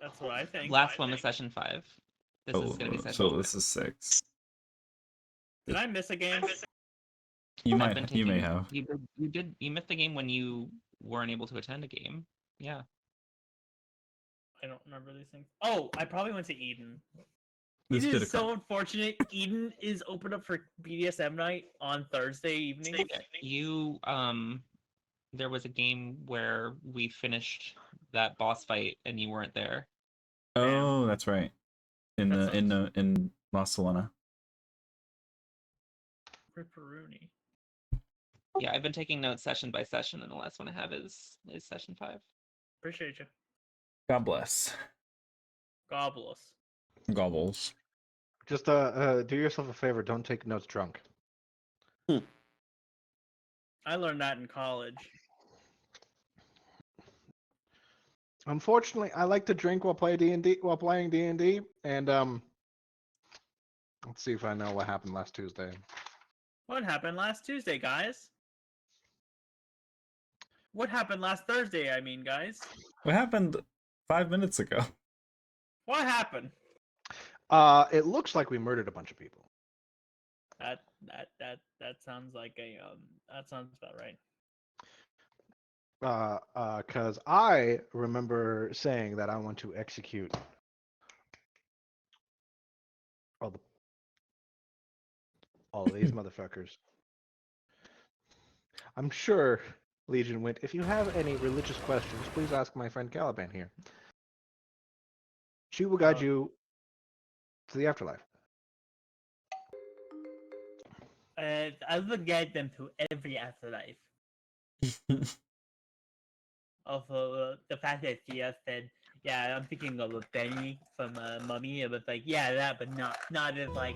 That's what I think. Last one was session 5. This is gonna be session. So this is 6. Did I miss a game? You may have. You missed the game when you weren't able to attend a game. Yeah. I don't remember these things. Oh, I probably went to Eden. This It is so unfortunate. Eden is open up for BDSM night on Thursday evening. You there was a game where we finished that boss fight and you weren't there. Oh, that's right. In Barcelona. Ripperoonie. Yeah, I've been taking notes session by session, and the last one I have is session 5. Appreciate you. God bless. Gobbles. Gobbles. Just do yourself a favor. Don't take notes drunk. I learned that in college. Unfortunately, I like to drink while playing D&D, and let's see if I know what happened last Tuesday. What happened last Tuesday, guys? What happened last Thursday, I mean, guys? What happened 5 minutes ago? What happened? It looks like we murdered a bunch of people. That sounds like that sounds about right. Because I remember saying that I want to execute all of these motherfuckers. I'm sure Legion went, if you have any religious questions, please ask my friend Caliban here. She will guide you to the afterlife. I will guide them to every afterlife. Also, the fact that she said, "Yeah, I'm thinking of a Benny from Mummy." It was like, yeah, that, but not as like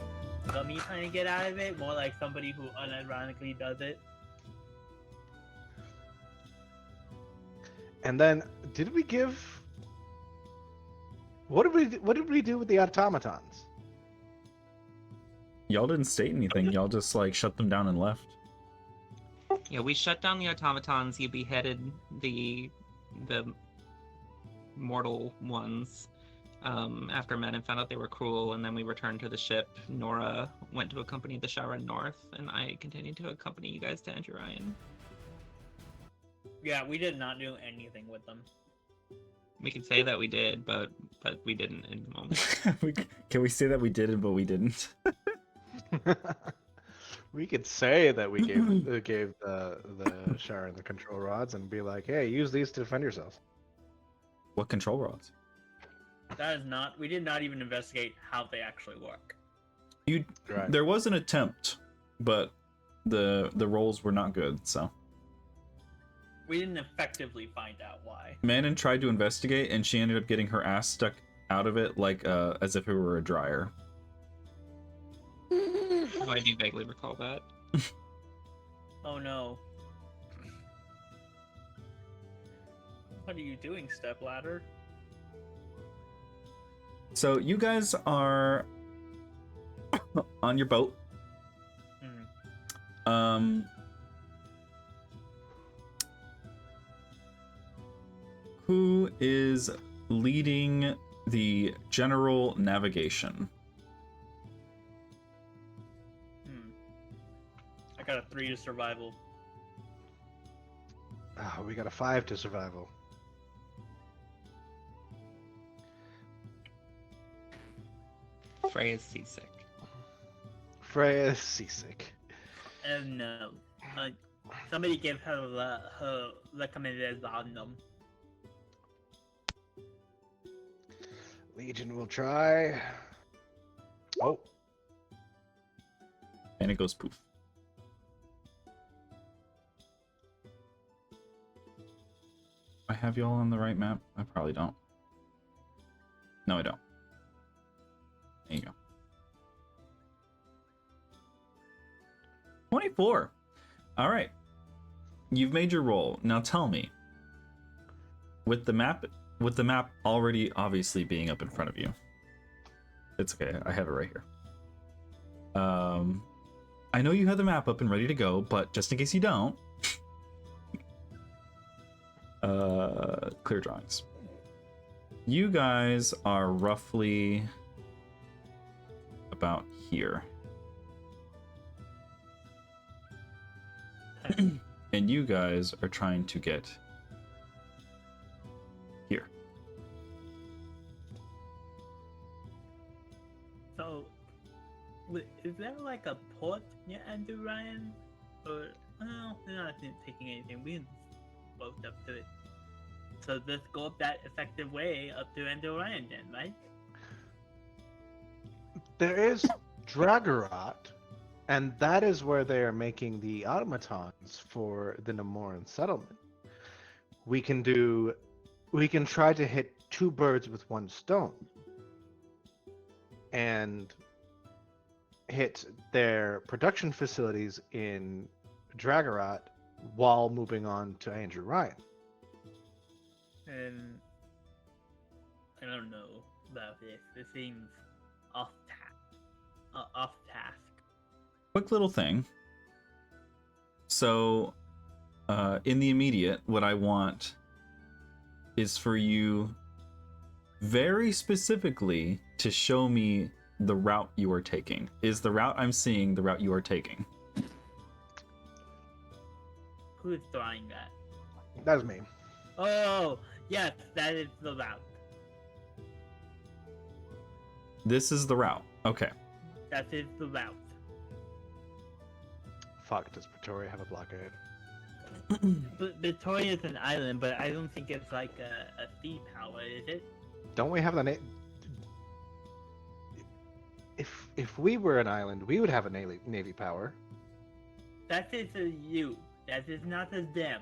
Mummy trying to get out of it. More like somebody who unironically does it. And then, did we give? What did we do with the automatons? Y'all didn't state anything. Y'all just like shut them down and left. Yeah, we shut down the automatons. You beheaded the mortal ones after Menon found out they were cruel, and then we returned to the ship. Nora went to accompany the Shara north, and I continued to accompany you guys to Andrew Ryan. Yeah, we did not do anything with them. We could say that we did, but we didn't in the moment. Can we say that we did, but we didn't? We could say that we gave the Sharon the control rods and be like, hey, use these to defend yourselves. What control rods? That is not. We did not even investigate how they actually work. Right. There was an attempt, but the rolls were not good, so. We didn't effectively find out why. Manon tried to investigate, and she ended up getting her ass stuck out of it, like as if it were a dryer. Oh, I do vaguely recall that. Oh no. What are you doing, stepladder? So you guys are on your boat. Mm. Who is leading the general navigation? I got a 3 to survival. We got a 5 to survival. Frey is seasick. Freya is seasick. No. Somebody give her her recommended random. Legion will try. Oh. And it goes poof. I have y'all on the right map? I probably don't. No, I don't. There you go. 24. All right. You've made your roll. Now tell me, with the map already obviously being up in front of you. It's okay. I have it right here. I know you have the map up and ready to go, but just in case you don't, clear drawings. You guys are roughly about here. And you guys are trying to get here. So, is there like a port near Andrew Ryan? Or, well, they're not taking anything. We can both up to it. So let's go up that effective way up to Andrew Ryan then, right? There is Dragorot, and that is where they are making the automatons for the Nemoran settlement. We can try to hit two birds with one stone and hit their production facilities in Dragorot while moving on to Andrew Ryan. And I don't know about this. This seems off task. Quick little thing. So, in the immediate, what I want is for you very specifically to show me the route you are taking. Is the route I'm seeing the route you are taking? Who is drawing that? That was me. Oh, yes, that is the route. This is the route. Okay. That is the route. Fuck, does Pretoria have a blockade? But Victoria is an island, but I don't think it's like a sea power, is it? Don't we have the If we were an island, we would have a navy power. That is a you. That is not a them.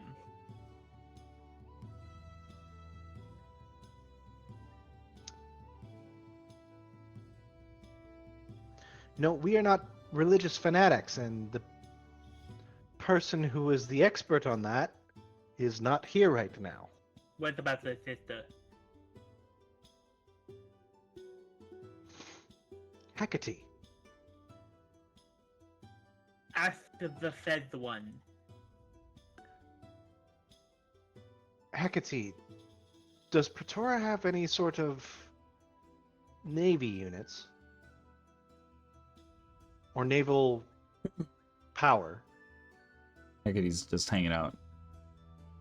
No, we are not religious fanatics, and the person who is the expert on that is not here right now. What about the sister? Hecate. Ask the fed one. Hecate, does Pretoria have any sort of navy units? Or naval power? Hecate's just hanging out.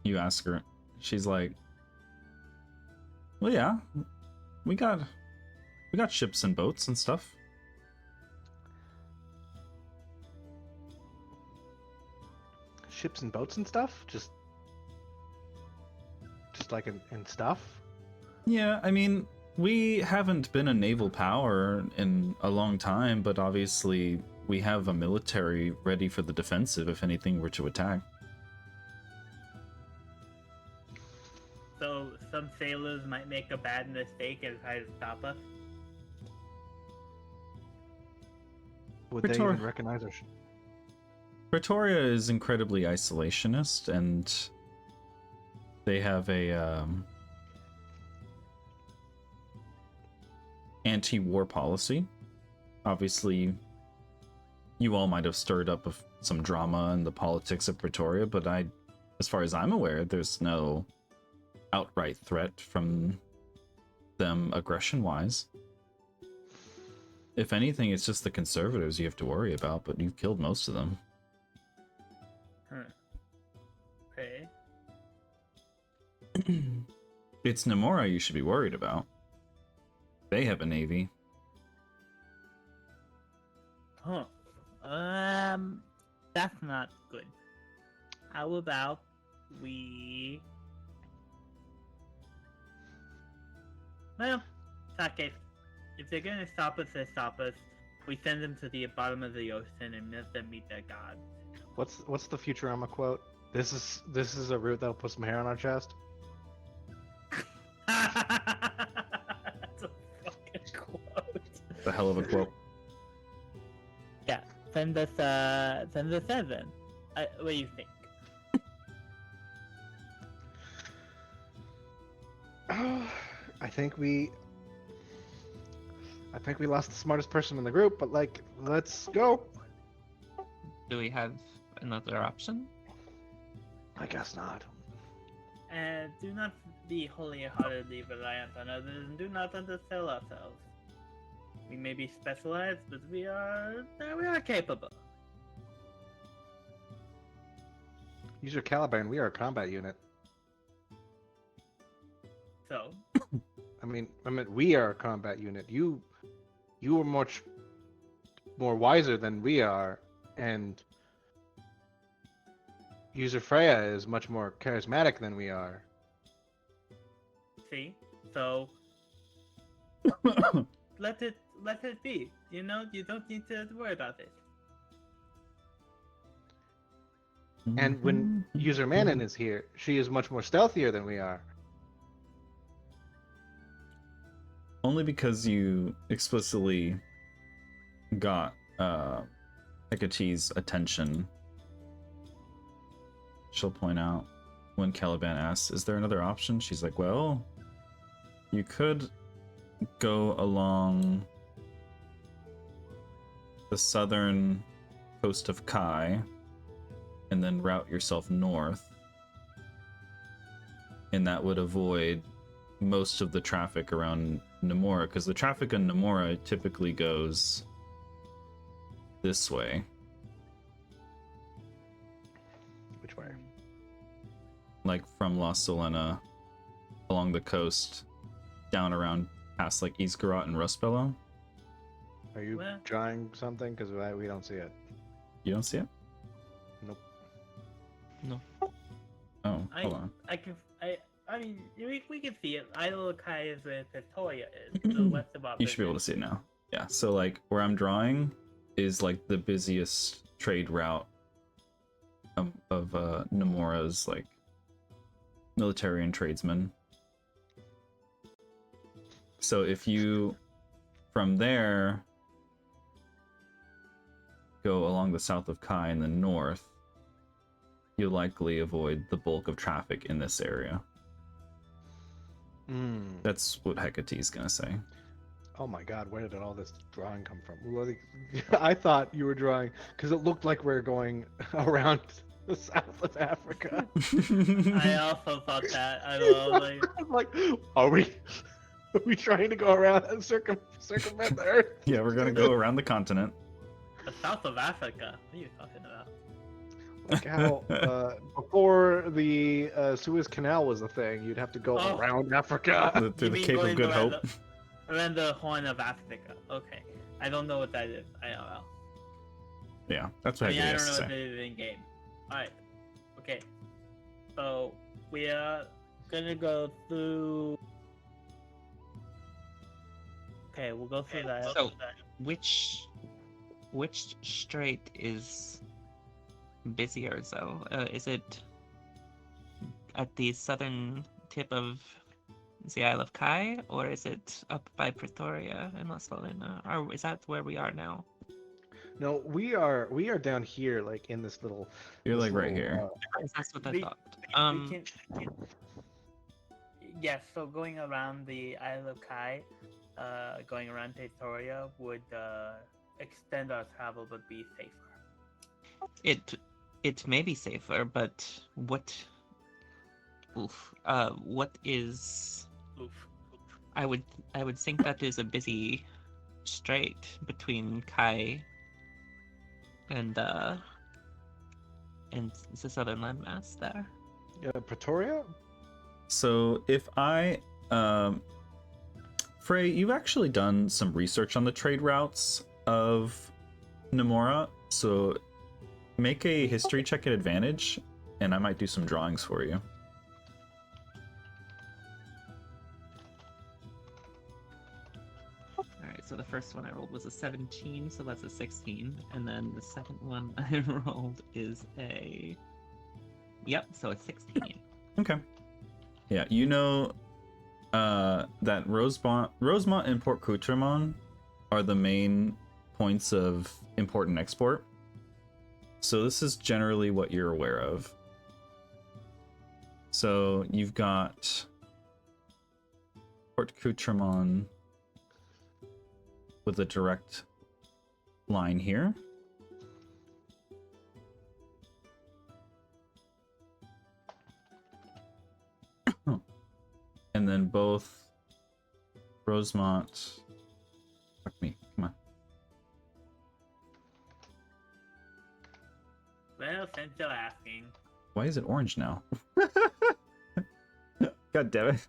You ask her. She's like, well, yeah, we got ships and boats and stuff. Ships and boats and stuff? Just like in stuff? Yeah, I mean, we haven't been a naval power in a long time, but obviously we have a military ready for the defensive if anything were to attack. So some sailors might make a bad mistake and try to stop us. Would they Pretoria- even recognize our ship? Pretoria is incredibly isolationist, and they have a anti-war policy. Obviously, you all might have stirred up some drama in the politics of Pretoria, but as far as I'm aware, there's no outright threat from them aggression-wise. If anything, it's just the conservatives you have to worry about, but you've killed most of them. Okay. It's Namora you should be worried about. They have a navy. Huh. That's not good. How about we... Well, Sake, if they're gonna stop us, they stop us. We send them to the bottom of the ocean and let them meet their gods. What's the Futurama quote? This is a route that'll put some hair on our chest. That's a fucking quote. The hell of a quote. Yeah, send us 7. What do you think? I think we lost the smartest person in the group, but like, let's go. Do we have another option? I guess not. Do not be wholeheartedly reliant on others and do not undersell ourselves. We may be specialized, but we are capable. Use your Caliban. We are a combat unit. So, I mean, we are a combat unit. You are much more wiser than we are, and User Freya is much more charismatic than we are. see? So, let it be. You know, you don't need to worry about it. And when User Manon is here, she is much more stealthier than we are. Only because you explicitly got Hecate's attention. She'll point out when Caliban asks, is there another option? She's like, well, you could go along the southern coast of Kai and then route yourself north. And that would avoid most of the traffic around Namora, because the traffic in Namora typically goes this way. Which way? Like from La Solena along the coast down around past like East Garot and Rustbellow. Are you Well- drawing something? Because we don't see it. You don't see it? Nope. No. Oh, hold on. I mean, we can see it. Idle Kai is where Victoria is, to the west of our You should be able to see it now. Yeah, so like where I'm drawing is like the busiest trade route of Namora's like military and tradesmen. So if you from there go along the south of Kai in the north, you'll likely avoid the bulk of traffic in this area. That's what Hecate's gonna say. Oh my god, where did all this drawing come from? Well, I thought you were drawing because it looked like we are going around the south of Africa. I also thought that. I don't know, like, I'm like, are we trying to go around and circumvent the Earth? Yeah, we're gonna go around the continent. the south of Africa. What are you talking about? Like how before the Suez Canal was a thing, you'd have to go Oh. around Africa. Through You the mean Cape of going Good around Hope. Around the Horn of Africa. Okay. I don't know what that is. I don't know. Yeah, that's I what mean, I Hecate don't has know to what say. it is in game. Alright. Okay. So, we are gonna go through... Okay, we'll go through that. So, which strait is busier though? Is it at the southern tip of the Isle of Kai, or is it up by Pretoria and La Solena, or is that where we are now? No, we are down here, like in this little. You're this like right little, here. That's what I We- thought. We can... Yes, so going around the Isle of Kai, going around Pretoria would extend our travel but be safer. It may be safer, but what is... Oof. I would think that is a busy strait between Kai and the southern landmass there. Pretoria. So if I Frey, you've actually done some research on the trade routes of Namora, so make a history check at advantage, and I might do some drawings for you. Alright, so the first one I rolled was a 17, so that's a 16. And then the second one I rolled is a... Yep, so it's 16. Okay. Yeah, you know that Rosemont and Port Coutremont are the main points of import and export. So this is generally what you're aware of. So you've got Port Coutremont with a direct line here. And then both Rosemont. Fuck me. Come on. Well, since you're asking. Why is it orange now? God damn it.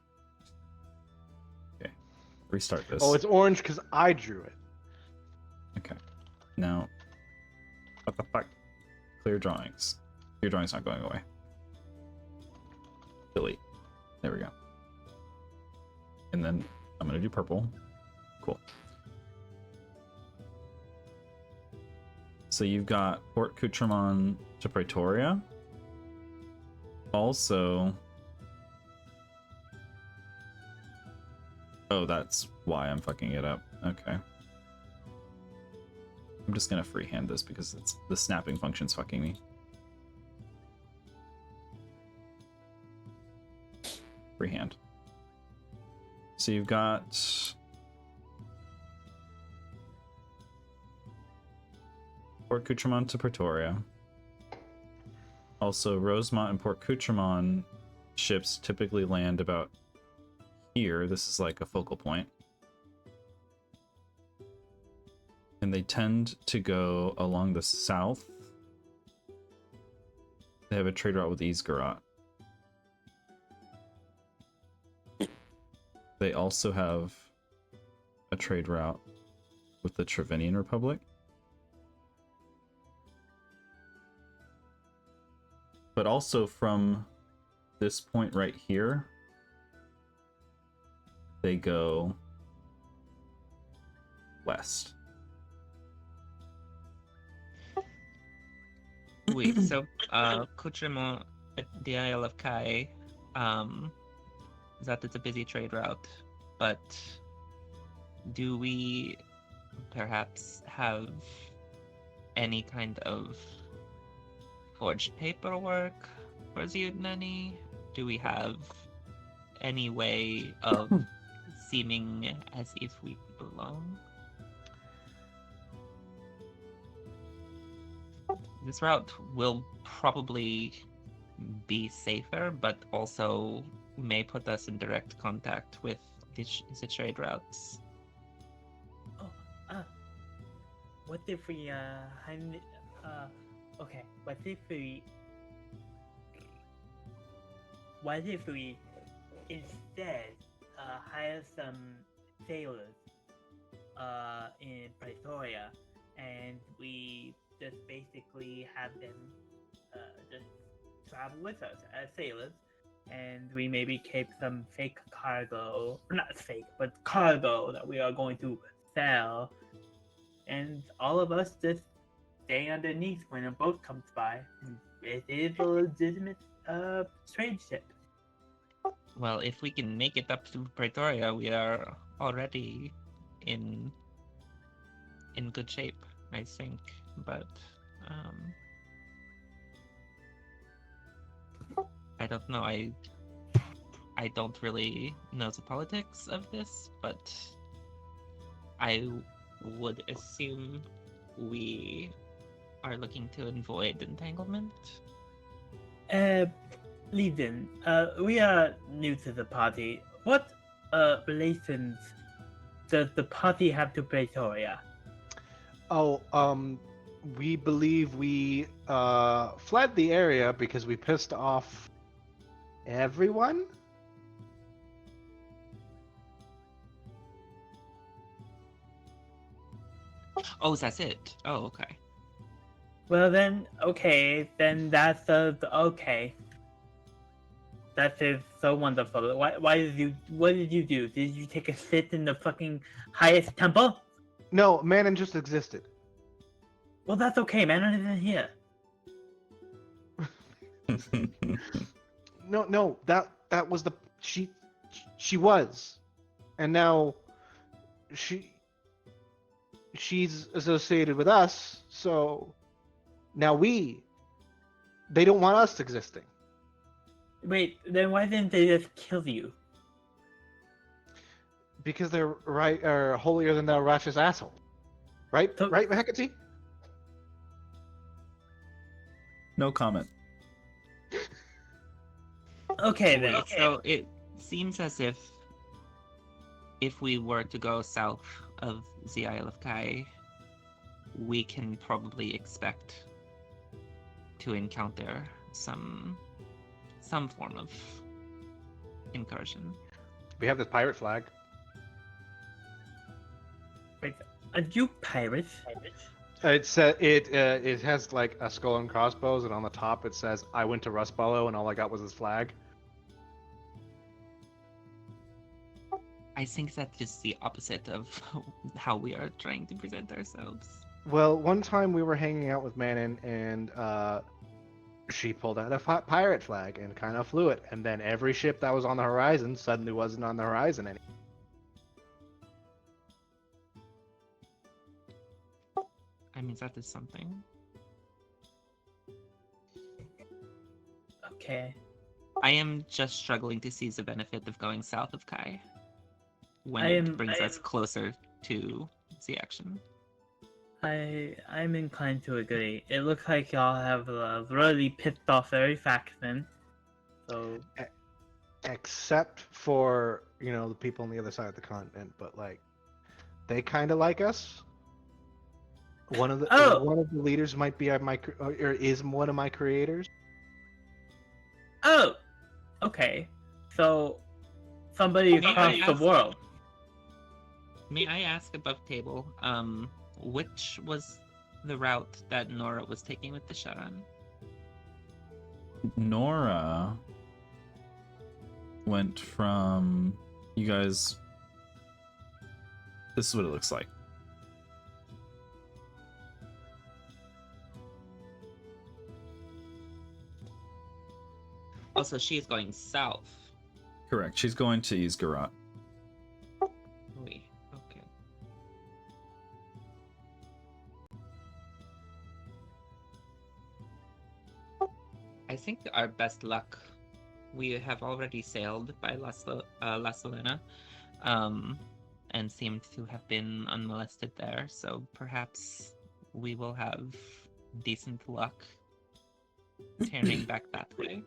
Okay. Restart this. Oh, it's orange because I drew it. Okay. Now. What the fuck? Clear drawings. Clear drawings not going away. Delete. There we go. And then I'm gonna do purple. Cool. So you've got Port Coutremont to Pretoria. Also, oh, that's why I'm fucking it up. Okay. I'm just gonna freehand this because it's the snapping function's fucking me. Freehand. So you've got Port Coutremont to Pretoria. Also, Rosemont and Port Coutremont ships typically land about here. This is like a focal point. And they tend to go along the south. They have a trade route with Izgarat. They also have a trade route with the Trevinian Republic. But also from this point right here, they go west. Wait, so Coutremont at the Isle of Kai, that is a busy trade route, but do we perhaps have any kind of forged paperwork for Llivena? Do we have any way of seeming as if we belong? This route will probably be safer, but also may put us in direct contact with the trade routes. Oh, what if we, okay, what if we instead, hire some sailors, in Pretoria, and we just basically have them, just travel with us as sailors, and we maybe keep some fake cargo, not fake, but cargo that we are going to sell, and all of us just stay underneath when a boat comes by. It is a legitimate trade ship. Well, if we can make it up to Pretoria, we are already in good shape, I think. But I don't know. I don't really know the politics of this, but I would assume we are looking to avoid entanglement. Legion, we are new to the party. What relations does the party have to Pretoria? Oh, we believe we fled the area because we pissed off everyone. Oh, that's it. Oh, okay. Well then, okay, then that's okay. That is so wonderful. Why did you? What did you do? Did you take a sit in the fucking highest temple? No, Manon just existed. Well, that's okay, man. I isn't here. No, that was the she was, and now she's associated with us. So now they don't want us existing. Wait, then why didn't they just kill you? Because they're holier than thou righteous asshole. Right? So- Right, Hecate? No comment. Okay then. Wait, so seems as if we were to go south of the Isle of Kai, we can probably expect to encounter some form of incursion. We have this pirate flag. Wait, are you pirates? It has like a skull and crossbows, and on the top it says, "I went to Rustbellow, and all I got was this flag." I think that's just the opposite of how we are trying to present ourselves. Well, one time we were hanging out with Manon, and she pulled out a pirate flag and kind of flew it, and then every ship that was on the horizon suddenly wasn't on the horizon anymore. I mean, that is something. Okay. I am just struggling to see the benefit of going south of Kai when I it am- brings I us closer to the action. I'm inclined to agree. It looks like y'all have really pissed off every faction. So Except for, the people on the other side of the continent, but like they kind of like us. One of the Oh! one of the leaders might be or is one of my creators. oh, okay. So somebody May I across the ask- world. May I ask above table, which was the route that Nora was taking with the Sharan? Nora went from you guys. This is what it looks like. Also, she's going south. Correct. She's going to Izgarat. Oui, okay. I think our best luck. We have already sailed by La Solena, and seemed to have been unmolested there. So perhaps we will have decent luck turning back that way.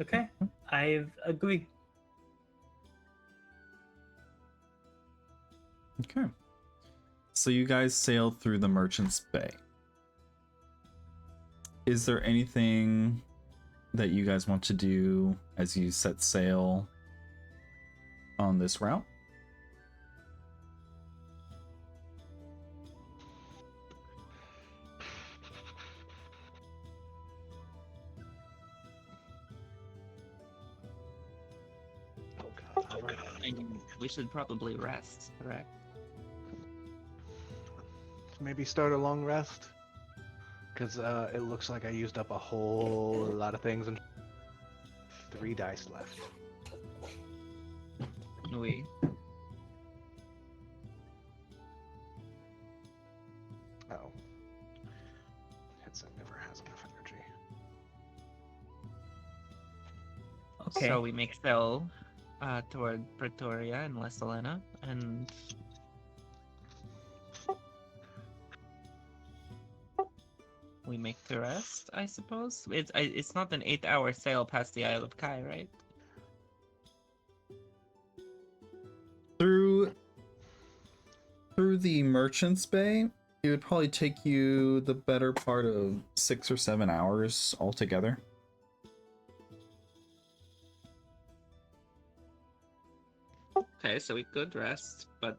Okay, I've agreed. Okay. So you guys sailed through the Merchant's Bay. Is there anything that you guys want to do as you set sail on this route? Oh god. I mean, we should probably rest, correct? Maybe start a long rest, because it looks like I used up a whole lot of things and 3 dice left. Oui. Oh. Headset never has enough energy. Okay. So we make sail toward Pretoria and La Solena, and we make the rest, I suppose. It's not an 8-hour sail past the Isle of Kai, right? Through the Merchant's Bay, it would probably take you the better part of 6 or 7 hours altogether. Okay, so we could rest, but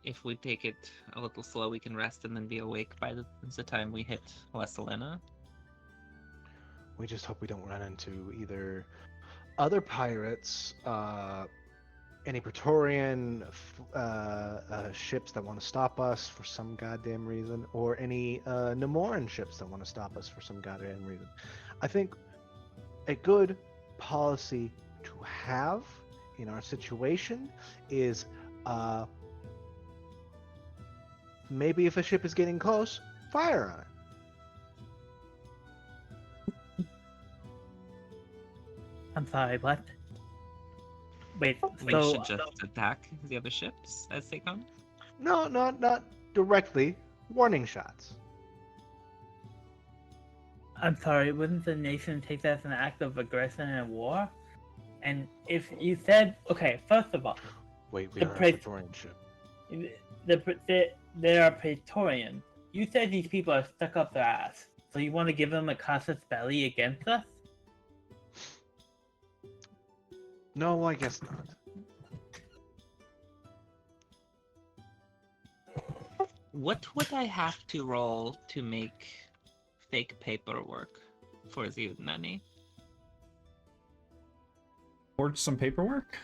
if we take it a little slow, we can rest and then be awake by the time we hit La Solena. We just hope we don't run into either other pirates, any Praetorian ships that want to stop us for some goddamn reason, or any Nemoran ships that want to stop us for some goddamn reason. I think a good policy to have in our situation is maybe if a ship is getting close, fire on it. I'm sorry, what? Wait, We so should just attack the other ships as they come. No, not directly. Warning shots. I'm sorry, wouldn't the nation take that as an act of aggression and war? And if you said, okay, first of all, Wait, we The are a pra- Praetorian ship. they are Praetorian. You said these people are stuck up their ass, so you want to give them a casus belli against us? No, I guess not. What would I have to roll to make fake paperwork for the nanny? Forge some paperwork.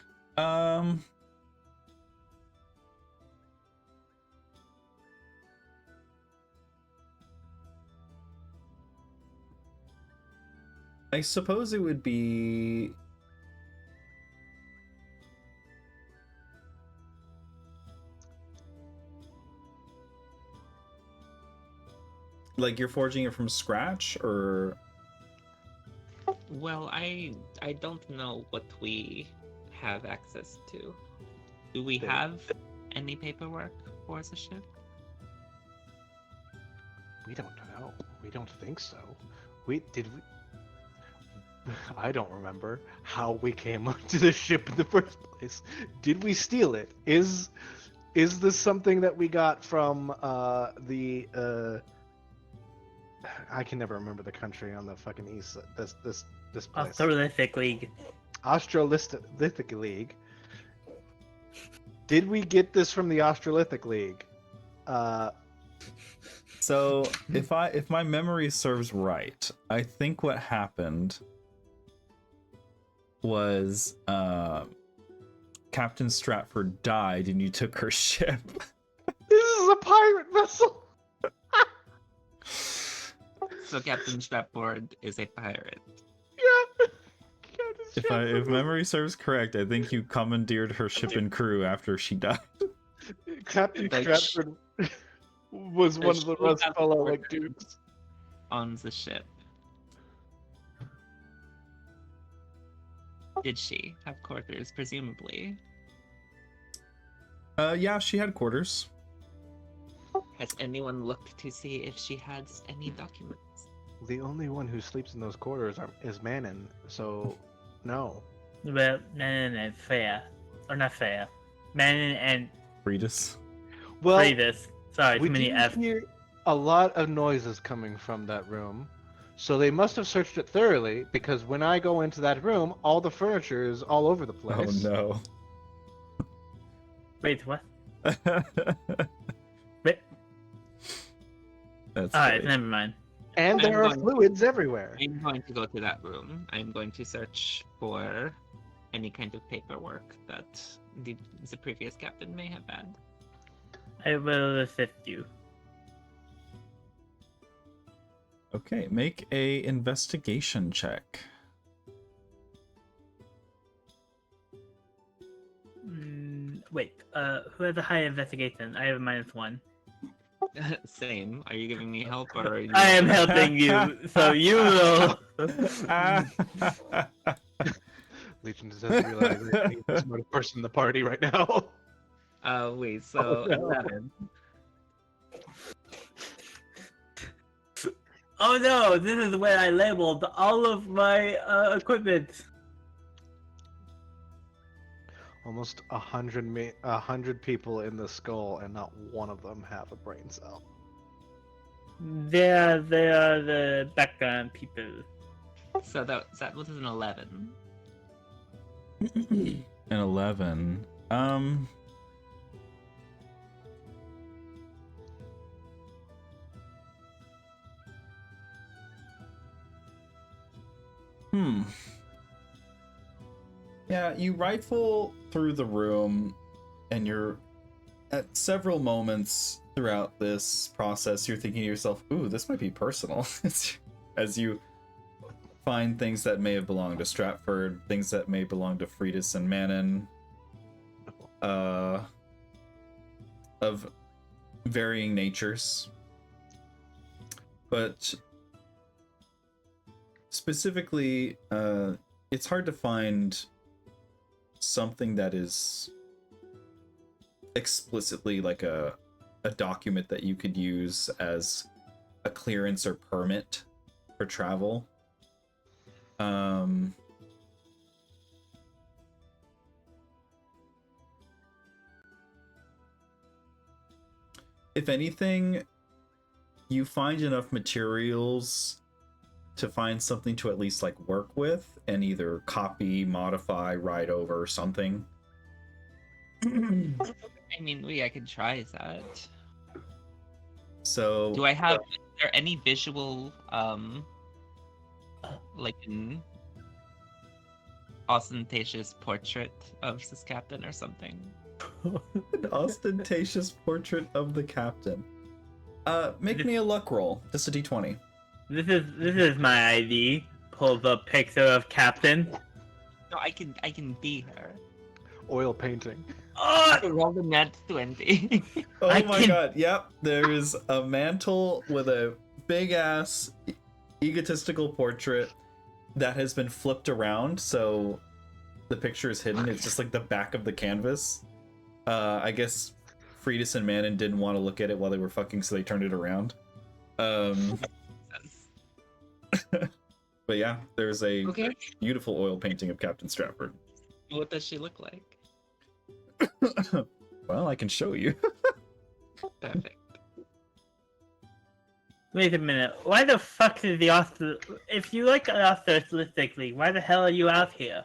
I suppose it would be like you're forging it from scratch, or Well, I don't know what we have access to. Do we have any paperwork for the ship? We don't know. We don't think so. We. I don't remember how we came onto the ship in the first place. Did we steal it? Is this something that we got from the I can never remember the country on the fucking east. This place. Australasic League. Australasic League. Did we get this from the Australasic League? so if my memory serves right, I think what happened was Captain Stratford died and you took her ship. This is a pirate vessel. So Captain Stratford is a pirate. Yeah. If memory serves correct, I think you commandeered her ship and crew after she died. Captain Like, Stratford was one of the she rest have fellow like quarters dudes. on the ship. Did she have quarters? Presumably. Yeah, she had quarters. Has anyone looked to see if she has any documents? The only one who sleeps in those quarters is Manon, so no. Well, Manon and Freya. Or not Freya. Manon and Freitas. Well, Freitas. Sorry, we too many did F. hear a lot of noises coming from that room, so they must have searched it thoroughly. Because when I go into that room, all the furniture is all over the Oh place. no. Wait, what? Wait. That's Alright, funny. never mind. And I'm there are going- fluids everywhere. I'm going to go to that room. I'm going to search for any kind of paperwork that the previous captain may have had. I will assist you. Okay, make a investigation check. Wait, who has a high investigation? I have a -1. Same. Are you giving me help or are you... I am helping you, so you will. Legion doesn't realize that he's the smartest person in the party right now. Wait, so Oh, no. 11. Oh no, this is where I labeled all of my equipment. Almost 100 people in the skull, and not one of them have a brain cell. They are the background people. So that was an 11. An 11. Yeah, you rifle through the room, and you're at several moments throughout this process, you're thinking to yourself, ooh, this might be personal. As you find things that may have belonged to Stratford, things that may belong to Freitas and Manon, of varying natures. But specifically, it's hard to find something that is explicitly like a document that you could use as a clearance or permit for travel. If anything, you find enough materials to find something to at least like work with and either copy, modify, write over, or something. I mean, I could try that. So Do I have? Is there any visual, like an ostentatious portrait of this captain or something? an ostentatious portrait of the captain. Make me a luck roll. Just a d20. This is my ID. Pulls up picture of Captain. No, I can be her. Oil painting. Oh, I rolled a nat 20. Oh I my can- god, yep. There is a mantle with a big ass egotistical portrait that has been flipped around, so the picture is hidden. It's just like the back of the canvas. I guess Freitas and Manon didn't want to look at it while they were fucking, so they turned it around. But yeah, there's a Okay. beautiful oil painting of Captain Stratford. What does she look like? Well, I can show you. Perfect. wait a minute. Why the fuck is the author? If you look at author statistically, why the hell are you out here?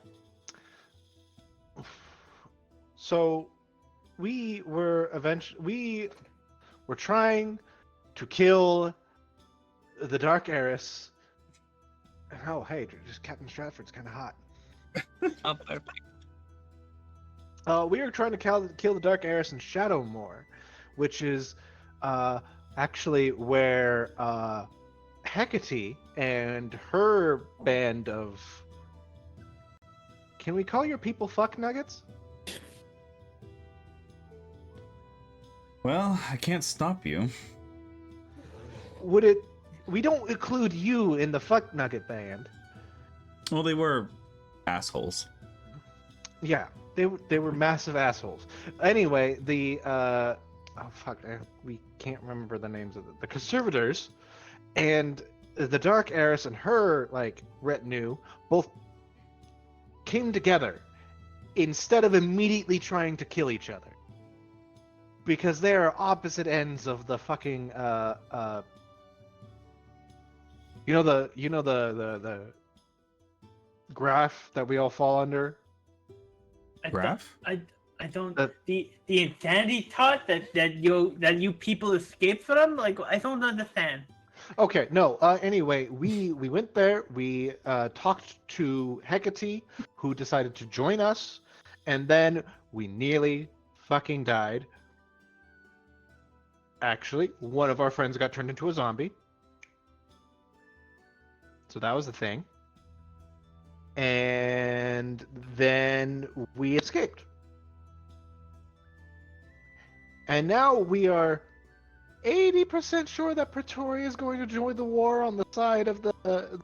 So we were trying to kill the Dark Heiress. Oh, hey, just Captain Stratford's kind of hot. Oh, perfect. We were trying to kill the Dark Heiress in Shadowmoor, which is actually where Hecate and her band of... Can we call your people fuck nuggets? Well, I can't stop you. Would it... We don't include you in the fuck nugget band. Well, they were assholes. Yeah, they were massive assholes. Anyway, we can't remember the names of the conservators, and the Dark Heiress and her retinue both came together instead of immediately trying to kill each other, because they are opposite ends of the fucking the graph that we all fall under. Graph? I don't. The- The insanity thought that you people escape from. Like, I don't understand. Okay, no. Anyway, we went there. We talked to Hecate, who decided to join us, and then we nearly fucking died. Actually, one of our friends got turned into a zombie, so that was the thing. And then we escaped. And now we are 80% sure that Pretoria is going to join the war on the side of the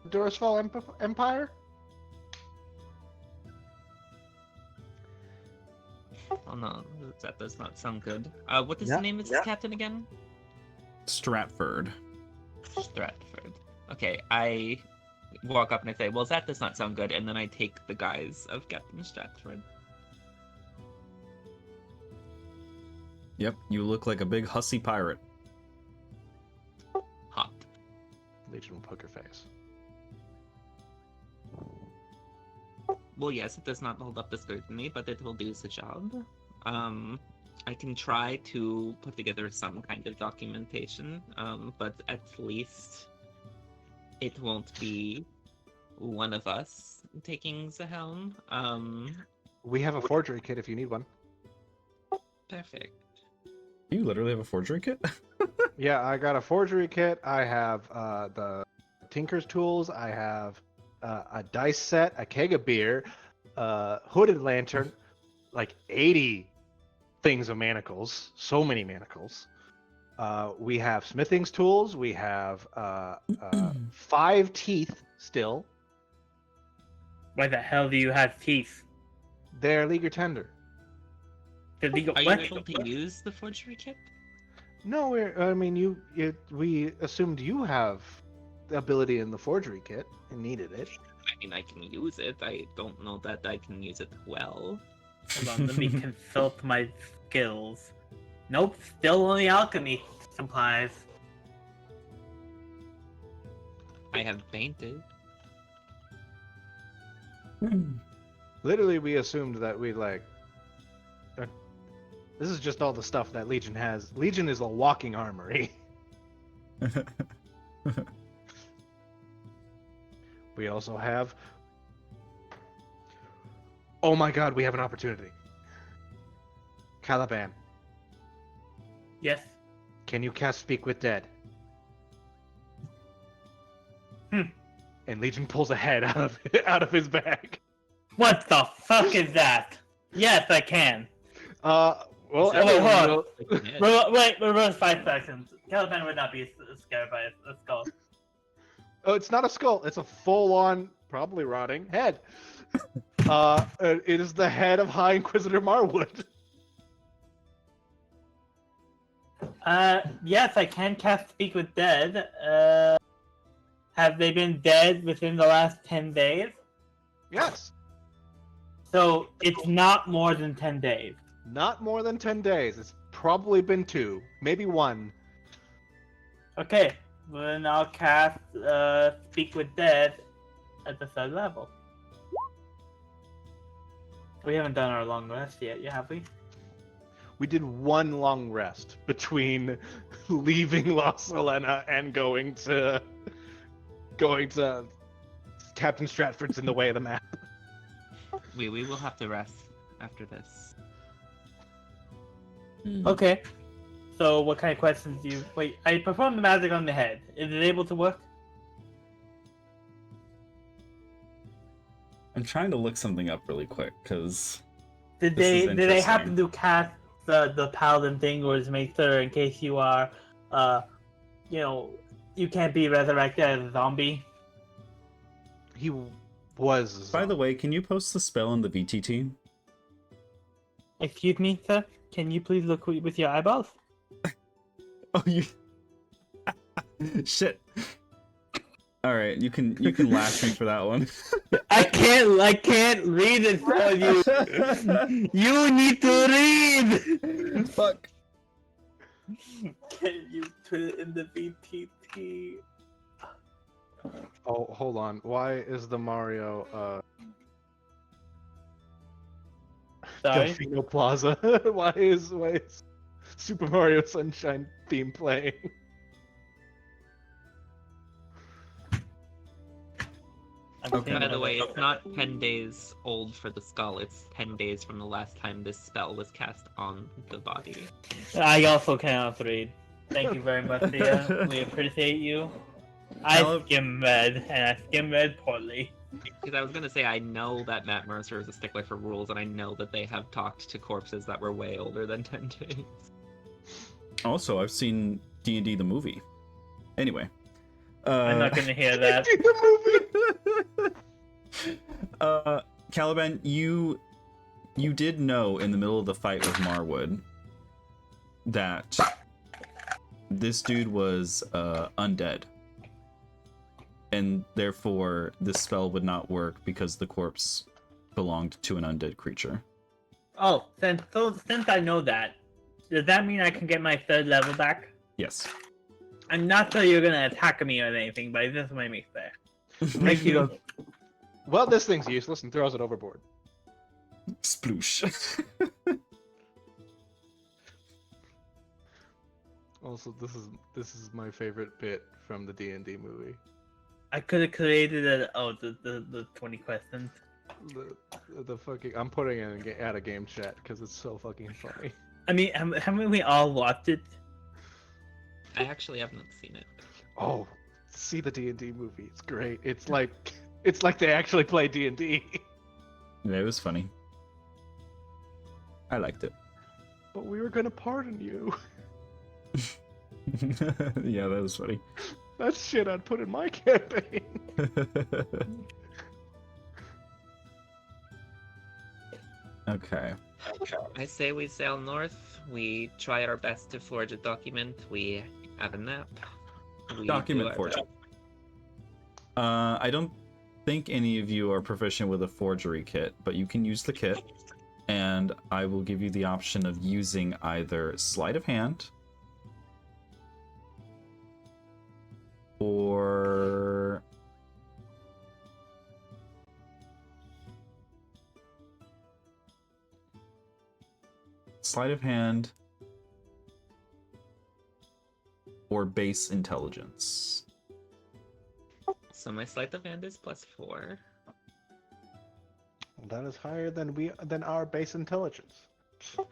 Durisfall Empire. Oh no, that does not sound good. What is Yeah, the name of this captain again? Stratford. Stratford. Okay, I walk up and I say, well, that does not sound good, and then I take the guise of Captain Stratford. Yep, you look like a big hussy pirate. Hot. Legion will poker face. Well, yes, it does not hold up to scrutiny, but it will do the job. I can try to put together some kind of documentation, but at least it won't be one of us taking the helm. We have a forgery kit if you need one. Perfect. You literally have a forgery kit? Yeah, I got a forgery kit. I have the Tinker's tools. I have a dice set, a keg of beer, hooded lantern, like 80 things of manacles. So many manacles. We have smithing's tools. We have 5 teeth still. Why the hell do you have teeth? They're league or tender. The legal Are you what? able to use the forgery kit? No, we assumed you have the ability in the forgery kit and needed it. I mean, I can use it. I don't know that I can use it well. Hold on, let me consult my skills. Nope, still only alchemy supplies. I have painted. Literally, we assumed that we this is just all the stuff that Legion has. Legion is a walking armory. We also have. Oh my god, we have an opportunity. Caliban, Yes. can you cast Speak with Dead? And Legion pulls a head out of his bag. What the fuck is that? Yes, I can. Well, Is that- everyone hold will- Yeah. Wait, reverse 5 seconds. Caliban would not be scared by a skull. Oh, it's not a skull. It's a full-on, probably rotting head. It is the head of High Inquisitor Marwood. Yes, I can cast Speak with Dead. Have they been dead within the last 10 days? Yes. So it's not more than 10 days. Not more than 10 days. It's probably been 2, maybe 1. Okay, then I'll cast Speak with Dead at the 3rd level. We haven't done our long rest yet, have we? We did 1 long rest between leaving La Selena and going to Captain Stratford's in the way of the map. We will have to rest after this. Okay. So what kind of questions do you... Wait, I performed the magic on the head. Is it able to work? I'm trying to look something up really quick because Did This is they happen interesting. to cast the paladin thing, or just make sure in case you are, you can't be resurrected as a zombie? He was. by the way, can you post the spell in the VTT? Excuse me, sir? Can you please look with your eyeballs? Oh, you shit. All right, you can lash me for that one. I can't read it for you. You need to read. Fuck. Can you put it in the VTT? Oh, hold on. Why is the Mario Sorry. Delfino Plaza? why is Super Mario Sunshine theme playing? I'm Okay. seeing By the way, another- it's not 10 days old for the skull. It's 10 days from the last time this spell was cast on the body. I also cannot read. Thank you very much, Thea. We appreciate you. I Caleb- skim read, and I skim read poorly. Because I was gonna say, I know that Matt Mercer is a stickler for rules, and I know that they have talked to corpses that were way older than 10 days. Also, I've seen D&D the movie. Anyway, I'm not gonna hear that. Caliban, you did know in the middle of the fight with Marwood that this dude was undead, and therefore this spell would not work because the corpse belonged to an undead creature. Oh, since I know that, does that mean I can get my 3rd level back? Yes. I'm not sure you're gonna attack me or anything, but this made me fair. Makes you go, Well, this thing's useless and throws it overboard. Sploosh. Also, this is my favorite bit from the D&D movie. I could have created the 20 questions. The fucking I'm putting it in at a game chat because it's so fucking funny. I mean, haven't we all watched it? I actually have not seen it. Oh, see the D&D movie. It's great. It's like they actually play D&D. Yeah, it was funny. I liked it. But we were gonna pardon you. Yeah, that was funny. That's shit I'd put in my campaign. Okay. I say we sail north. We try our best to forge a document. We have a map. We Document do our forging. best. I don't think any of you are proficient with a forgery kit, but you can use the kit, and I will give you the option of using either sleight of hand or sleight of hand or base intelligence. So my sleight of hand is +4. That is higher than our base intelligence.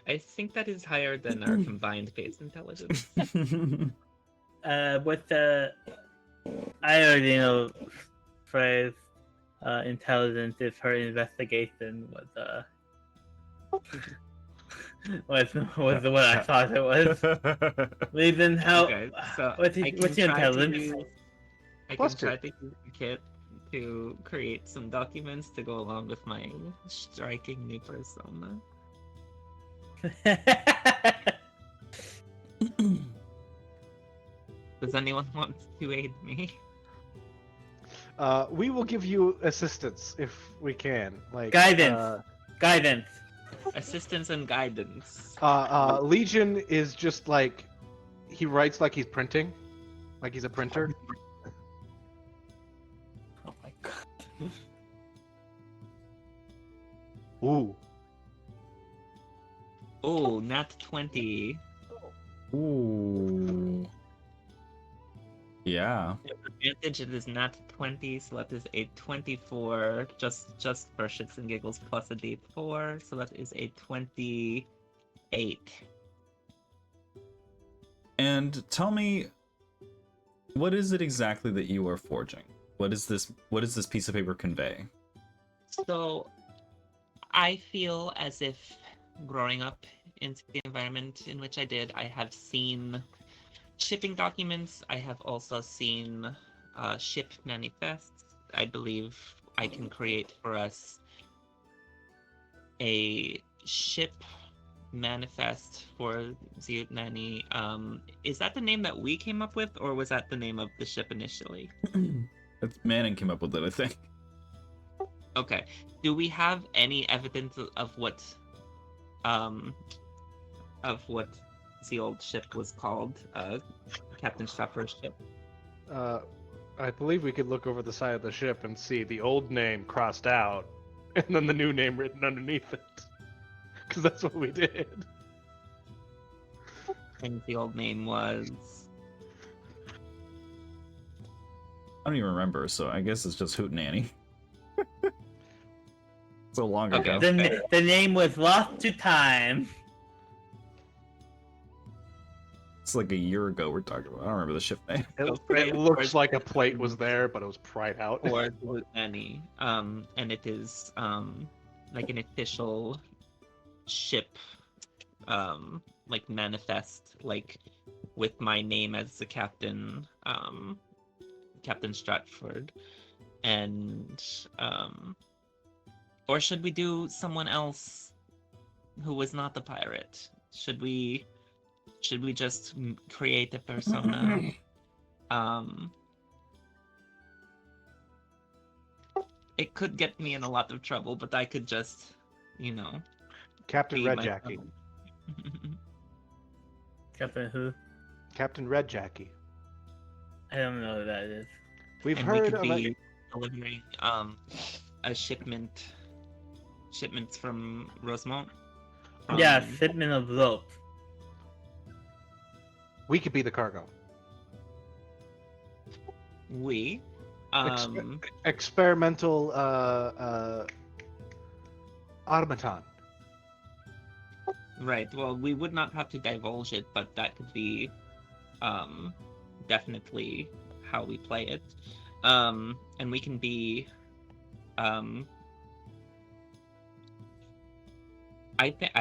I think that is higher than our combined base intelligence. With the I already know phrase intelligence if her investigation was what I thought it was. Leaving how Okay, so what's I what's can your try to intelligence? use I Plus can two. try to use the kit to create some documents to go along with my striking new persona. Does anyone want to aid me? We will give you assistance if we can. Like Guidance. Guidance. Assistance and guidance. Legion is just like he writes like he's printing, like he's a printer. Oh my god. Ooh, Oh, nat 20. Ooh. Yeah. Advantage, it is nat 20, so that is a 24, just for shits and giggles, plus a d4, so that is a 28. And tell me, what is it exactly that you are forging? What does this piece of paper convey? So, I feel as if growing up into the environment in which I did, I have seen shipping documents. I have also seen ship manifests. I believe I can create for us a ship manifest for Ziutnani. Is that the name that we came up with, or was that the name of the ship initially? That's Manning came up with it, I think. Okay. Do we have any evidence of what the old ship was called? Captain Stratford's ship. I believe we could look over the side of the ship and see the old name crossed out, and then the new name written underneath it. Because that's what we did. And the old name was. I don't even remember, so I guess it's just Hootenanny. So long ago. Okay. The name was lost to time. It's like a year ago we're talking about. I don't remember the ship name. It looks like a plate was there, but it was pried out. Or Ziutnani. And it is like an official ship like manifest, like with my name as the captain, Captain Stratford. And or should we do someone else who was not the pirate? Should we just create a persona? It could get me in a lot of trouble, but I could just, Captain be Red myself. Jackie. Captain who? Captain Red Jackie. I don't know who that is. We've And heard we could of be delivering a shipments from Rosemont. Yeah, shipment of rope. we could be the cargo. We Experimental automaton. right. Well, we would not have to divulge it, but that could be definitely how we play it. And we can be I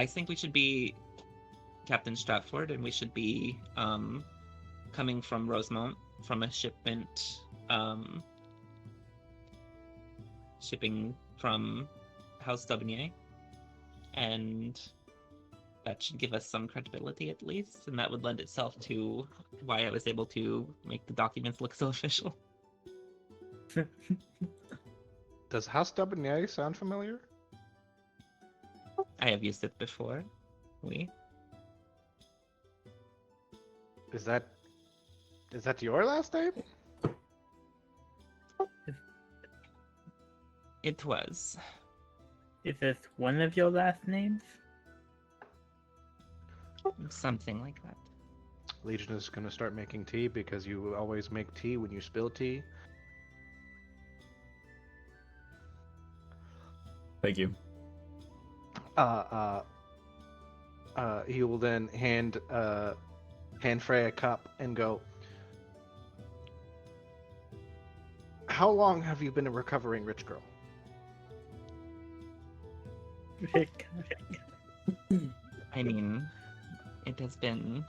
think we should be Captain Stratford, and we should be coming from Rosemont from a shipment, shipping from House Daubigny. and that should give us some credibility at least, and that would lend itself to why I was able to make the documents look so official. Does House Dubonnier sound familiar? I have used it before. Is that your last name? It was. Is this one of your last names? Something like that. Legion is gonna start making tea because you always make tea when you spill tea. Thank you. He will then hand Frey a cup and go, "How long have you been a recovering rich girl?" I mean, it has been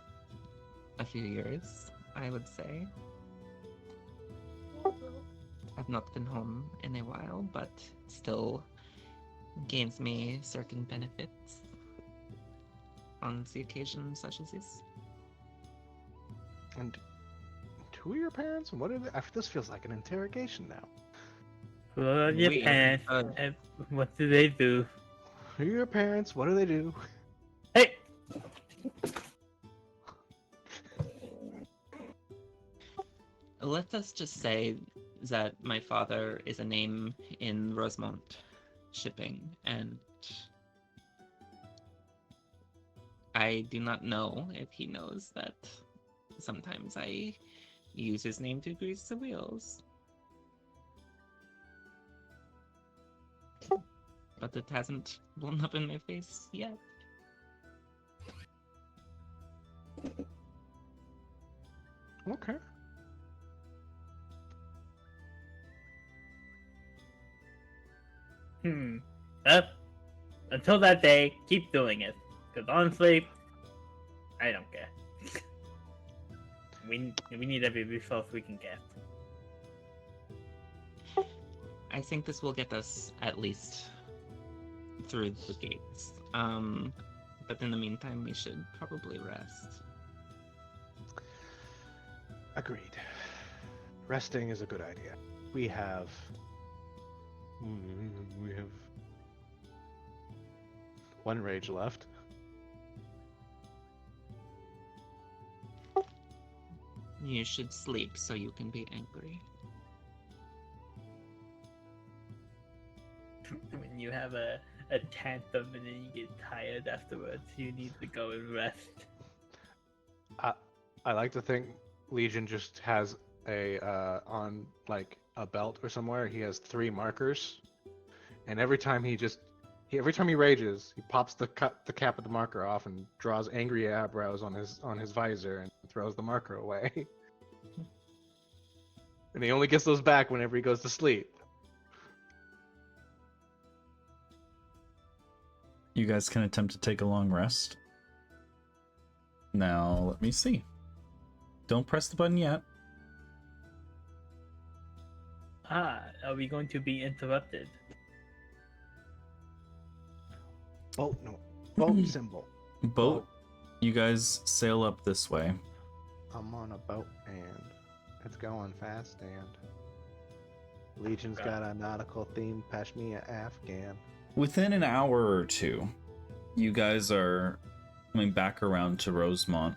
a few years, I would say. I've not been home in a while, but still gains me certain benefits on the occasion such as this. And who are your parents? And what are they? This feels like an interrogation now. Who are your We- parents? uh, And what do they do? Who are your parents? What do they do? Hey! Let us just say that my father is a name in Rosemont shipping, and I do not know if he knows that sometimes I use his name to grease the wheels. But it hasn't blown up in my face yet. Okay. Until that day, keep doing it. Because honestly, I don't care. we need every resource we can get. I think this will get us at least through the gates. But in the meantime, we should probably rest. Agreed. Resting is a good idea. We have one rage left. You should sleep so you can be angry. When you have a tantrum and then you get tired afterwards, you need to go and rest. I like to think Legion just has a on like a belt or somewhere. He has 3 markers, and every time he rages, he pops the cap of the marker off and draws angry eyebrows on his visor and throws the marker away. And he only gets those back whenever he goes to sleep. You guys can attempt to take a long rest. Now, let me see. Don't press the button yet. Are we going to be interrupted? Boat symbol. Boat, you guys sail up this way. I'm on a boat and it's going fast and Legion's got a nautical theme, Pashmia Afghan. Within an hour or two, you guys are coming back around to Rosemont.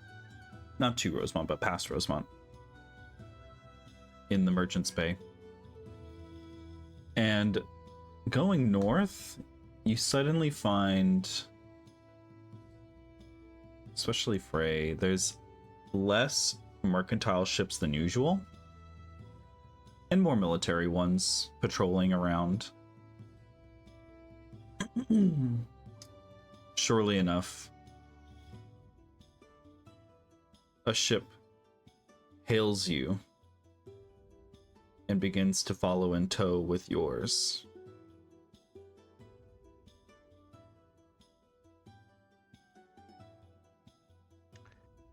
Not to Rosemont, but past Rosemont. In the Merchant's Bay. And going north, you suddenly find, especially Frey, there's less mercantile ships than usual. And more military ones patrolling around. Surely enough, a ship hails you and begins to follow in tow with yours.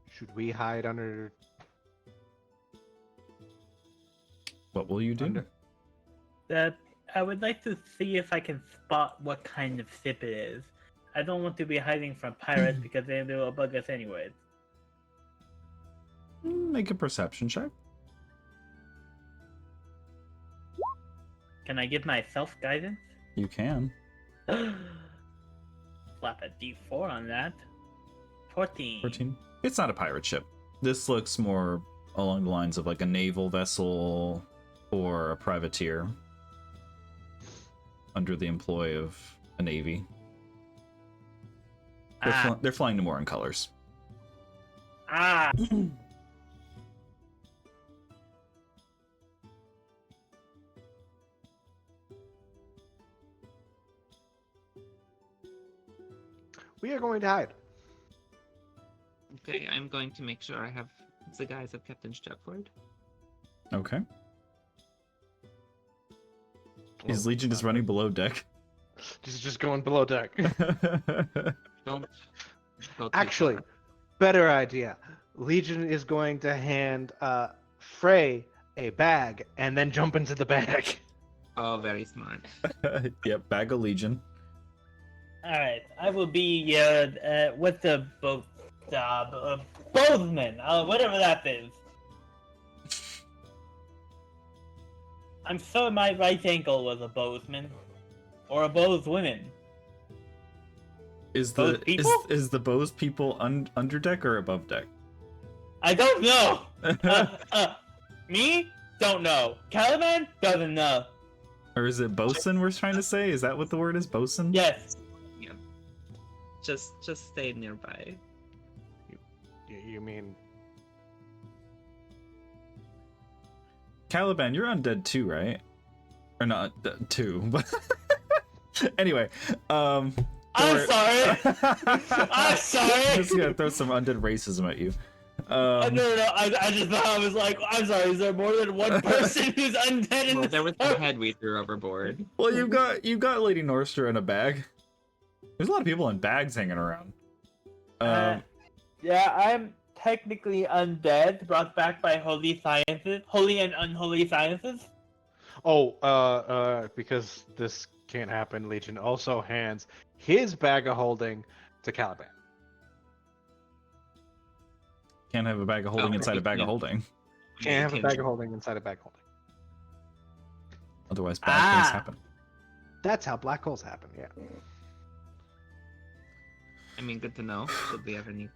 Should we hide under? What will you do? Under- I would like to see if I can spot what kind of ship it is. I don't want to be hiding from pirates because they will bug us anyways. Make a perception check. Can I give myself guidance? You can. Slap a D4 on that. 14. 14. It's not a pirate ship. This looks more along the lines of like a naval vessel or a privateer under the employ of a navy. They're flying to Morin colors. Ah! We are going to hide. Okay, I'm going to make sure I have the guys of Captain Stepford. Okay. His Oh, Legion is running below deck. just going below deck. Don't go too Actually, far. better idea. Legion is going to hand Frey a bag and then jump into the bag. Oh, very smart. Yep, bag of Legion. Alright, I will be with the boat bowsman, whatever that is. I'm sure my right ankle was a bowsman. Or a bowswoman. Is Bows the people? is the bows people under deck or above deck? I don't know! Me? Don't know. Caliban? Doesn't know. Or is it bosun we're trying to say? Is that what the word is? Bosun? Yes. Yeah. Just stay nearby. You mean Caliban, you're undead too, right? Or not two, but anyway, I'm don't sorry! worry. I'm sorry! I'm just gonna throw some undead racism at you. No, I just thought I was like, I'm sorry, is there more than one person who's undead in Well, this there was the head we threw overboard. Well, you got Lady Norstra in a bag. There's a lot of people in bags hanging around. Yeah, I'm technically undead, brought back by holy sciences, holy and unholy sciences. because this can't happen, Legion also hands his bag of holding to Caliban. Can't have a bag of holding inside a bag of holding. Can't have a bag of holding inside a bag of holding. Otherwise, bad things Ah. happen. That's how black holes happen, yeah. I mean, good to know. Should we ever need?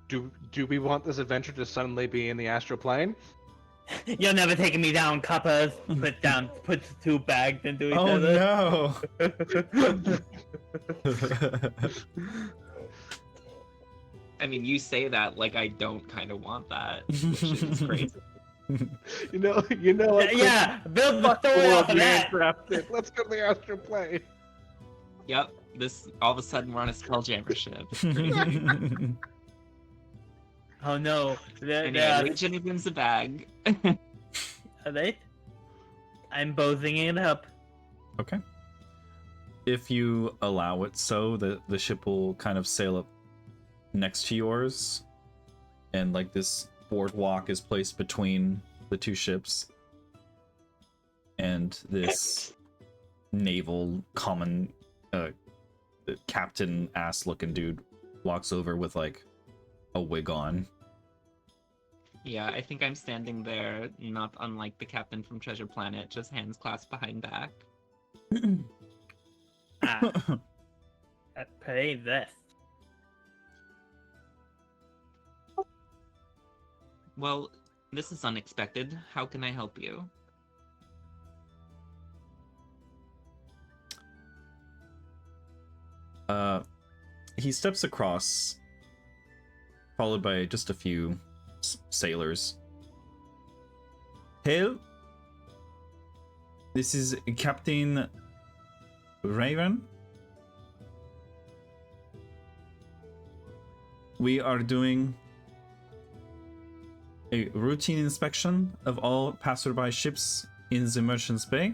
Do we want this adventure to suddenly be in the astral plane? You're never taking me down, coppers. Put two bags into each Oh other. no! I mean, you say that like I don't kind of want that. Which is crazy. You know what? Yeah, build the Fuck the story world, off of you're that. interrupted. Let's go to the astral plane. Yep. This all of a sudden we're on a Spelljammer ship. It's crazy. Oh no. Anyway, Legion opens the bag. Alright. I'm bowsing it up. Okay. If you allow it so, the ship will kind of sail up next to yours, and like this boardwalk is placed between the two ships, and this naval common captain ass looking dude walks over with like a wig on. Yeah, I think I'm standing there, not unlike the captain from Treasure Planet, just hands clasped behind back. Play this. Well, this is unexpected. How can I help you? He steps across, followed by just a few sailors. Hail! This is Captain Raven. We are doing a routine inspection of all passerby ships in the Merchant's Bay.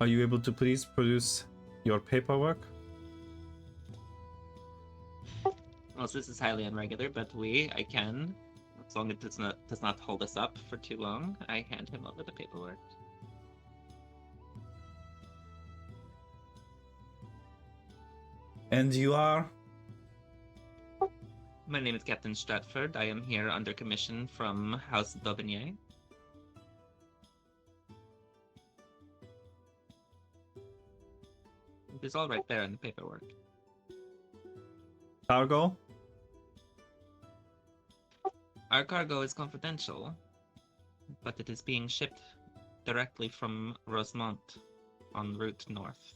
Are you able to please produce your paperwork? Well, this is highly unregular, but I can. As long as it does not hold us up for too long, I hand him over the paperwork. And you are? My name is Captain Stratford. I am here under commission from House Daubigny. It is all right there in the paperwork. Cargo? Our cargo is confidential, but it is being shipped directly from Rosemont en route north.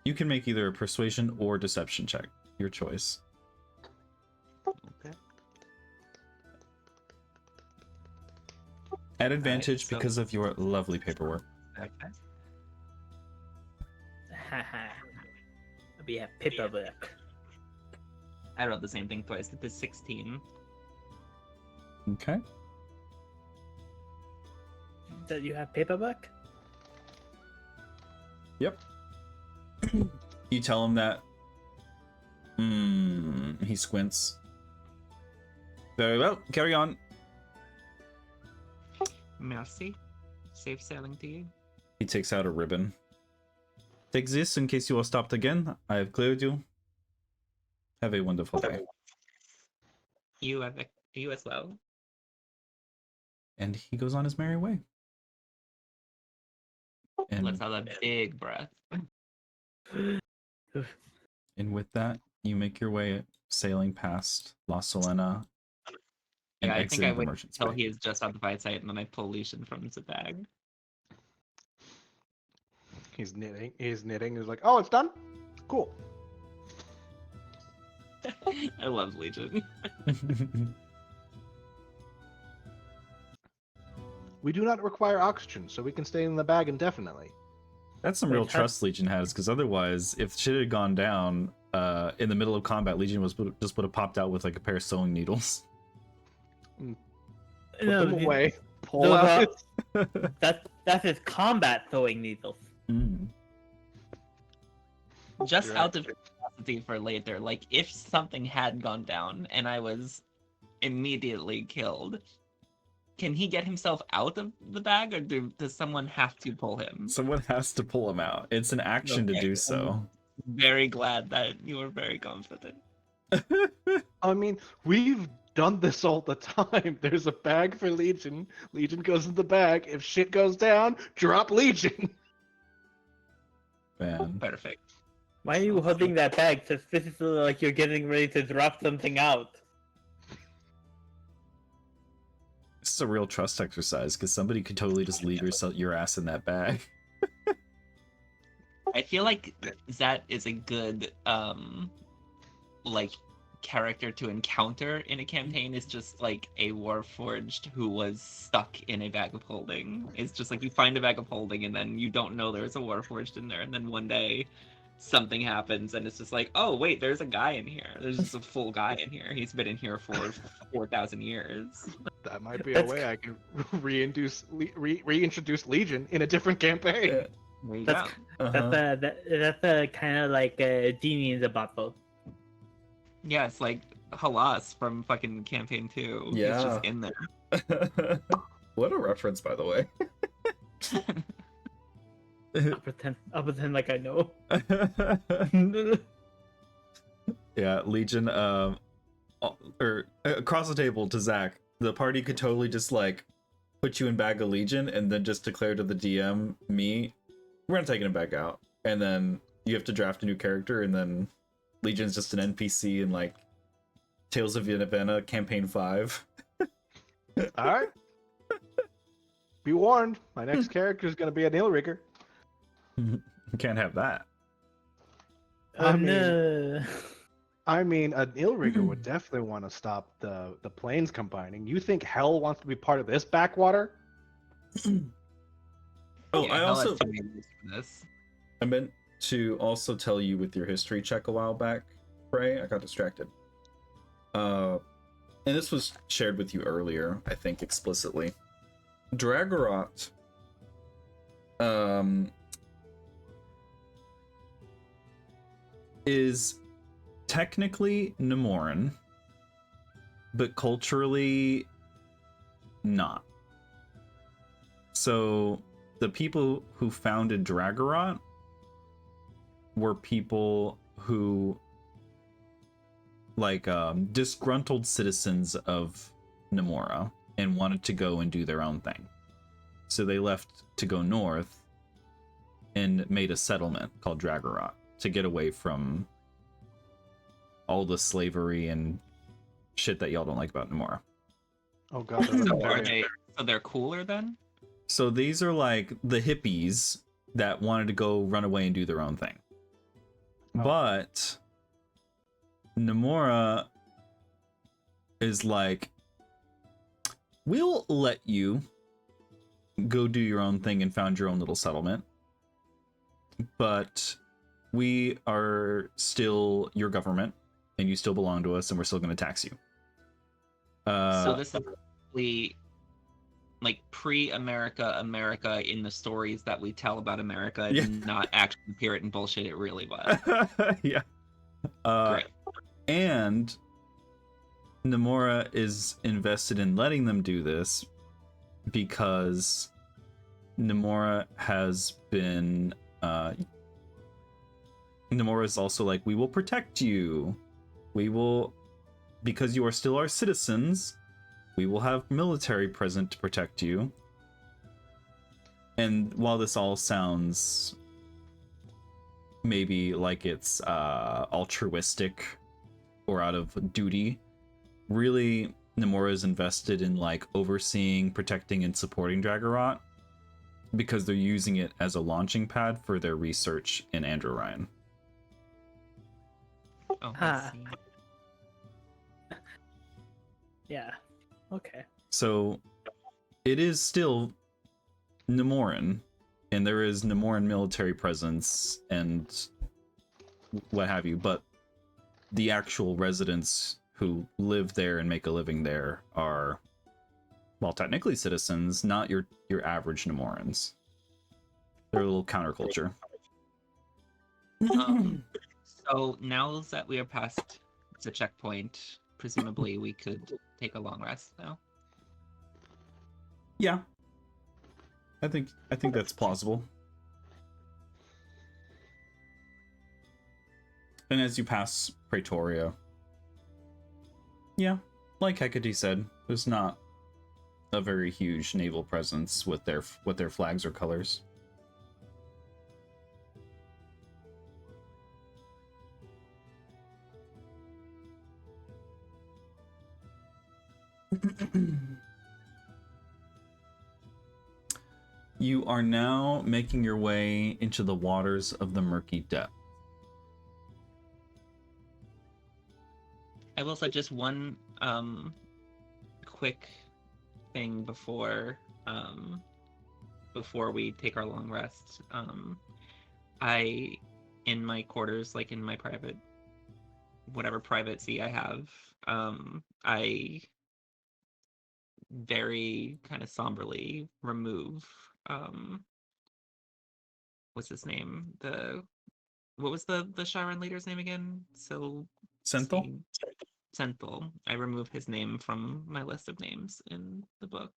You can make either a persuasion or deception check. Your choice. Okay. At advantage so- because of your lovely paperwork. Okay. We have paperwork. I rolled the same thing twice. It is 16. Okay. That you have paperwork? Yep. You tell him that. He squints. Very well. Carry on. Merci. Safe sailing to you. He takes out a ribbon. Take this in case you are stopped again. I have cleared you. Have a wonderful day. You as well. And he goes on his merry way. And, Let's have a big breath. and with that, you make your way sailing past La Solena and Yeah, I think I exiting the wait merchant's until bay. he is just on the fight site, and then I pull Lucian from the bag. He's knitting. He's like, oh, it's done? Cool. I love Legion. We do not require oxygen, so we can stay in the bag indefinitely. That's some Wait, real how- trust Legion has, because otherwise, if shit had gone down in the middle of combat, Legion just would have popped out with like a pair of sewing needles. Put them dude, away. Pull those out. are- that's his combat throwing needles. Mm. Just You're out of curiosity for later, like if something had gone down and I was immediately killed, can he get himself out of the bag, or does someone have to pull him? Someone has to pull him out. It's an action to Okay. do so. Very glad that you were very confident. I mean, we've done this all the time. There's a bag for Legion. Legion goes in the bag. If shit goes down, drop Legion. Man. Perfect. Why are you holding that bag? Since this is like you're getting ready to drop something out. This is a real trust exercise, because somebody could totally just leave your ass in that bag. I feel like that is a good like character to encounter in a campaign, is just like a warforged who was stuck in a bag of holding. It's just like you find a bag of holding and then you don't know there's a warforged in there, and then one day something happens and it's just like, oh wait, there's a guy in here. There's just a full guy in here. He's been in here for 4,000 years. That might be a That's- way I can reintroduce Legion in a different campaign. Yeah. There you That's- go. Uh-huh. That's a kind of like a genie in the bottle. Yeah, it's like Halas from fucking campaign 2. He's Yeah. just in there. What a reference, by the way. I'll pretend like I know. Yeah, Legion, or across the table to Zach, the party could totally just like put you in bag of Legion and then just declare to the DM, me, we're not taking him back out. And then you have to draft a new character, and then Legion's just an NPC in like Tales of Llivena campaign 5. All right. Be warned, my next character is going to be an Illrigger. You can't have that. Oh I mean- no. I mean, an Illrigger would definitely want to stop the planes combining. You think Hell wants to be part of this backwater? Oh, Yeah, I Hell has also too many rules for this. I meant to also tell you with your history check a while back, Frey. I got distracted. And this was shared with you earlier, I think, explicitly. Dragorot, is technically Nemoran, but culturally not. So the people who founded Dragorot were people who, like, disgruntled citizens of Namora and wanted to go and do their own thing. So they left to go north and made a settlement called Dragorot to get away from all the slavery and shit that y'all don't like about Namora. Oh god, they're So are libertarian. so they're cooler then? So these are like the hippies that wanted to go run away and do their own thing. Oh. But Namora is like, we'll let you go do your own thing and found your own little settlement, but we are still your government and you still belong to us and we're still going to tax you. So this is really like pre-America America in the stories that we tell about America, Yeah. not actually the Puritan bullshit it really was. Yeah. Great. And Namora is invested in letting them do this because Namora has been Namora is also like, we will protect you. We will, because you are still our citizens, we will have military present to protect you. And while this all sounds maybe like it's altruistic or out of duty, really Namora is invested in like overseeing, protecting, and supporting Dragorot because they're using it as a launching pad for their research in Andrew Ryan. Oh, Ah. I see. Yeah. Okay. So it is still Namoran, and there is Namoran military presence and what have you, but the actual residents who live there and make a living there are, well, technically citizens, not your average Namorans. They're a little counterculture. So now that we are past the checkpoint, presumably we could take a long rest now. Yeah. I think that's plausible. And as you pass Praetoria, yeah, like Hecate said, there's not a very huge naval presence with their flags or colors. You are now making your way into the waters of the murky depth. I will say just one quick thing before we take our long rest. I, in my quarters, like in my private, whatever privacy I have, I very kind of somberly remove what's his name? What was the Sharon leader's name again? Senthal? Senthal. I remove his name from my list of names in the book.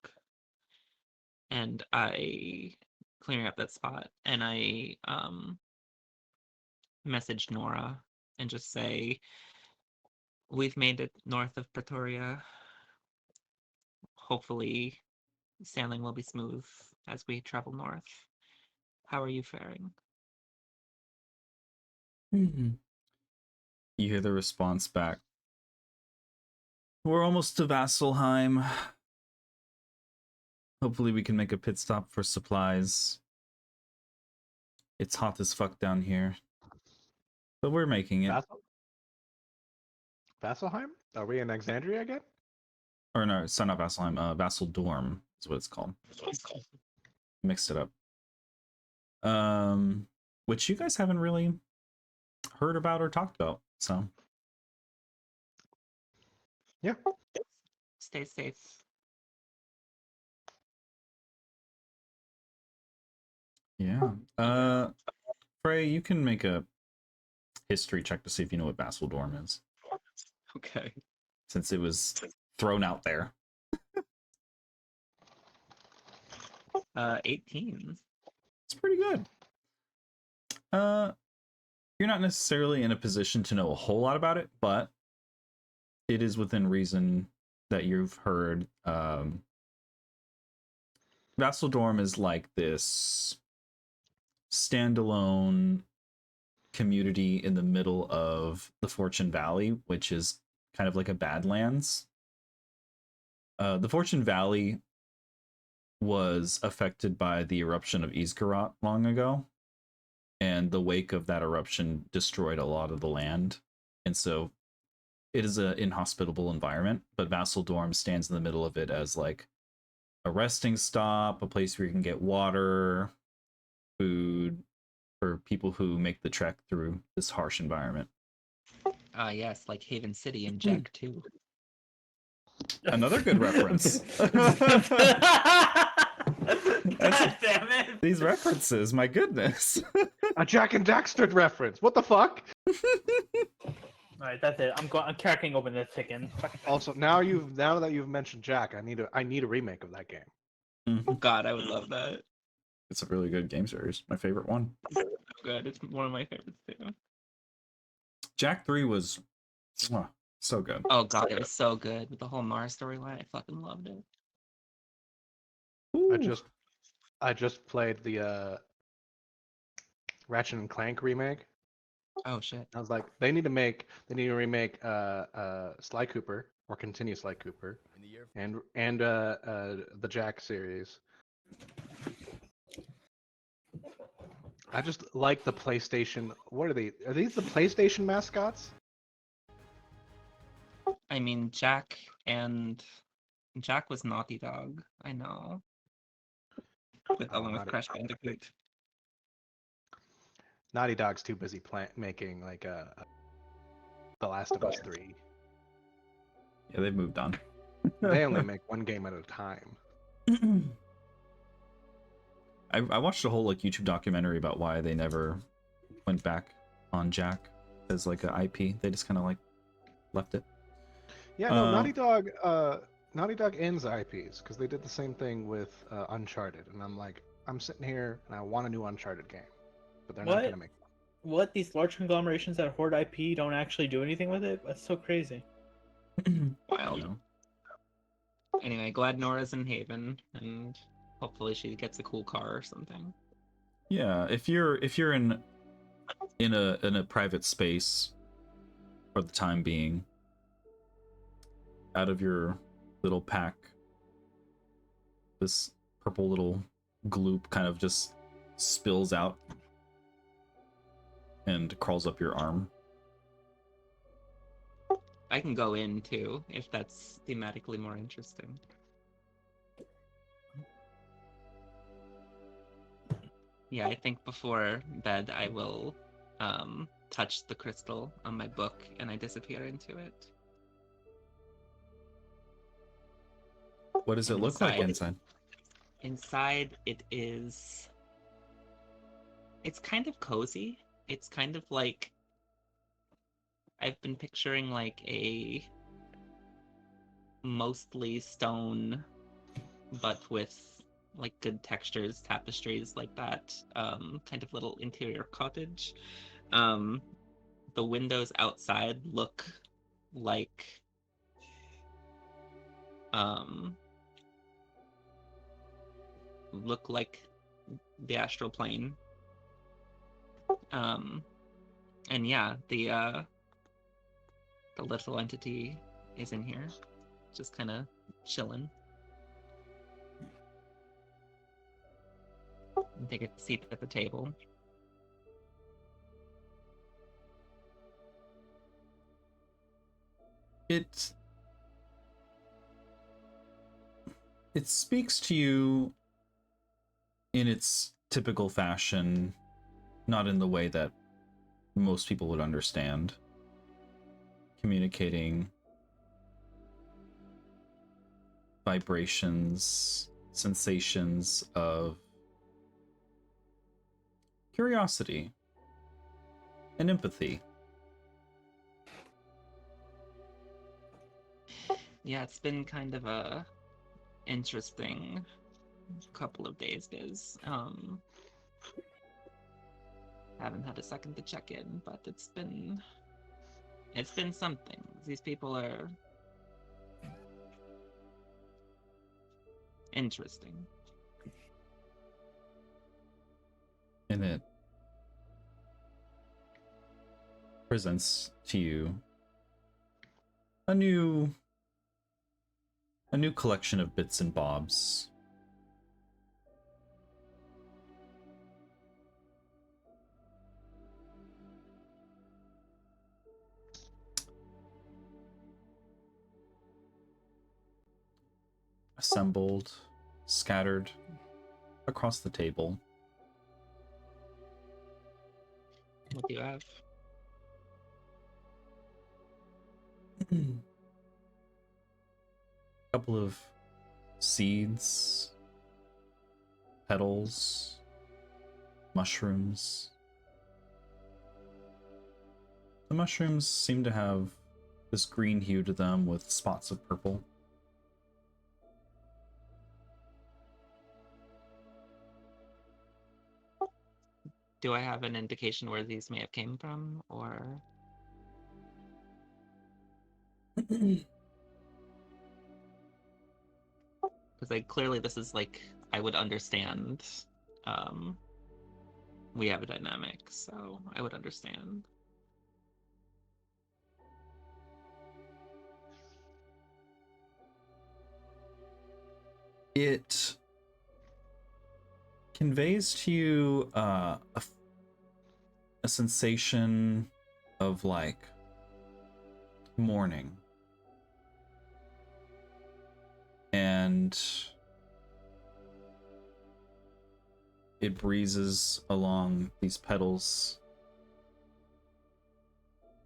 And I clearing up that spot, and I message Nora and just say, we've made it north of Pretoria. Hopefully sailing will be smooth as we travel north. How are you faring? You hear the response back. We're almost to Vasselheim. Hopefully we can make a pit stop for supplies. It's hot as fuck down here. But we're making it. Vasselheim? Are we in Alexandria again? Or no, it's not Vasselheim. Vassal Dorm is what it's called. Mixed it up. Which you guys haven't really heard about or talked about, so. Yeah. Stay safe. Yeah. Frey, you can make a history check to see if you know what Vassal Dorm is, Okay. since it was thrown out there. 18. It's pretty good. you're not necessarily in a position to know a whole lot about it, but it is within reason that you've heard. Vassaldorm is like this standalone community in the middle of the Fortune Valley, which is kind of like a Badlands. The Fortune Valley was affected by the eruption of Iskarot long ago, and the wake of that eruption destroyed a lot of the land, and so it is an inhospitable environment. But Vassaldorm stands in the middle of it as like a resting stop, a place where you can get water, food for people who make the trek through this harsh environment. Yes, like Haven City and Jack 2. Another good reference. God damn it! These references, my goodness. A Jack and Daxter reference. What the fuck? Alright, that's it. I'm cracking open this chicken. Also, now that you've mentioned Jack, I need a remake of that game. Mhm. God, I would love that. It's a really good game series. My favorite one. So good. It's one of my favorites too. Jack 3 was so good. Oh god, it was so good with the whole Mars storyline. I fucking loved it. Ooh. I just played the Ratchet and Clank remake. Oh shit. I was like, they need to remake Sly Cooper or continue Sly Cooper and the Jack series. I just like the PlayStation. What are they? Are these the PlayStation mascots? I mean, Jack was Naughty Dog. I know. Along with Crash Bandicoot. Naughty Dog's too busy making like The Last of Us 3. Yeah, they've moved on. They only make one game at a time. I watched a whole like YouTube documentary about why they never went back on Jack as like a IP. They just kind of like left it. Yeah, no, Naughty Dog ends IPs because they did the same thing with Uncharted, and I'm like, I'm sitting here and I want a new Uncharted game, but they're not gonna make one. What? These large conglomerations that hoard IP don't actually do anything with it? That's so crazy. Wild. You know? Anyway, glad Nora's in Haven, and hopefully she gets a cool car or something. Yeah, if you're in a private space for the time being, out of your little pack, this purple little gloop kind of just spills out and crawls up your arm. I can go in too, if that's thematically more interesting. Yeah, I think before bed I will touch the crystal on my book and I disappear into it. What does it look like inside? Inside it's kind of cozy. It's kind of like, I've been picturing like a mostly stone, but with like good textures, tapestries like that, kind of little interior cottage. The windows outside look like the astral plane. And yeah, the little entity is in here, just kind of chilling. Take a seat at the table. It speaks to you in its typical fashion, not in the way that most people would understand. Communicating vibrations, sensations of curiosity and empathy. Yeah, it's been kind of a interesting couple of days, Biz. Haven't had a second to check in, but it's been something. These people are interesting. And it presents to you a new collection of bits and bobs. Assembled, scattered across the table. What do you have? Couple of seeds, petals, mushrooms. The mushrooms seem to have this green hue to them with spots of purple. Do I have an indication where these may have came from, or? Because like clearly this is like I would understand. We have a dynamic, so I would understand. It conveys to you a sensation of like morning, and it breezes along these petals,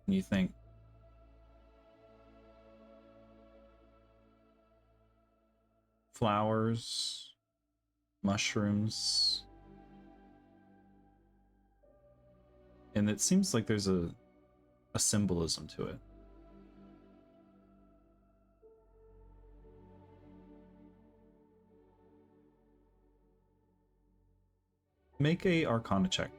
and you think, flowers, mushrooms, and it seems like there's a symbolism to it. Make a Arcana check.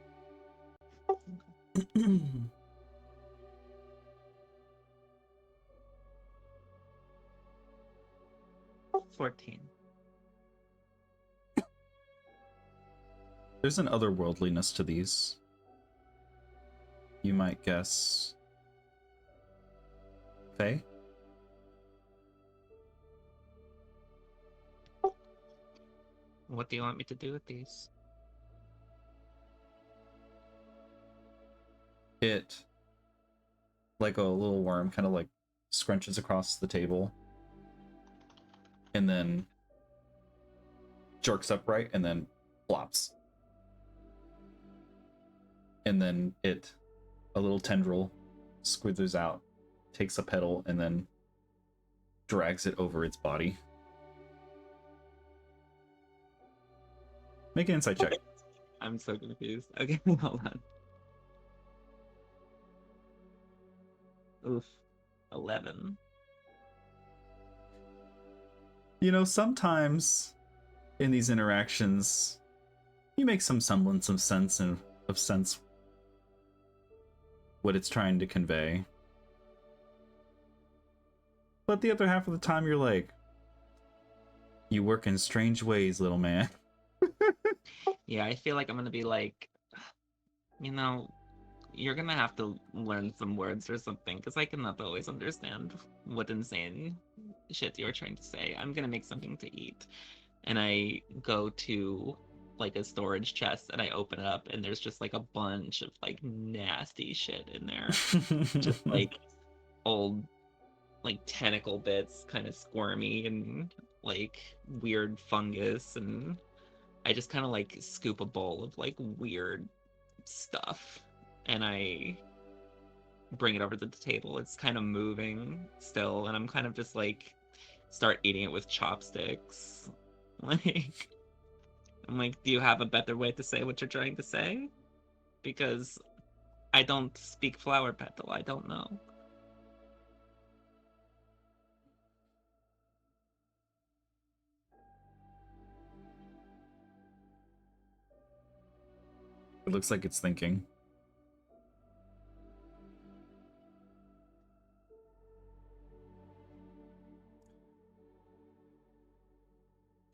14. There's an otherworldliness to these. You might guess Fae? What do you want me to do with these? It, like a little worm, kind of like scrunches across the table and then jerks upright and then flops. And then a little tendril squithers out, takes a petal, and then drags it over its body. Make an insight check. I'm so confused. Okay, hold on. Oof. 11. You know, sometimes in these interactions, you make some semblance of sense what it's trying to convey. But the other half of the time, you're like, you work in strange ways, little man. Yeah, I feel like I'm gonna be like, you know, you're gonna have to learn some words or something, because I cannot always understand what insane shit you're trying to say. I'm gonna make something to eat. And I go to like a storage chest and I open it up and there's just like a bunch of like nasty shit in there. Just like old like tentacle bits, kind of squirmy and like weird fungus, and I just kind of like scoop a bowl of like weird stuff and I bring it over to the table. It's kind of moving still, and I'm kind of just like start eating it with chopsticks. Like, I'm like, do you have a better way to say what you're trying to say? Because I don't speak flower petal. I don't know. It looks like it's thinking.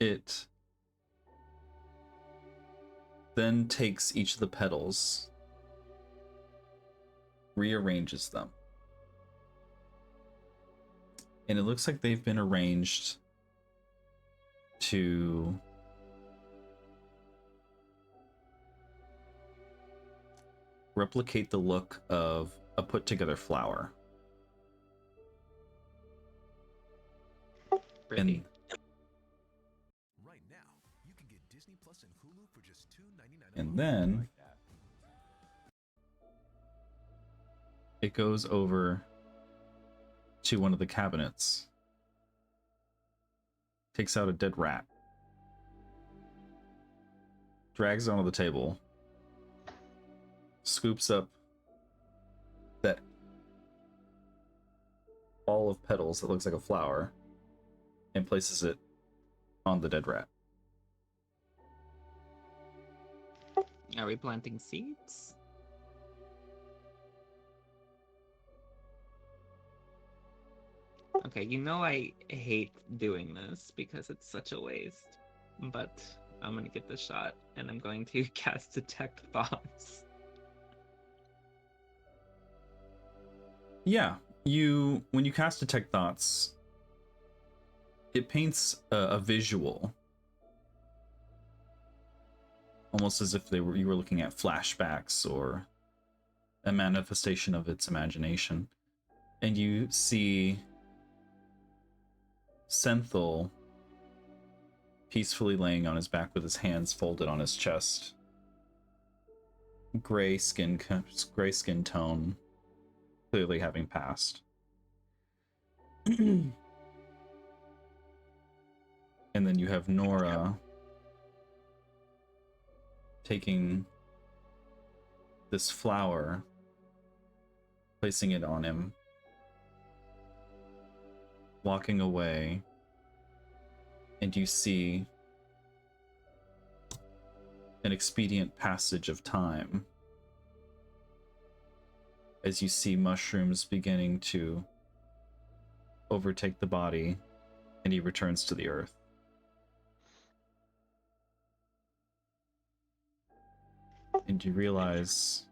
It then takes each of the petals, rearranges them, and it looks like they've been arranged to replicate the look of a put together flower. Pretty. Right now, you can get Disney Plus and Hulu for just $2.99 a And month. then Like that. it goes over to one of the cabinets, takes out a dead rat, drags it onto the table, scoops up that ball of petals that looks like a flower, and places it on the dead rat. Are we planting seeds? Okay, you know I hate doing this because it's such a waste, but I'm gonna get the shot and I'm going to cast Detect Thoughts. Yeah, when you cast Detect Thoughts, it paints a visual, almost as if you were looking at flashbacks or a manifestation of its imagination, and you see Senthil peacefully laying on his back with his hands folded on his chest, gray skin tone, clearly having passed. And then you have Nora taking this flower, placing it on him, walking away, and you see an expedient passage of time as you see mushrooms beginning to overtake the body, and he returns to the earth. And you realize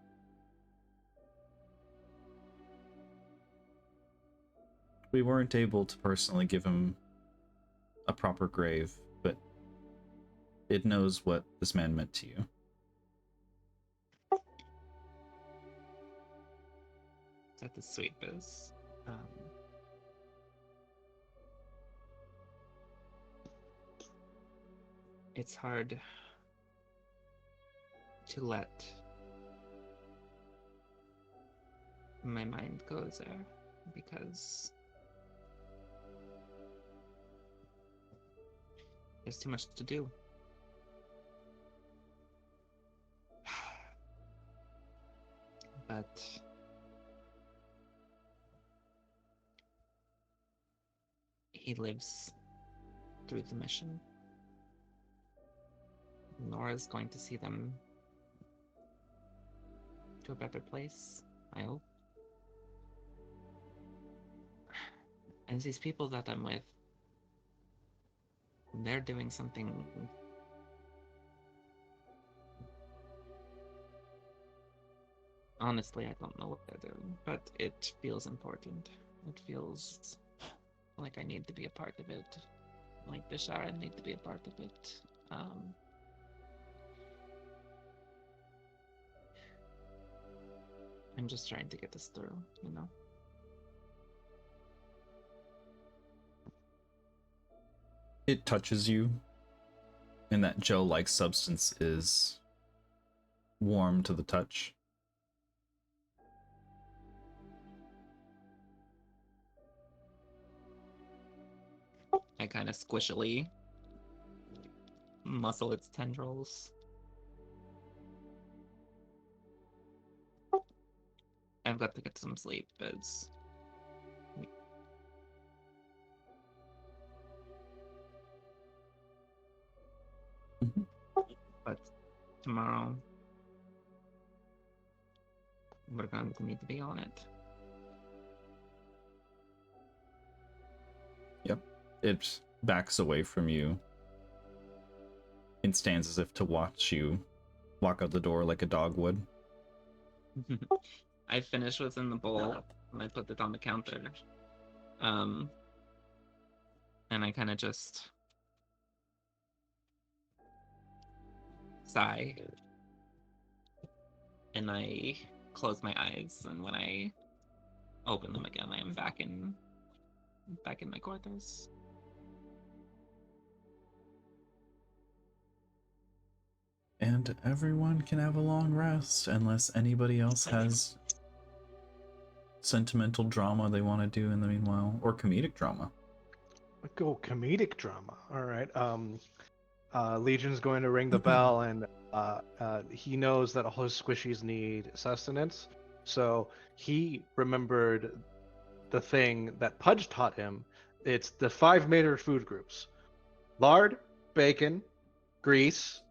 we weren't able to personally give him a proper grave, but it knows what this man meant to you. That the sweep is. It's hard to let my mind go there because there's too much to do. But he lives through the mission. Nora's going to see them to a better place, I hope. And these people that I'm with, they're doing something honestly, I don't know what they're doing, but it feels important. It feels like I need to be a part of it. Like Bishara need to be a part of it. I'm just trying to get this through, you know? It touches you, and that gel-like substance is warm to the touch. I kind of squishily muscle its tendrils. I've got to get some sleep as but tomorrow we're going to need to be on it. Yep. It backs away from you and stands as if to watch you walk out the door like a dog would. I finish what's in the bowl and I put it on the counter. And I kind of just sigh. And I close my eyes, and when I open them again, I am back in my quarters. And everyone can have a long rest unless anybody else has sentimental drama they want to do in the meanwhile, or comedic drama. Go comedic drama. All right. Legion's going to ring the bell, and he knows that all his squishies need sustenance. So he remembered the thing that Pudge taught him. It's the 5 major food groups: lard, bacon, grease,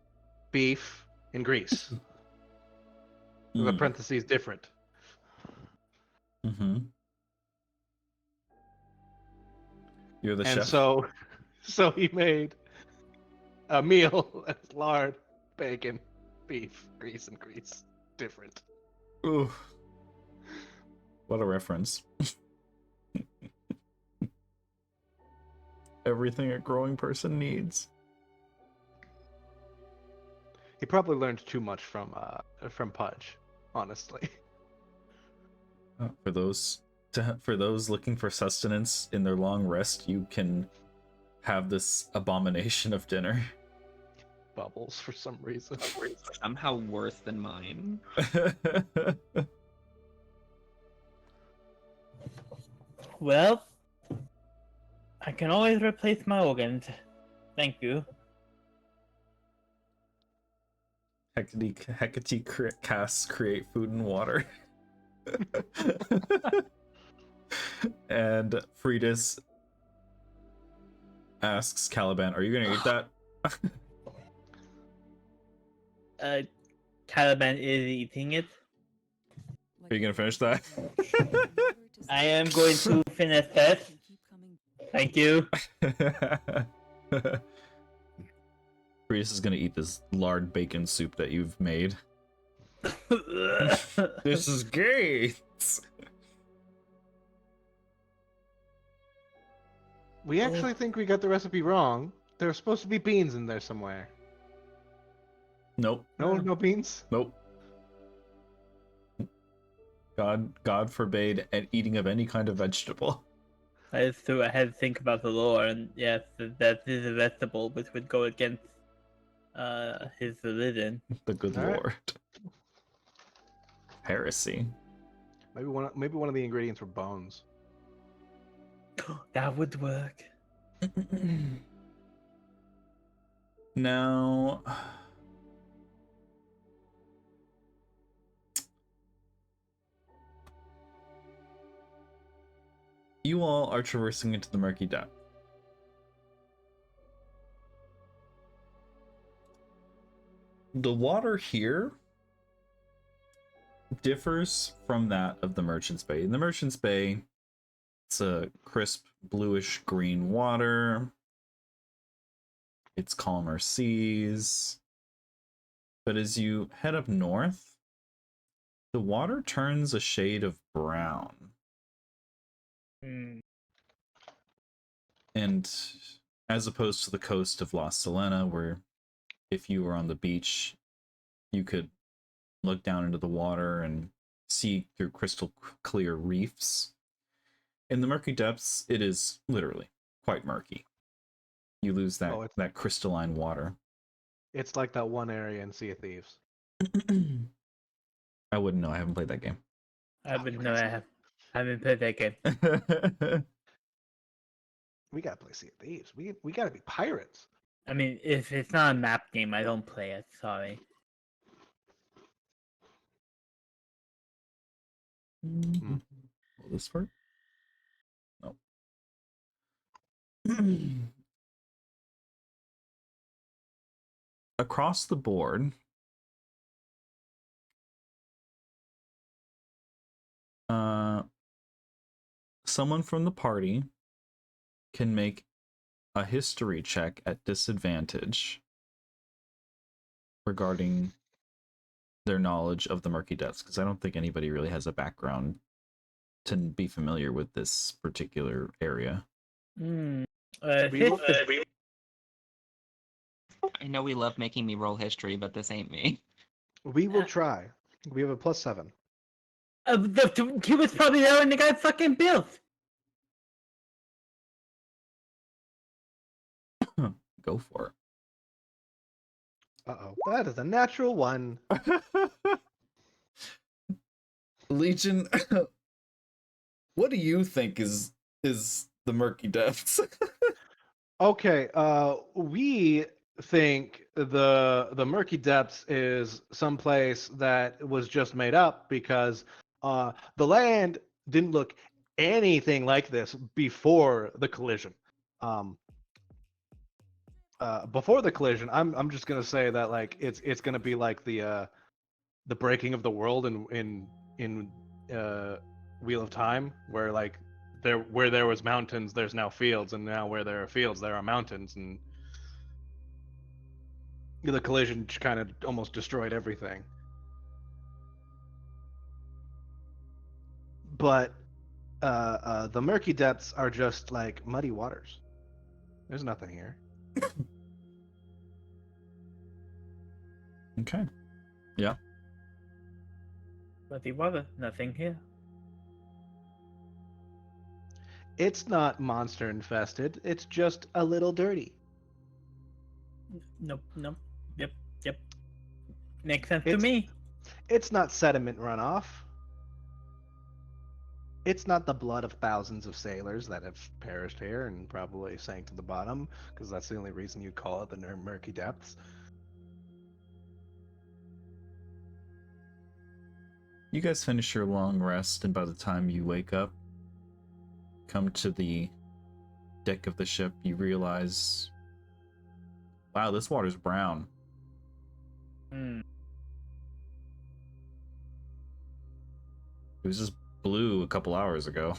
beef, and grease. The parentheses different. Mm-hmm. You're the And chef. so he made a meal that's lard, bacon, beef, grease, and grease. Different. Ooh. What a reference. Everything a growing person needs. He probably learned too much from Pudge, honestly. For those looking for sustenance in their long rest, you can have this abomination of dinner. Bubbles for some reason. Somehow worse than mine. Well, I can always replace my organs. Thank you. Hecate casts create food and water. And Fridus asks Caliban, "Are you gonna eat that?" Caliban is eating it. Are you gonna finish that? I am going to finish this. Thank you. Fridus is gonna eat this lard bacon soup that you've made. This is great. We actually think we got the recipe wrong. There were supposed to be beans in there somewhere. Nope. No beans. Nope. God forbade eating of any kind of vegetable. I just threw ahead to think about the lore, and yes, that is a vegetable, which would go against his religion. The good All right. Lord. Heresy. Maybe one of the ingredients were bones. That would work. Now, you all are traversing into the murky depth. The water here differs from that of the Merchant's Bay. In the Merchant's Bay, it's a crisp bluish green water. It's calmer seas. But as you head up north, the water turns a shade of brown. And as opposed to the coast of La Selena, where if you were on the beach, you could look down into the water and see through crystal clear reefs. In the murky depths, it is literally quite murky. You lose that crystalline water. It's like that one area in Sea of Thieves. I wouldn't know. I haven't played that game. I wouldn't know. I haven't played that game. We gotta play Sea of Thieves. We gotta be pirates. I mean, if it's not a map game, I don't play it. Sorry. Will this work? No. Across the board, someone from the party can make a history check at disadvantage regarding their knowledge of the murky depths, because I don't think anybody really has a background to be familiar with this particular area. Hmm. We will- I know we love making me roll history, but this ain't me. We will try. We have a +7. He was probably there when the guy fucking built. Go for Uh-oh. That is a natural 1. it. Legion, what do you think is the murky depths? Okay, we think the murky depths is someplace that was just made up because the land didn't look anything like this before the collision. Before the collision, I'm just gonna say that like it's gonna be like the breaking of the world in Wheel of Time, where like where there was mountains, there's now fields, and now where there are fields, there are mountains, and the collision kind of almost destroyed everything. But the murky depths are just like muddy waters. There's nothing here. Okay. Yeah. But the water, nothing here. It's not monster infested. It's just a little dirty. Nope. Yep. Makes sense to It's- me. It's not sediment runoff. It's not the blood of thousands of sailors that have perished here and probably sank to the bottom, because that's the only reason you'd call it the murky depths. You guys finish your long rest, and by the time you wake up, come to the deck of the ship, you realize, wow, this water's brown. Hmm. It was just blue a couple hours ago.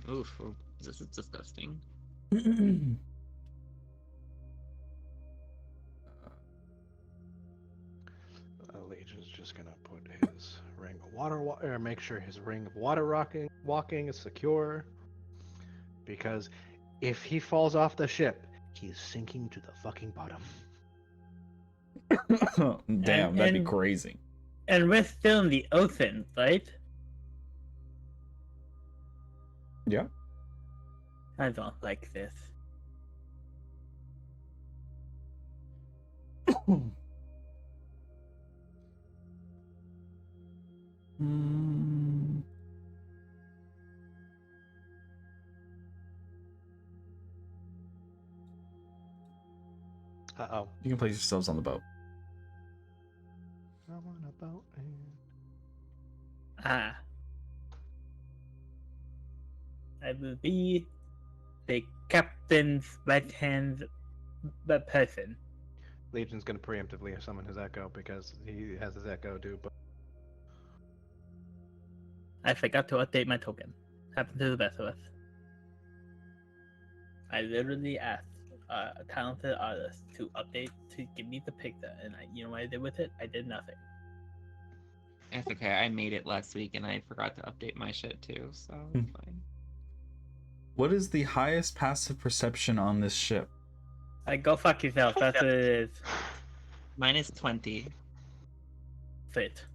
Oof, this is disgusting. Legion's just gonna put his ring of water, or make sure his ring of water walking is secure. Because if he falls off the ship, he's sinking to the fucking bottom. Damn, that'd be and- crazy. And we're still in the ocean, right? Yeah. I don't like this. Mm, Uh-oh. you can place yourselves on the boat. I want a boat. Ah. I will be the captain's right hand person. Legion's gonna preemptively summon his echo because he has his echo do. But I forgot to update my token. Happened to the best of us. I literally asked a talented artist to update to give me the picture, and you know what I did with it? I did nothing. It's okay. I made it last week and I forgot to update my shit too, so it's fine. What is the highest passive perception on this ship? Go fuck yourself. That's what it is. Mine is 20. Fit.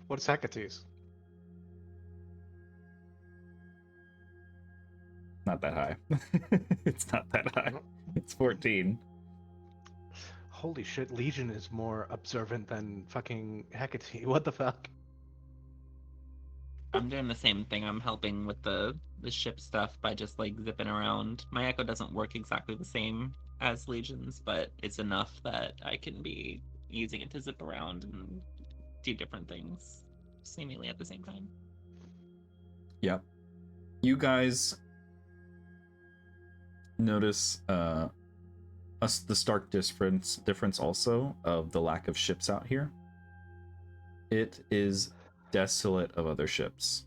what's Hecate's? Not that high. It's not that high. It's 14. Holy shit, Legion is more observant than fucking Hecate. What the fuck? I'm doing the same thing. I'm helping with the ship stuff by just like zipping around. My echo doesn't work exactly the same as Legion's, but it's enough that I can be using it to zip around and do different things seemingly at the same time. Yep. You guys notice the stark difference also of the lack of ships out here. It is desolate of other ships.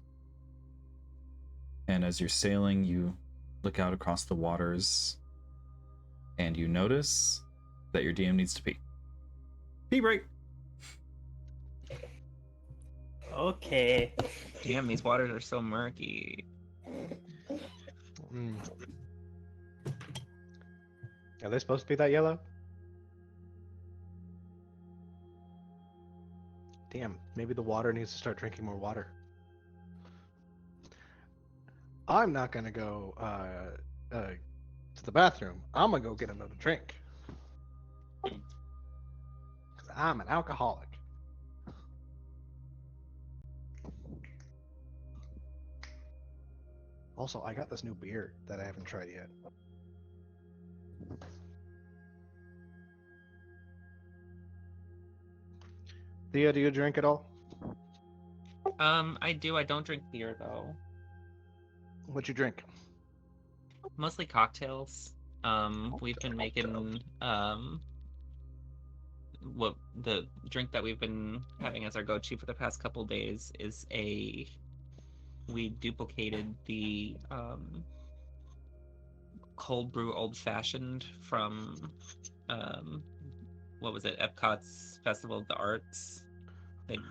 And as you're sailing, you look out across the waters and you notice that your DM needs to pee. Pee break. Okay. Damn, these waters are so murky. Mm. Are they supposed to be that yellow? Damn, maybe the water needs to start drinking more water. I'm not gonna go to the bathroom. I'm gonna go get another drink. 'Cause I'm an alcoholic. Also, I got this new beer that I haven't tried yet. Thea, do you drink at all? I do. I don't drink beer though. What you drink? Mostly cocktails. We've been making what the drink that we've been having as our go-to for the past couple days is we duplicated the cold brew old fashioned from what was it, Epcot's Festival of the Arts.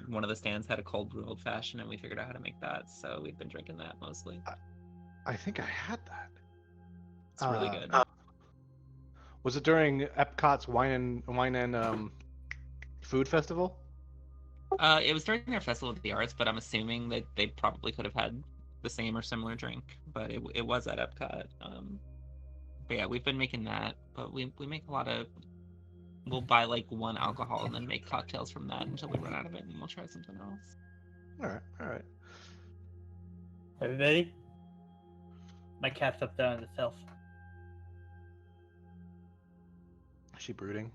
One of the stands had a cold brew old fashioned, and we figured out how to make that, so we've been drinking that mostly. I think I had that. It's really good. Was it during Epcot's wine and food festival? It was during their Festival of the Arts, but I'm assuming that they probably could have had the same or similar drink, but it was at Epcot. But yeah, we've been making that, but we make a lot of. We'll buy like one alcohol and then make cocktails from that until we run out of it, and we'll try something else. All right. Everybody? My cat's up there on the shelf. Is she brooding?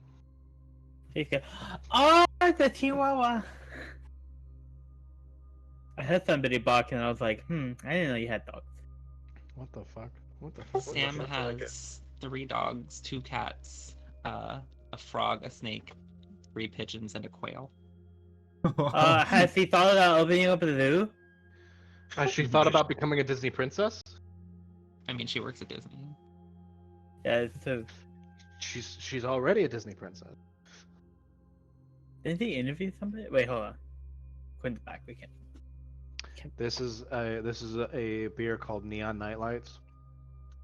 She's good. Oh, the Chihuahua! I heard somebody barking, and I was like, I didn't know you had dogs. What the fuck? What the fuck? Sam has 3 dogs, 2 cats, a frog, a snake, 3 pigeons, and a quail. Has he thought about opening up a zoo? Has she thought about becoming a Disney princess? I mean, she works at Disney. Yeah, it's a... She's already a Disney princess. Didn't he interview somebody? Wait, hold on. Quinn's back. We can't. This is a beer called Neon Nightlights.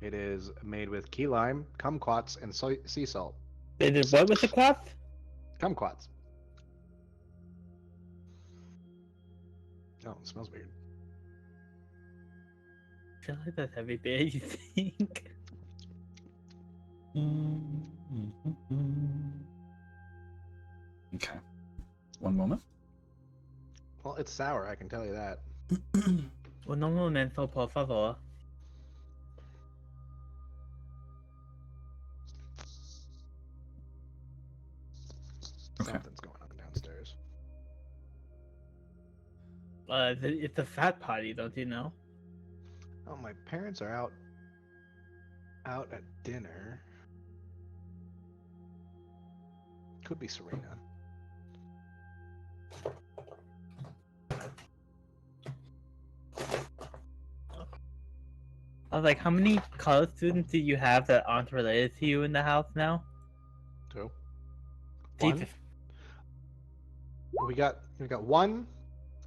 It is made with key lime, kumquats, and sea salt. It is what with the cloth? Kumquats. Oh, it smells weird. I feel like that's every beer you think. Okay. One moment. Well, it's sour, I can tell you that. Un momento, por favor. Okay. Something's going on downstairs. It's a fat party, don't you know? Oh, my parents are out at dinner. Could be Serena. I was like, how many college students do you have that aren't related to you in the house now? 2. 1. Jesus. We got 1,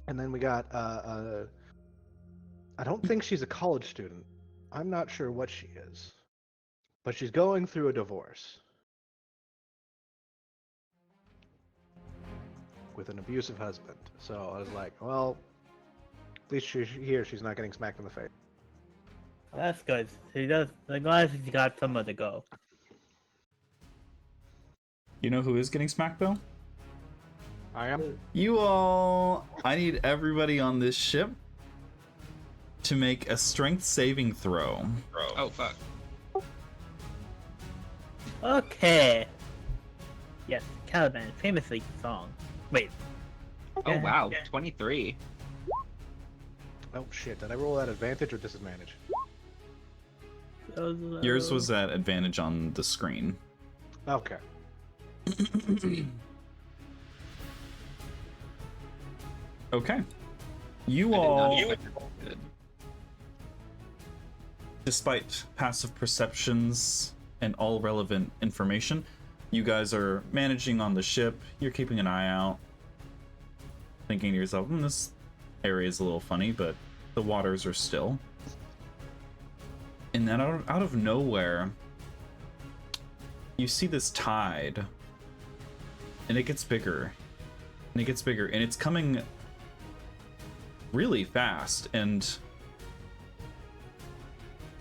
and then we got I don't think she's a college student. I'm not sure what she is, but she's going through a divorce with an abusive husband. So I was like, well, at least she's not getting smacked in the face. That's good. He does. As long as he's got somewhere to go. You know who is getting smacked though? I am. You all. I need everybody on this ship to make a strength saving throw. Oh fuck. Okay. Yes, Caliban, famously song. Wait. Oh wow, 23. Oh shit! Did I roll at advantage or disadvantage? Yours was at advantage on the screen. Okay. Okay. You I did not all, expect her to be good. despite passive perceptions and all relevant information. You guys are managing on the ship. You're keeping an eye out, thinking to yourself, this area is a little funny, but the waters are still. And then out of nowhere, you see this tide, and it gets bigger, and it gets bigger, and it's coming really fast, and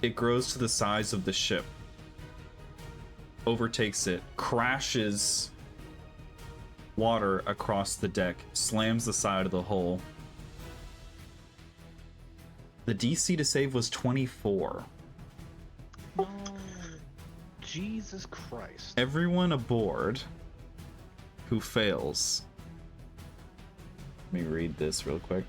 it grows to the size of the ship, overtakes it, crashes water across the deck, slams the side of the hull. The DC to save was 24. No. Jesus Christ. Everyone aboard who fails. Let me read this real quick.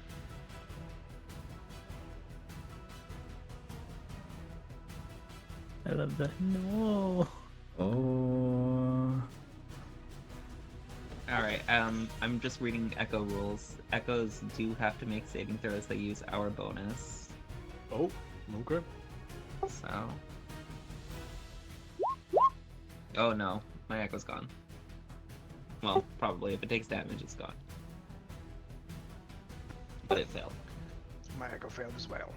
I love that. No. Oh. Alright, I'm just reading Echo rules. Echoes do have to make saving throws that use our bonus. Oh, okay. So. Oh no, my Echo's gone. Well, probably. If it takes damage, it's gone. But it failed. My echo failed as well.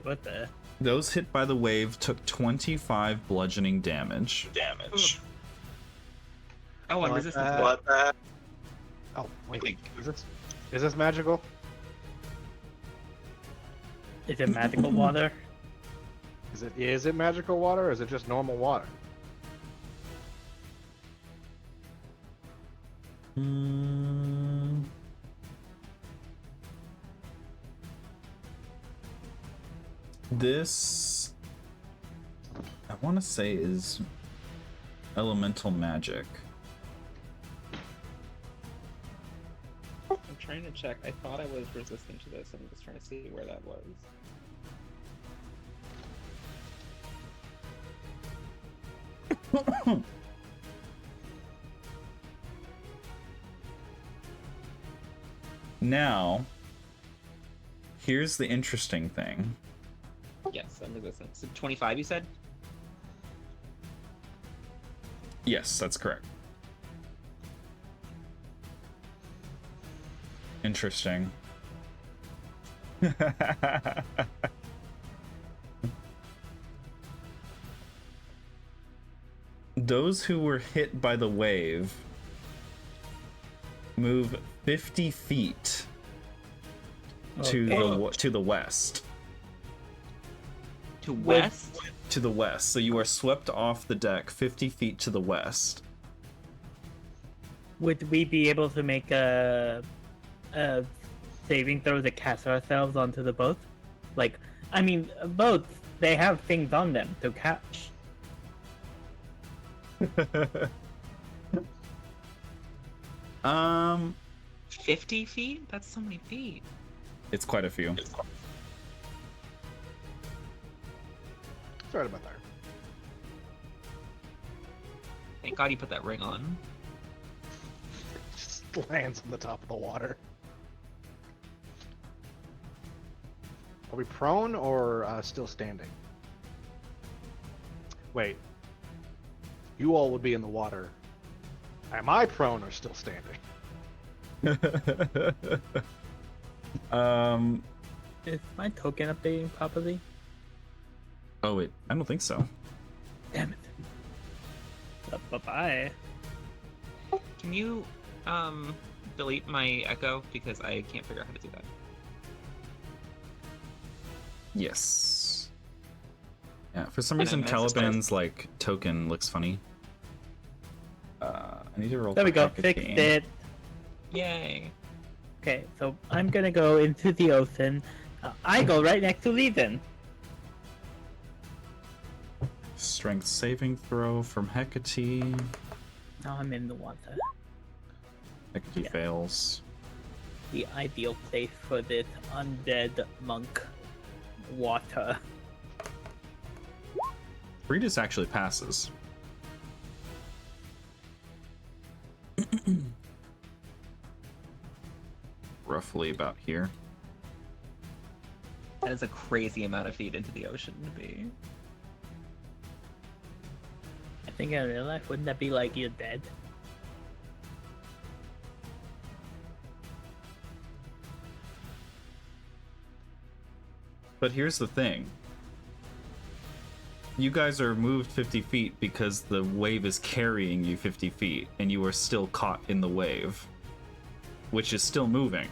What the? Those hit by the wave took 25 bludgeoning damage. Oh, and What resistance. the- What? Oh, wait. Is this magical? Is it magical water? Is it magical water or is it just normal water? This, I want to say, is elemental magic. I'm trying to check. I thought I was resistant to this. I'm just trying to see where that was. Now, here's the interesting thing. Yes, I'm resistant. So 25, you said? Yes, that's correct. Interesting. Those who were hit by the wave move 50 feet to the west. To west? To the west. So you are swept off the deck 50 feet to the west. Would we be able to make a saving throw to cast ourselves onto the boat? Like, I mean, boats, they have things on them to catch. 50 feet? That's so many feet. It's quite a few. Sorry about that. Thank God you put that ring on. Just lands on the top of the water. Are we prone or still standing? Wait. You all would be in the water. Am I prone or still standing? Is my token updating properly? Oh wait, I don't think so. Damn it. Bye-bye. Can you, delete my echo? Because I can't figure out how to do that. Yes. Yeah, for some And reason then that's just Caliban's like token looks funny. I need to roll. There we for go, Hecate. fixed it. Yay. Okay, so I'm gonna go into the ocean. I go right next to Llivena. Strength saving throw from Hecate. Now I'm in the water. Hecate Yeah. fails. The ideal place for this undead monk. Water. Breedis actually passes. Roughly about here. That is a crazy amount of feet into the ocean to be. I think in real life, wouldn't that be like you're dead? But here's the thing. You guys are moved 50 feet because the wave is carrying you 50 feet, and you are still caught in the wave, which is still moving.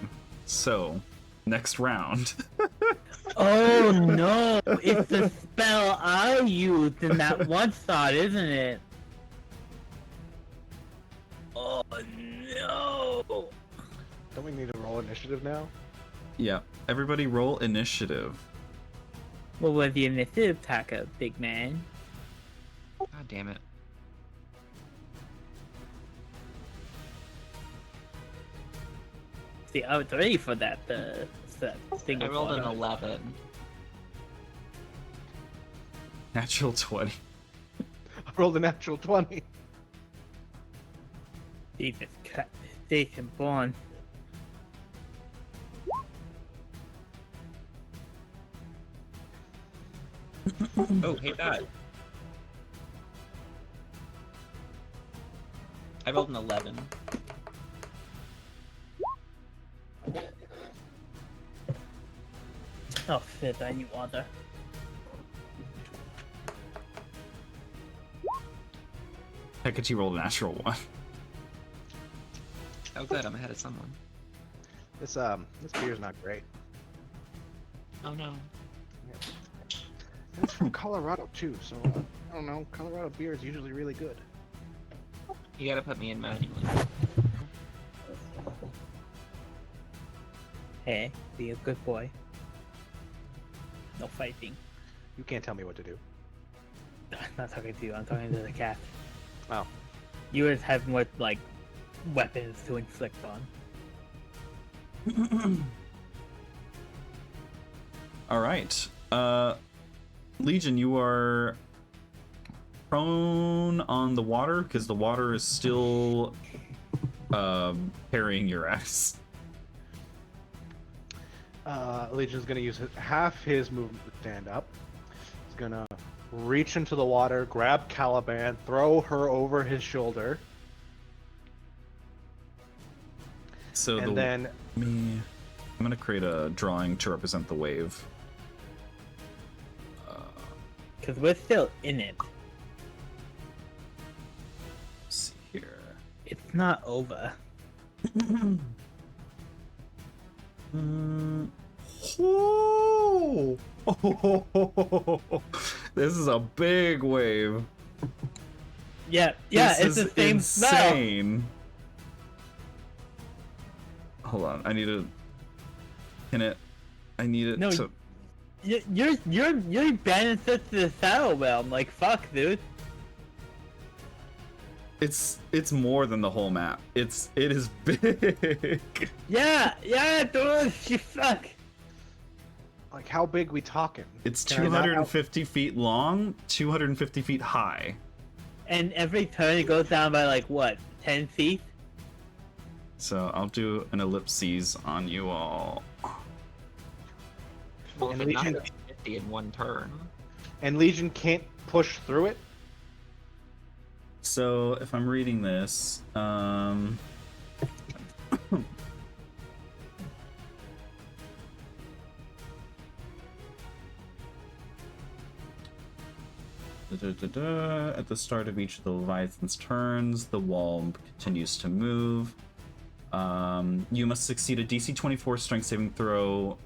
So, next round. Oh no! It's the spell I used in that one shot, isn't it? Oh no! Don't we need to roll initiative now? Yeah, everybody roll initiative. What was the initiative attacker, big man? God damn it. See, I was ready for that, thing. I of rolled an water. 11. Natural 20. I rolled a natural 20. Jesus Christ. Jason Bourne. Oh, hate that. I rolled an 11. Oh shit, I need water. Hecate rolled a natural 1. Oh good, I'm ahead of someone. This beer's not great. Oh no. And it's from Colorado too, so I don't know. Colorado beer is usually really good. You gotta put me in manually. Hey, be a good boy. No fighting. You can't tell me what to do. I'm not talking to you, I'm talking to the cat. Oh. You guys have more, like, weapons to inflict on. All right. Legion, you are prone on the water because the water is still carrying your ass. Legion's gonna use half his movement to stand up. He's gonna reach into the water, grab Caliban, throw her over his shoulder, So and then I'm gonna create a drawing to represent the wave. Because we're still in it. Let's see here. It's not over. Oh! This is a big wave. Yeah, This it's is the same smell. insane. Hold on, I need to pin it. I need it No, to. You're banning such to the Shadow Realm. Like, fuck, dude. It's more than the whole map. It is big. Yeah, dude, you fuck. like how big we talking? It's Can I not 250 feet long, 250 feet high. And every turn it goes down by, like, what, 10 feet? So I'll do an ellipses on you all. Well, if And it's not Legion- gonna be 50 in one turn. And Legion can't push through it. So if I'm reading this, at the start of each of the Leviathan's turns, the wall continues to move. You must succeed a DC 24 strength saving throw.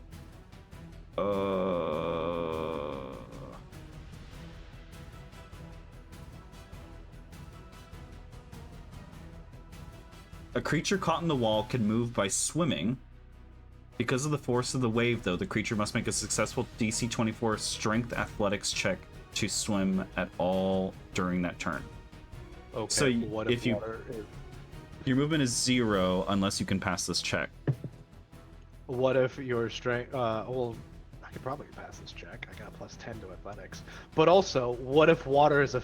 A creature caught in the wall can move by swimming. Because of the force of the wave, though, the creature must make a successful DC 24 strength athletics check to swim at all during that turn. Okay. So what if if you- water is, Your movement is 0 unless you can pass this check. what if your strength? Well, I could probably pass this check. I got a +10 to athletics. But also, what if water is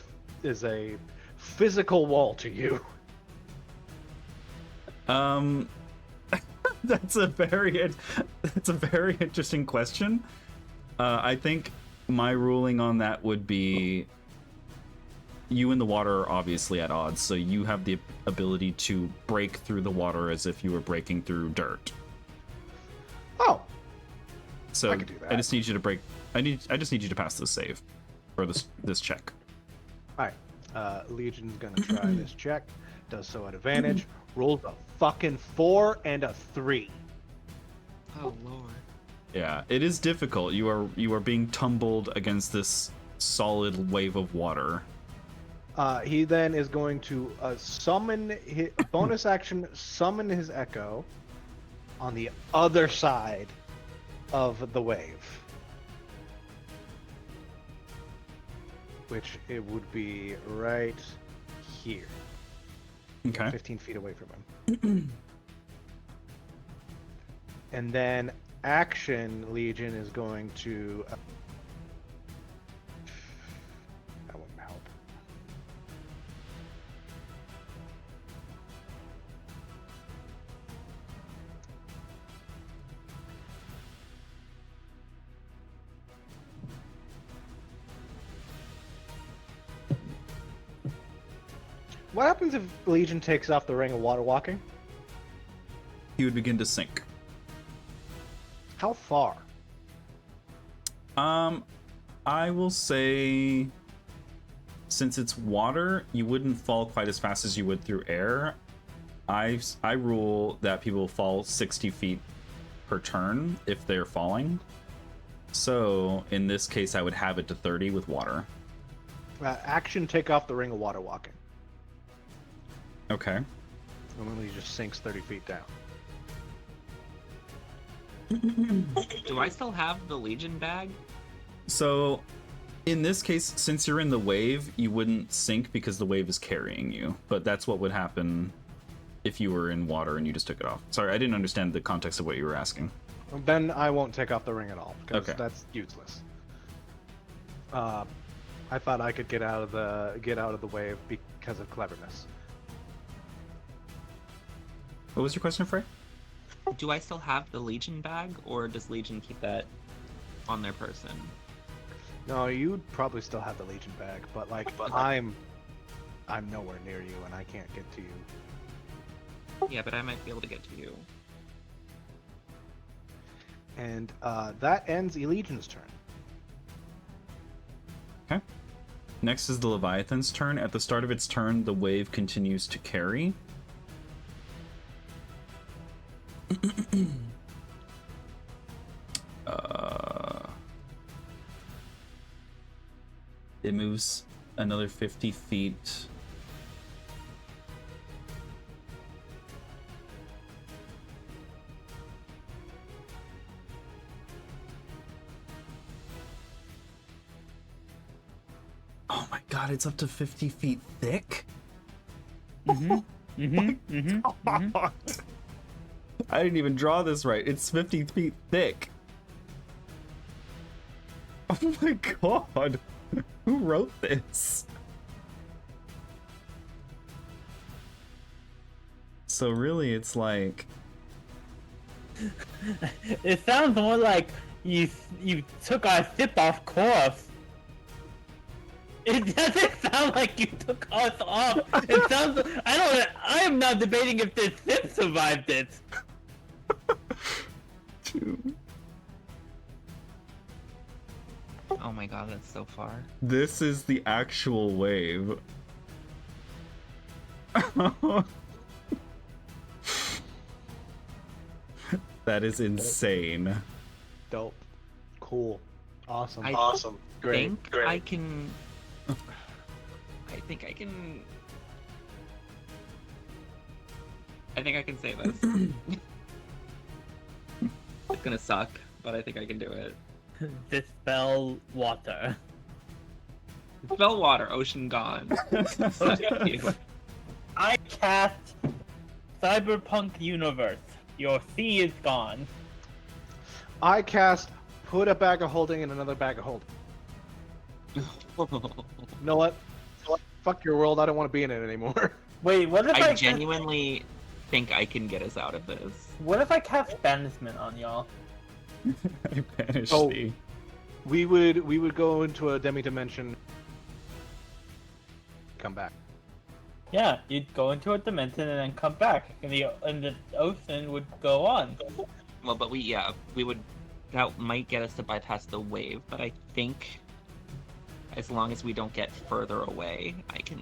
a physical wall to you? That's a very interesting question. I think my ruling on that would be you and the water are obviously at odds, so you have the ability to break through the water as if you were breaking through dirt. Oh, So I could do that. I just need you to break. I just need you to pass this save, or this check. all right. Legion's gonna try this check. Does so at advantage. Rolls a fucking 4 and a 3. Oh lord. Yeah, it is difficult. You are being tumbled against this solid wave of water. He then is going to summon his bonus action, summon his echo on the other side of the wave, which it would be right here, Okay. 15 feet away from him. And then action Legion is going to. That wouldn't help. What happens if Legion takes off the ring of water walking? He would begin to sink. How far? I will say, since it's water, you wouldn't fall quite as fast as you would through air. I rule that people fall 60 feet per turn if they're falling. So in this case, I would have it to 30 with water. Action take off the ring of water walking. Okay. And then he just sinks 30 feet down. Do I still have the Legion bag? So in this case, since you're in the wave, you wouldn't sink because the wave is carrying you. But that's what would happen if you were in water and you just took it off. Sorry, I didn't understand the context of what you were asking. Then I won't take off the ring at all because Okay. that's useless. I thought I could get out of the wave because of cleverness. What was your question, Frey? Do I still have the Legion bag, or does Legion keep that on their person? No, you'd probably still have the Legion bag, but like I'm nowhere near you and I can't get to you. Yeah, but I might be able to get to you. And that ends Legion's turn. Okay. Next is the Leviathan's turn. At the start of its turn, the wave continues to carry. It moves another 50 feet. Oh my god, it's up to 50 feet thick? Mm-hmm. God. I didn't even draw this right. It's 50 feet thick. Oh my god. Who wrote this? So really, it's like... It sounds more like you took a sip off course. It doesn't sound like you took us off. It sounds. I am now debating if this sip survived it. Oh my god, that's so far. This is the actual wave. That is insane. Dope. Cool. Awesome. I awesome. Great. think Great. I can. I think I can. I think I can say this. It's gonna suck, but I think I can do it. Dispel water. Spell water, ocean gone. Suck you. I cast Cyberpunk Universe. Your sea is gone. I cast put a bag of holding in another bag of holding. You know what? Fuck your world. I don't want to be in it anymore. Wait, what if I I genuinely think I can get us out of this. What if I cast banishment on y'all? I banish Oh. thee. we would go into a demi-dimension, come back. Yeah, you'd go into a dimension and then come back, and the ocean would go on. Well, but we would. That might get us to bypass the wave, but I think as long as we don't get further away, I think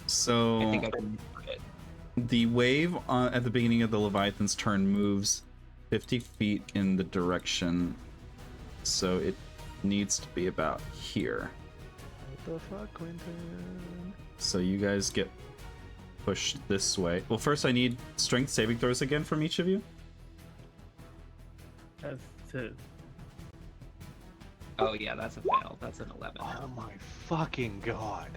So I can do it. the wave at the beginning of the Leviathan's turn moves 50 feet in the direction, so it needs to be about here. What the fuck, Quentin? So you guys get pushed this way. Well, first I need strength saving throws again from each of you. That's two. Oh yeah, that's a fail. That's an 11. Oh my fucking god.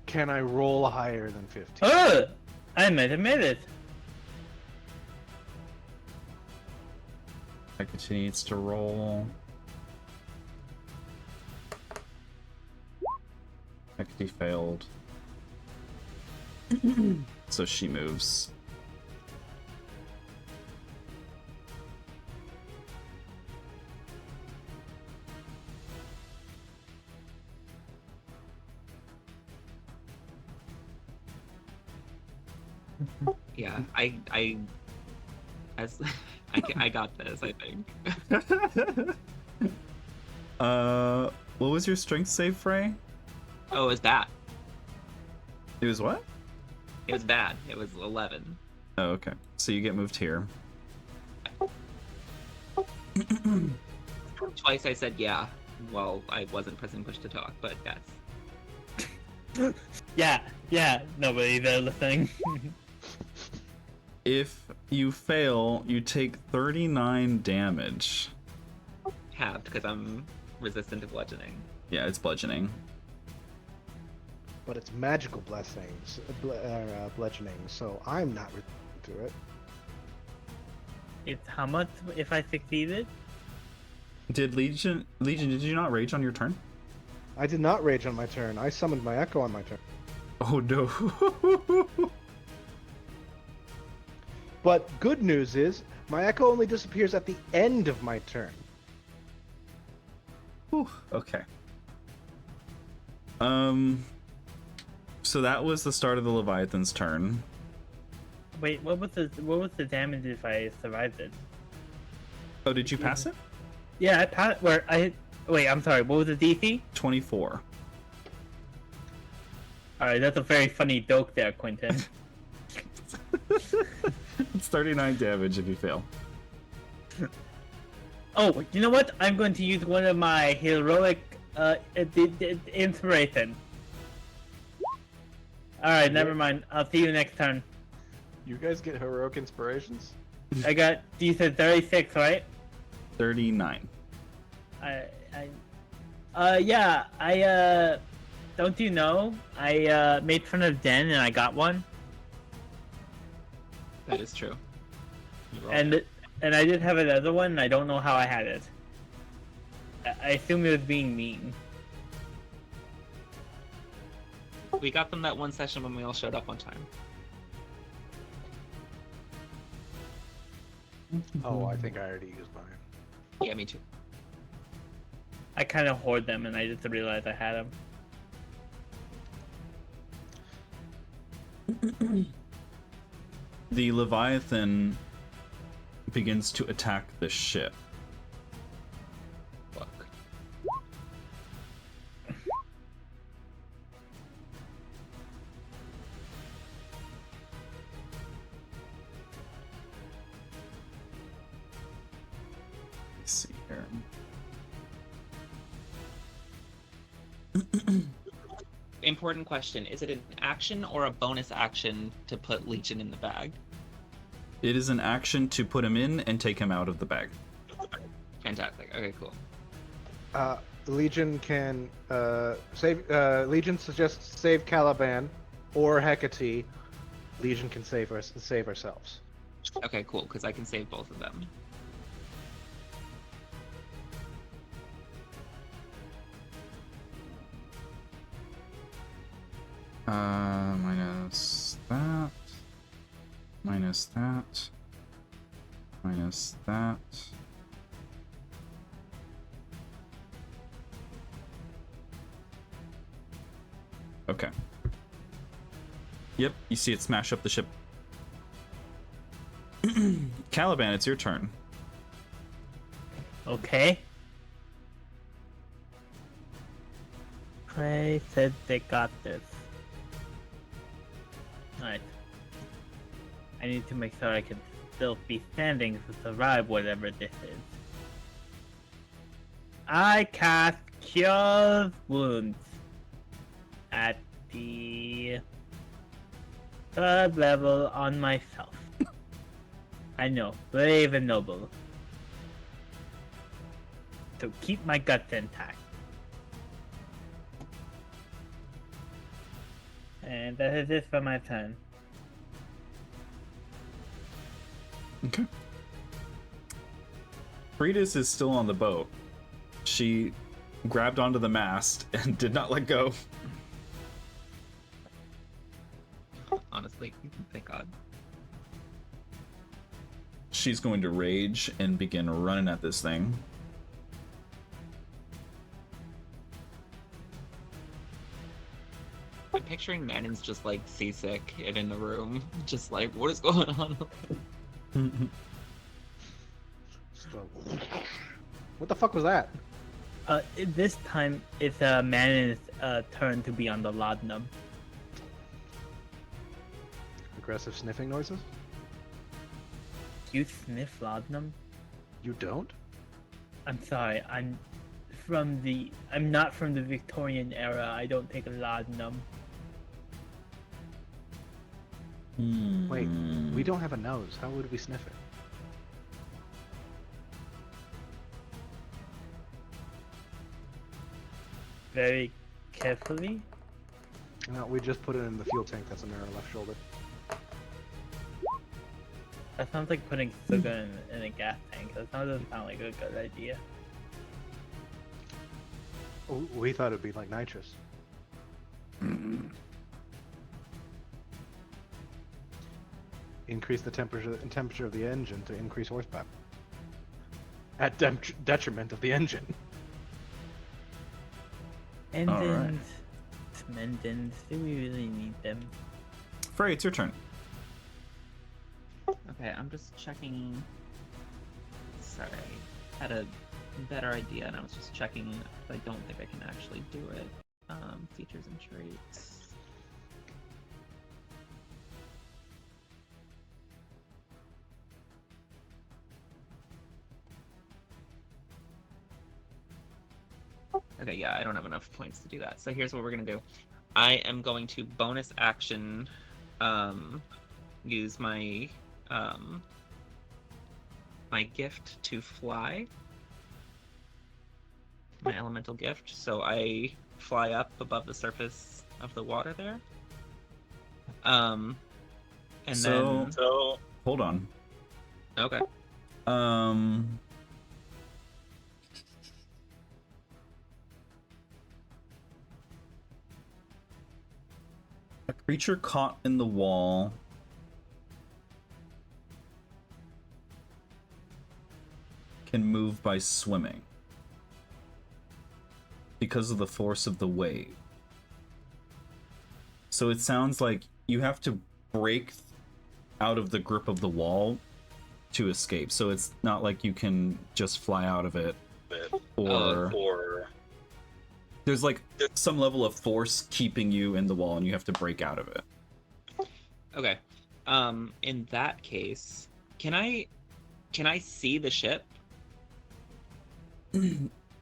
Can I roll higher than 15? Oh! I might have made it. Hecate needs to roll. Hecate failed. So she moves. Yeah, I as I got this. I think. What was your strength save, Frey? Oh, it was bad. It was what? It was bad. It was 11. Oh, okay. So you get moved here. Twice I said yeah. Well, I wasn't pressing push to talk, but yes. Yeah, nobody there listening. If you fail, you take 39 damage. Halved because I'm resistant to bludgeoning. Yeah, it's bludgeoning. But it's magical blessings, bludgeoning, so I'm not resistant to it. It's how much if I succeeded? Did Legion, did you not rage on your turn? I did not rage on my turn. I summoned my echo on my turn. Oh no. But good news is, my echo only disappears at the end of my turn. Whew, okay. So that was the start of the Leviathan's turn. Wait, what was the damage if I survived it? Oh, did you pass it? Yeah, I passed. Wait, I'm sorry. What was the DC? 24. All right, that's a very funny joke there, Quentin. It's 39 damage if you fail. Oh, you know what? I'm going to use one of my heroic inspiration. All right, never mind. I'll see you next turn. You guys get heroic inspirations? I got. You said 36, right? 39. Don't you know? I made fun of Den and I got one. That is true. You rolled it. And I did have another one, and I don't know how I had it. I assume it was being mean. We got them that one session when we all showed up on time. Oh, I think I already used mine. Yeah, me too. I kind of hoard them, and I just realized I had them. The Leviathan begins to attack the ship. Fuck. Let's see here. Important question. Is it an action or a bonus action to put Legion in the bag? It is an action to put him in and take him out of the bag. Fantastic. Okay, cool. Legion can save. Legion suggests save Caliban or Hecate. Legion can save ourselves. Okay, cool, because I can save both of them. Minus that. Minus that. Minus that. Okay. Yep, you see it smash up the ship. Caliban, it's your turn. Okay. Prey said they got this. Alright. I need to make sure I can still be standing to survive whatever this is. I cast Cure Wounds at the 3rd level on myself. I know, brave and noble. To keep my guts intact. And that is it for my turn. Okay. Frida's is still on the boat. She grabbed onto the mast and did not let go. Honestly, thank God. She's going to rage and begin running at this thing. I'm picturing Mannon's just like seasick and in the room, just like, what is going on? So, what the fuck was that? This time it's Manon's turn to be on the laudanum. Aggressive sniffing noises? You sniff laudanum? You don't? I'm sorry, I'm not from the Victorian era. I don't take laudanum. Wait, we don't have a nose. How would we sniff it? Very carefully. No, we just put it in the fuel tank that's under our left shoulder. That sounds like putting sugar in a gas tank. That doesn't sound like a good idea. Oh, we thought it'd be like nitrous. Increase the temperature of the engine to increase horsepower. At detriment of the engine. Engines, Mendens, do we really need them? Frey, it's your turn. Okay, I'm just checking. Sorry, I had a better idea, and I was just checking. I don't think I can actually do it. Features and traits. Okay, yeah, I don't have enough points to do that. So here's what we're gonna do. I am going to bonus action, use my my gift to fly. My elemental gift. So I fly up above the surface of the water there. And then Hold on. okay. A creature caught in the wall can move by swimming because of the force of the wave. So it sounds like you have to break out of the grip of the wall to escape. So it's not like you can just fly out of it, or there's like some level of force keeping you in the wall and you have to break out of it. Okay. In that case, can I see the ship?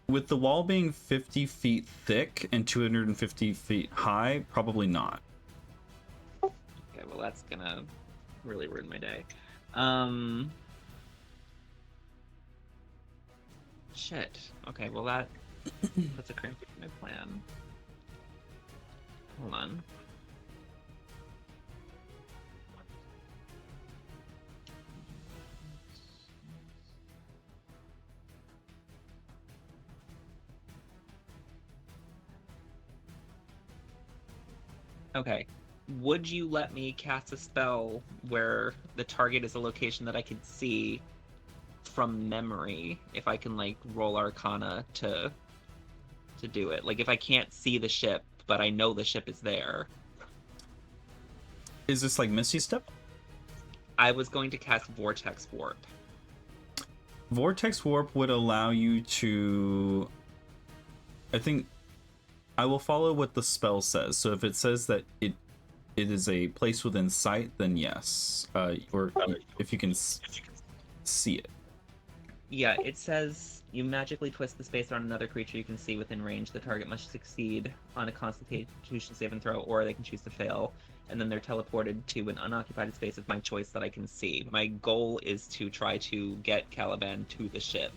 With the wall being 50 feet thick and 250 feet high, probably not. Okay, well that's gonna really ruin my day. Shit. Okay, well that's a crimp in my plan. Hold on. Okay. Would you let me cast a spell where the target is a location that I can see from memory if I can like roll Arcana to do it? Like if I can't see the ship, but I know the ship is there. Is this like Misty Step? I was going to cast Vortex Warp. Vortex Warp would allow you to... I think I will follow what the spell says. So if it says that it is a place within sight, then yes. Or if you can see it. Yeah, it says you magically twist the space around another creature you can see within range. The target must succeed on a Constitution saving throw, or they can choose to fail. And then they're teleported to an unoccupied space of my choice that I can see. My goal is to try to get Caliban to the ship.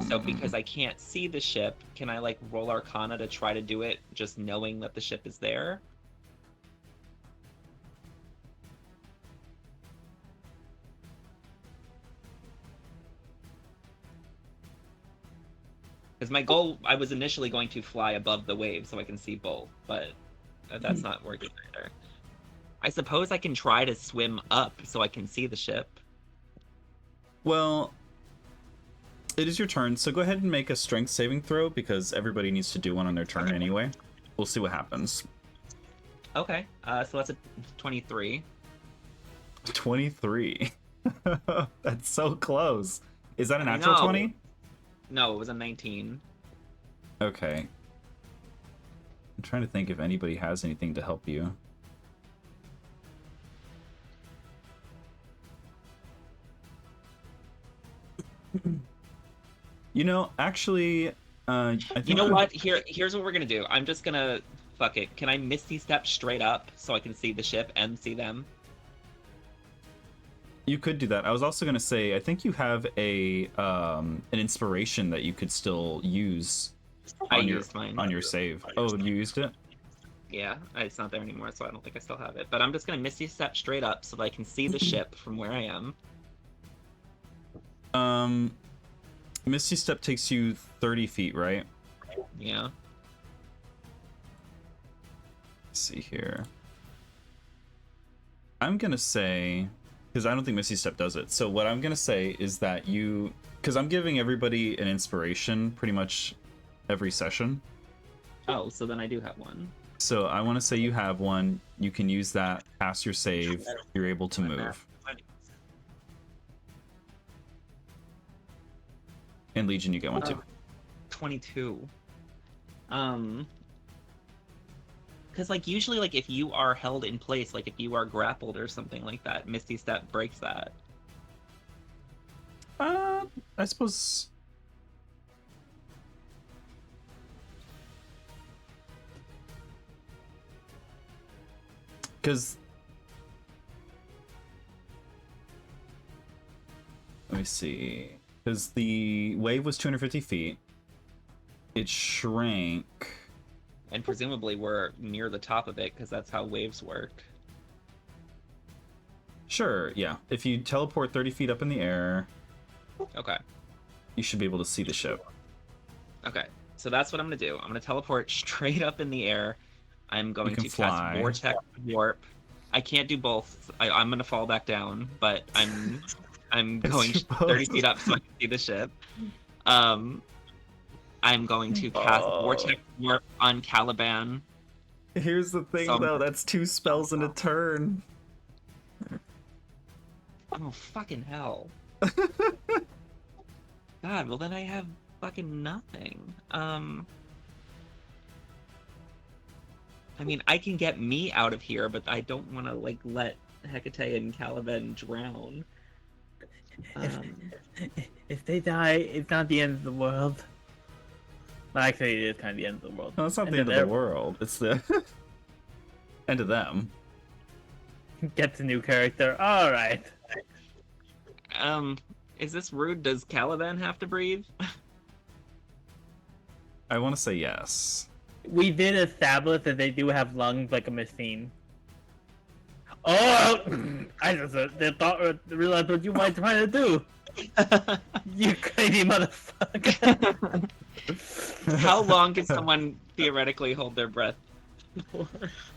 So because I can't see the ship, can I like roll Arcana to try to do it just knowing that the ship is there? Because my goal, I was initially going to fly above the waves so I can see both, but that's not working either. I suppose I can try to swim up so I can see the ship. Well, it is your turn, so go ahead and make a strength saving throw, because everybody needs to do one on their turn anyway. We'll see what happens. Okay, so that's a 23. 23. That's so close. Is that a natural 20? No, it was a 19. Okay. I'm trying to think if anybody has anything to help you. You know, actually, I think You know what? Here's what we're gonna do. I'm just gonna fuck it. Can I Misty Step straight up so I can see the ship and see them? You could do that. I was also going to say, I think you have a an inspiration that you could still use I on used mine. your save. Oh, you used it? Yeah, it's not there anymore, so I don't think I still have it. But I'm just gonna Misty Step straight up so that I can see the ship from where I am. Misty Step takes you 30 feet, right? Yeah. Let's see here. I'm going to say, because I don't think Misty Step does it. So what I'm going to say is that because I'm giving everybody an inspiration pretty much every session. Oh, so then I do have one. So I want to say you have one. You can use that, pass your save, you're able to move. And Legion, you get one too. 22. Because like usually, like if you are held in place, like if you are grappled or something like that, Misty Step breaks that. I suppose. Because let me see. Because the wave was 250 feet. It shrank. And presumably we're near the top of it because that's how waves work. Sure, yeah. If you teleport 30 feet up in the air, Okay. you should be able to see the ship. Okay. So that's what I'm going to do. I'm going to teleport straight up in the air. I'm going can to fly. cast Vortex Warp. I can't do both. I'm going to fall back down, but I'm going It's 30 feet up so I can see the ship. I'm going to cast Vortex Warp on Caliban. Here's the thing, Some- though. That's 2 spells in a turn. Oh, fucking hell. God, well then I have fucking nothing. I mean, I can get me out of here, but I don't want to, like, let Hecate and Caliban drown. If they die, it's not the end of the world. Well, actually, it is kind of the end of the world. No, it's not the end of the world. It's the end of them. Gets a new character. All right. Is this rude? Does Caliban have to breathe? I want to say yes. We did establish that they do have lungs like a machine. Oh! I just realized what you might try to do. You crazy motherfucker. How long can someone theoretically hold their breath for?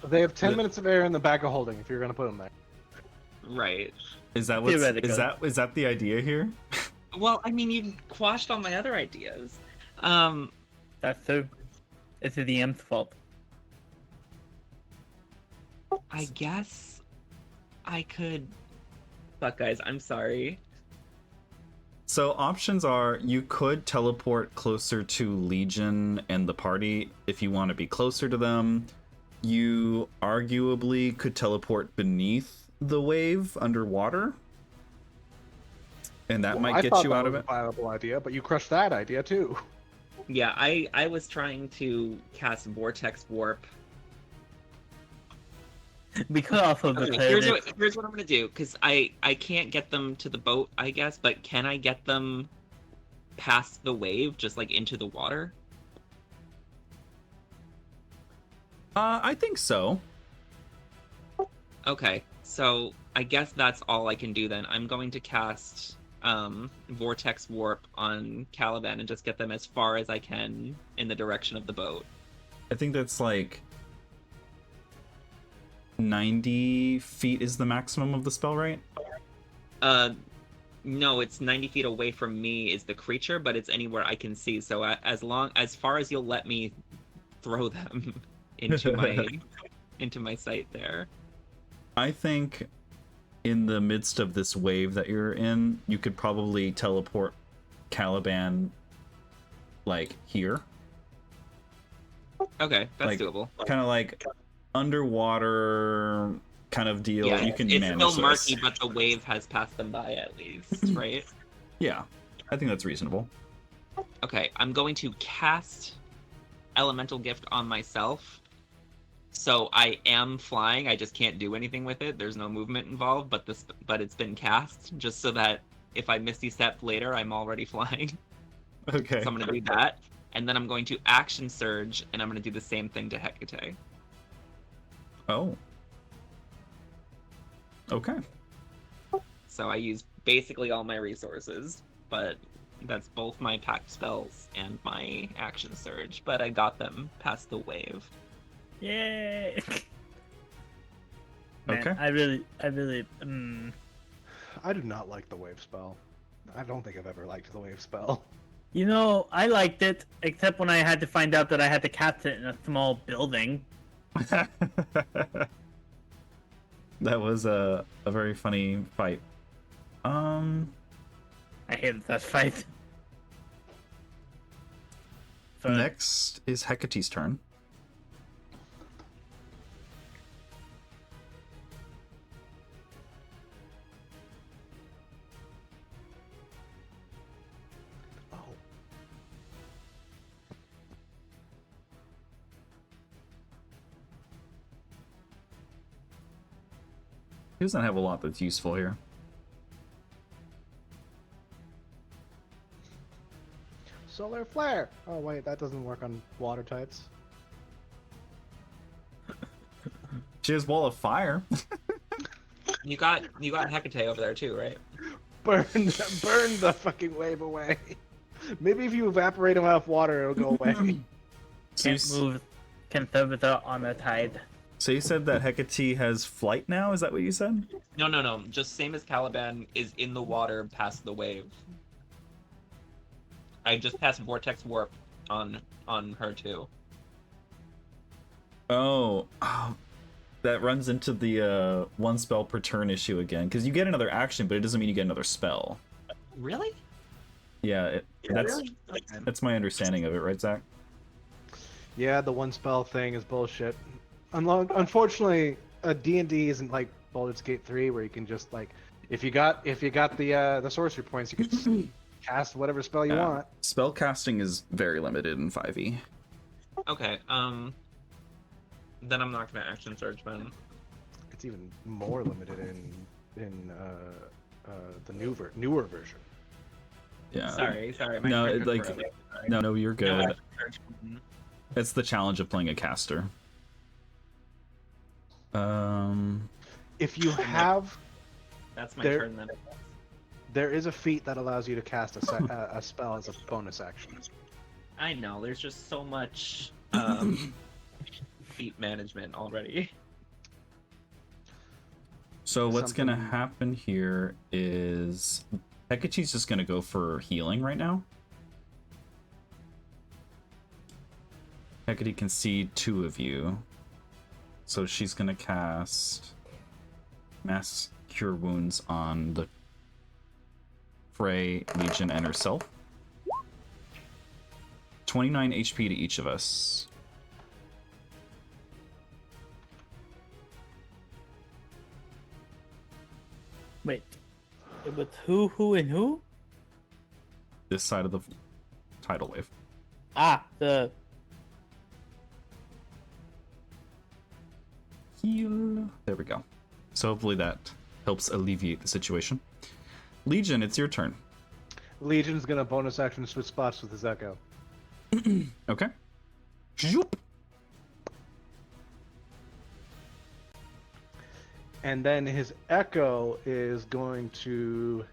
They have 10 minutes of air in the bag of holding if you're gonna put them there. Right. Is that what's, Theoretically. is that the idea here? Well, I mean, you quashed all my other ideas. That's true. It's the DM's fault. I guess I could. Fuck, guys, I'm sorry. So options are you could teleport closer to Legion and the party if you want to be closer to them. You arguably could teleport beneath the wave underwater. And that Well, might I get thought you that out of was it. a viable idea, but you crushed that idea too. Yeah, I was trying to cast Vortex Warp. We could also Okay, declare here's this. here's what I'm gonna do, because I can't get them to the boat, I guess, but can I get them past the wave, just like into the water? I think so. Okay, so I guess that's all I can do then. I'm going to cast Vortex Warp on Caliban and just get them as far as I can in the direction of the boat. I think that's like 90 feet is the maximum of the spell, right? No, it's 90 feet away from me is the creature, but it's anywhere I can see. So as far as you'll let me throw them into my sight there. I think in the midst of this wave that you're in, you could probably teleport Caliban like here. Okay, that's Like, doable. Kind of like underwater kind of deal. Yeah, You can it's manage still this. murky, but the wave has passed them by at least, right? Yeah, I think that's reasonable. Okay, I'm going to cast Elemental Gift on myself. So I am flying. I just can't do anything with it. There's no movement involved, but it's been cast just so that if I Misty Step later, I'm already flying. Okay. So I'm going to do that, and then I'm going to Action Surge, and I'm going to do the same thing to Hecate. Oh. Okay. So I use basically all my resources, but that's both my packed spells and my Action Surge. But I got them past the wave. Yay! Man, Okay. I really, I do not like the wave spell. I don't think I've ever liked the wave spell. you know, I liked it, except when I had to find out that I had to cast it in a small building. That was a very funny fight. I hated that fight. But Next is Hecate's turn. Oh, He doesn't have a lot that's useful here. solar flare. Oh wait, that doesn't work on water types. She has Wall of Fire. You got Hecate over there too, right? Burn the fucking wave away. Maybe if you evaporate them out of water, it'll go away. So you, can't move conservator on the tide. so you said that Hecate has flight now? Is that what you said? No. Just same as Caliban is in the water past the wave. I just passed Vortex Warp on her too. Oh, that runs into the one spell per turn issue again. Because you get another action, but it doesn't mean you get another spell. Really? Yeah, that's Really? that's my understanding of it, right, Zach? Yeah, the one spell thing is bullshit. Unfortunately, D&D isn't like Baldur's Gate 3 where you can just like if you got the sorcery points, you can cast whatever spell you want. Spell casting is very limited in 5e. Okay. Then I'm not gonna Action Surge then. It's even more limited in the newer version. Yeah. Sorry. My No, character's like frozen. Sorry. no, you're No good. Action Surge button. It's the challenge of playing a caster. If you have, That's my There- turn then. there is a feat that allows you to cast a spell as a bonus action. I know. There's just so much feat management already. So what's gonna Something- happen here is Hecate's just gonna go for healing right now. Hecate can see 2 of you. So she's gonna cast Mass Cure Wounds on the Frey, Legion, and herself. 29 HP to each of us. Wait. It was who, and who? This side of the tidal wave. Ah, the... Heal. There we go. So hopefully that helps alleviate the situation. Legion, it's your turn. Legion's gonna bonus action switch spots with his echo. Okay. Zoop. And then his echo is going to...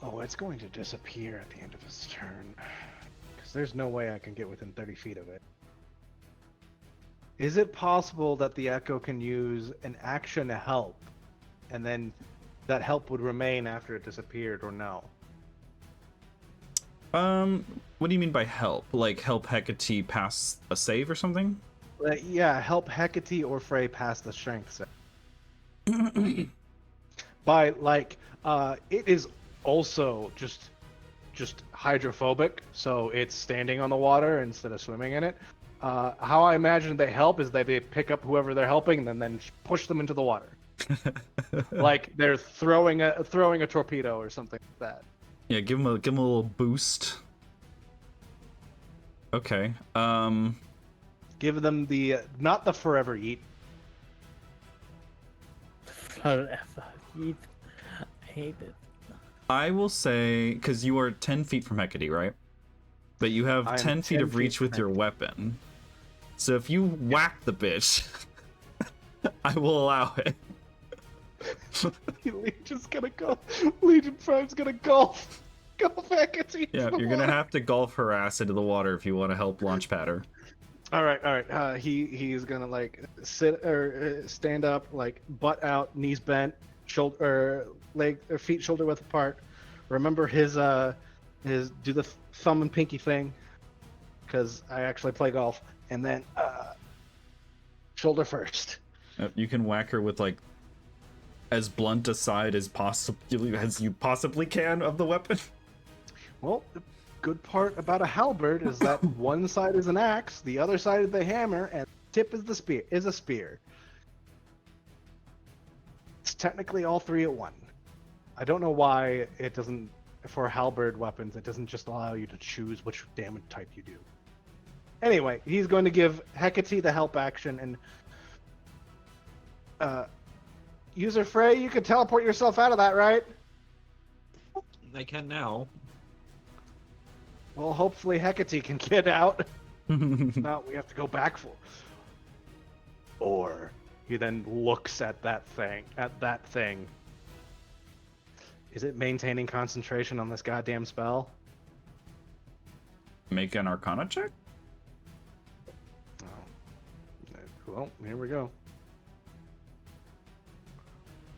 Oh, it's going to disappear at the end of his turn. Because there's no way I can get within 30 feet of it. Is it possible that the echo can use an action to help, and then that help would remain after it disappeared, or no? What do you mean by help? Like help Hecate pass a save or something? Yeah, help Hecate or Frey pass the strength save. By like, it is also just hydrophobic, so it's standing on the water instead of swimming in it. How I imagine they help is that they pick up whoever they're helping and then push them into the water, like they're throwing a torpedo or something like that. Yeah, give him a little boost. Okay. Give them the not the forever eat. I hate it. I will say, because you are 10 feet from Hecate, right? But you have I am 10 feet 10 of reach feet with from your weapon. So if you whack the bitch, I will allow it. Legion's gonna go. Legion Prime's gonna golf Hecate. Yeah, you're gonna have to golf her ass into the water if you want to help launch pad her. All right. He's gonna like sit or stand up, like butt out, knees bent, shoulder, leg or feet shoulder width apart. Remember his do the thumb and pinky thing, because I actually play golf, and then shoulder first. You can whack her with like as blunt a side as you possibly can of the weapon. Well, the good part about a halberd is that one side is an axe, the other side is the hammer, and the tip is the spear. Is a spear. It's technically all three at one. I don't know why it doesn't. For halberd weapons, it doesn't just allow you to choose which damage type you do. Anyway, he's going to give Hecate the help action, and User Frey, you can teleport yourself out of that, right? I can now. Well, hopefully Hecate can get out. Now we have to go back for. Or he then looks at that thing. Is it maintaining concentration on this goddamn spell? Make an Arcana check? Oh. Well, here we go.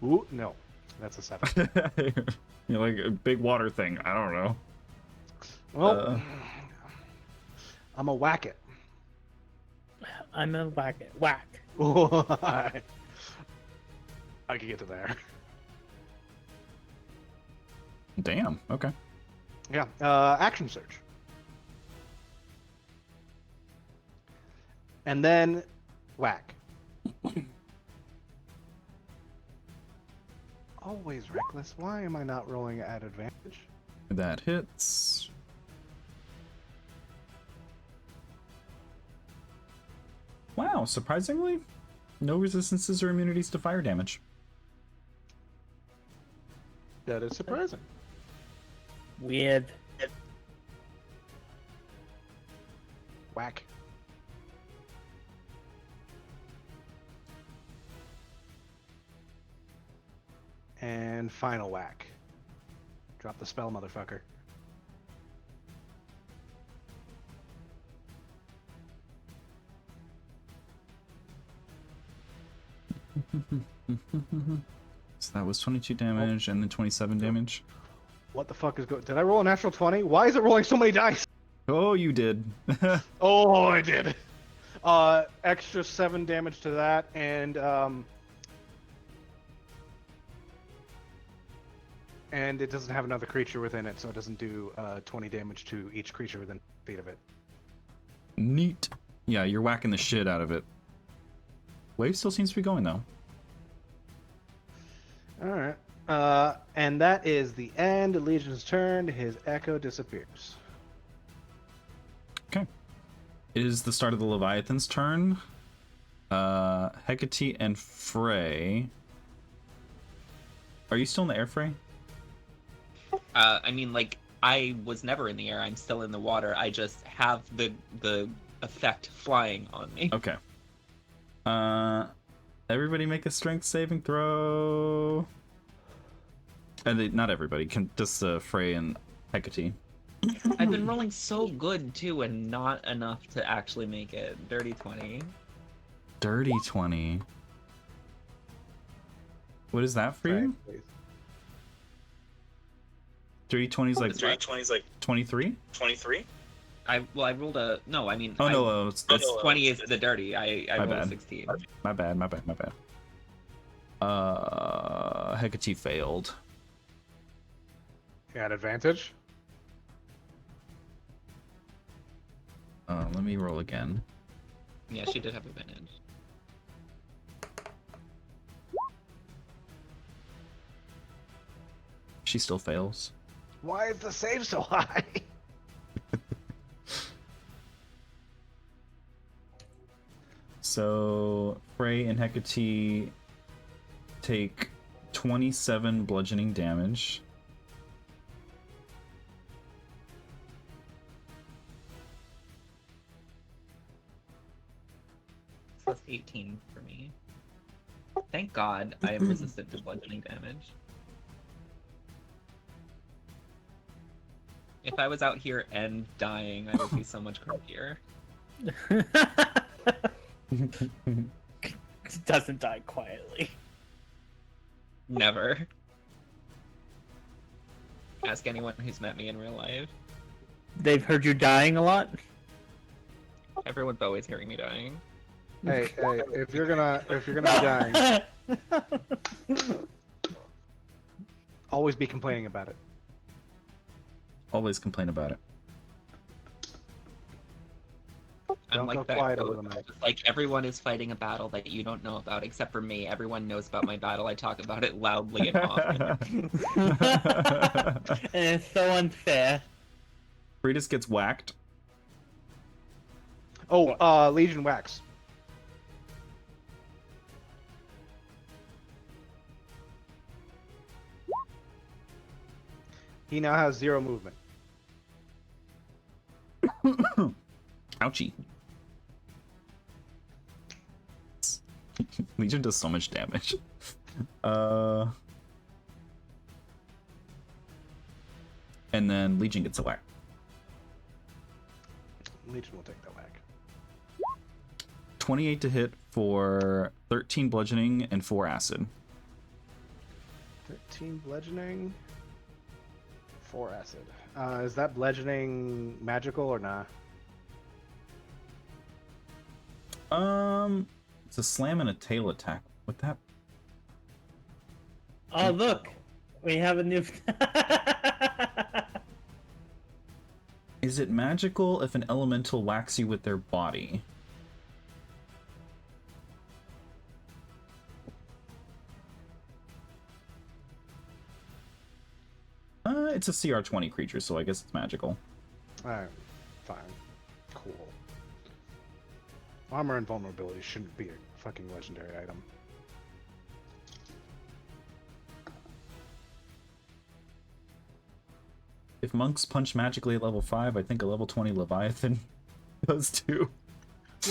Ooh, no. That's a 7. You're like a big water thing. I don't know. Well, I'm a whack it. I'm a whack it. Whack. I can get to there. Damn. Okay. Yeah. Action search. And then whack. Always reckless. Why am I not rolling at advantage? That hits. Wow, surprisingly, no resistances or immunities to fire damage. That is surprising. Weird. Whack. And final whack. Drop the spell, motherfucker. So that was 22 damage and then 27 damage. What the fuck is going? Did I roll a natural 20? Why is it rolling so many dice? Oh, you did. Oh, I did. Extra 7 damage to that, and it doesn't have another creature within it, so it doesn't do 20 damage to each creature within feet of it. Neat. Yeah, you're whacking the shit out of it. Wave still seems to be going though. All right. And that is the end. Legion's turn. His echo disappears. Okay. It is the start of the Leviathan's turn. Hecate and Frey. Are you still in the air, Frey? I mean, like, I was never in the air. I'm still in the water. I just have the effect flying on me. Okay. Everybody make a strength saving throw. And not everybody, can just Frey and Hecate. I've been rolling so good too, and not enough to actually make it. Dirty 20. Dirty 20. What is that for you? Please. Dirty 20 is like Dirty 20 is like 23? 23. I rolled a no. I mean, Oh no, that's 20 is the dirty. I My rolled a bad. 16. my bad. Hecate failed. You had advantage. Let me roll again. Yeah, she did have advantage. She still fails. Why is the save so high? So Frey and Hecate take 27 bludgeoning damage. Plus 18 for me. Thank God I am resistant to bludgeoning damage. If I was out here and dying, I would be so much crankier. Doesn't die quietly. Never. Ask anyone who's met me in real life. They've heard you dying a lot. Everyone's always hearing me dying. Hey, if you're gonna be dying, always be complaining about it. Always complain about it. I'm Don't like go that quiet quote, over the night. like everyone is fighting a battle that you don't know about, except for me. Everyone knows about my battle. I talk about it loudly and often. And it's so unfair. Freitas gets whacked. Oh, Legion Wax. He now has 0 movement. Ouchie. Legion does so much damage. And then Legion gets a whack. Legion will take that whack. 28 to hit for 13 bludgeoning and 4 acid. 13 bludgeoning, 4 acid. Is that bludgeoning magical or not? It's a slam and a tail attack. What that? Oh look, we have a new. Is it magical if an elemental whacks you with their body? It's a CR20 creature, so I guess it's magical. Alright, fine. Cool. Armor and vulnerability shouldn't be a fucking legendary item. If monks punch magically at level 5, I think a level 20 Leviathan does too.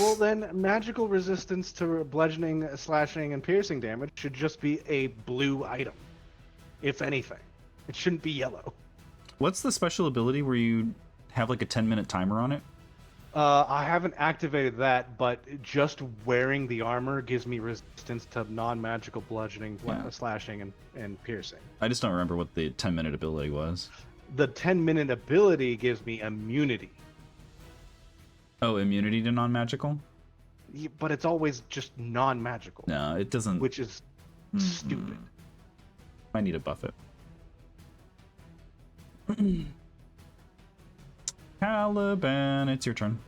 Well, then, magical resistance to bludgeoning, slashing, and piercing damage should just be a blue item. If anything. It shouldn't be yellow. What's the special ability where you have like a 10-minute timer on it? I haven't activated that, but just wearing the armor gives me resistance to non-magical bludgeoning, Yeah. slashing, and piercing. I just don't remember what the 10-minute ability was. The 10-minute ability gives me immunity, Oh, immunity to non-magical? but it's always just non-magical, No, it doesn't. which is stupid. I need to buff it. Caliban, it's your turn.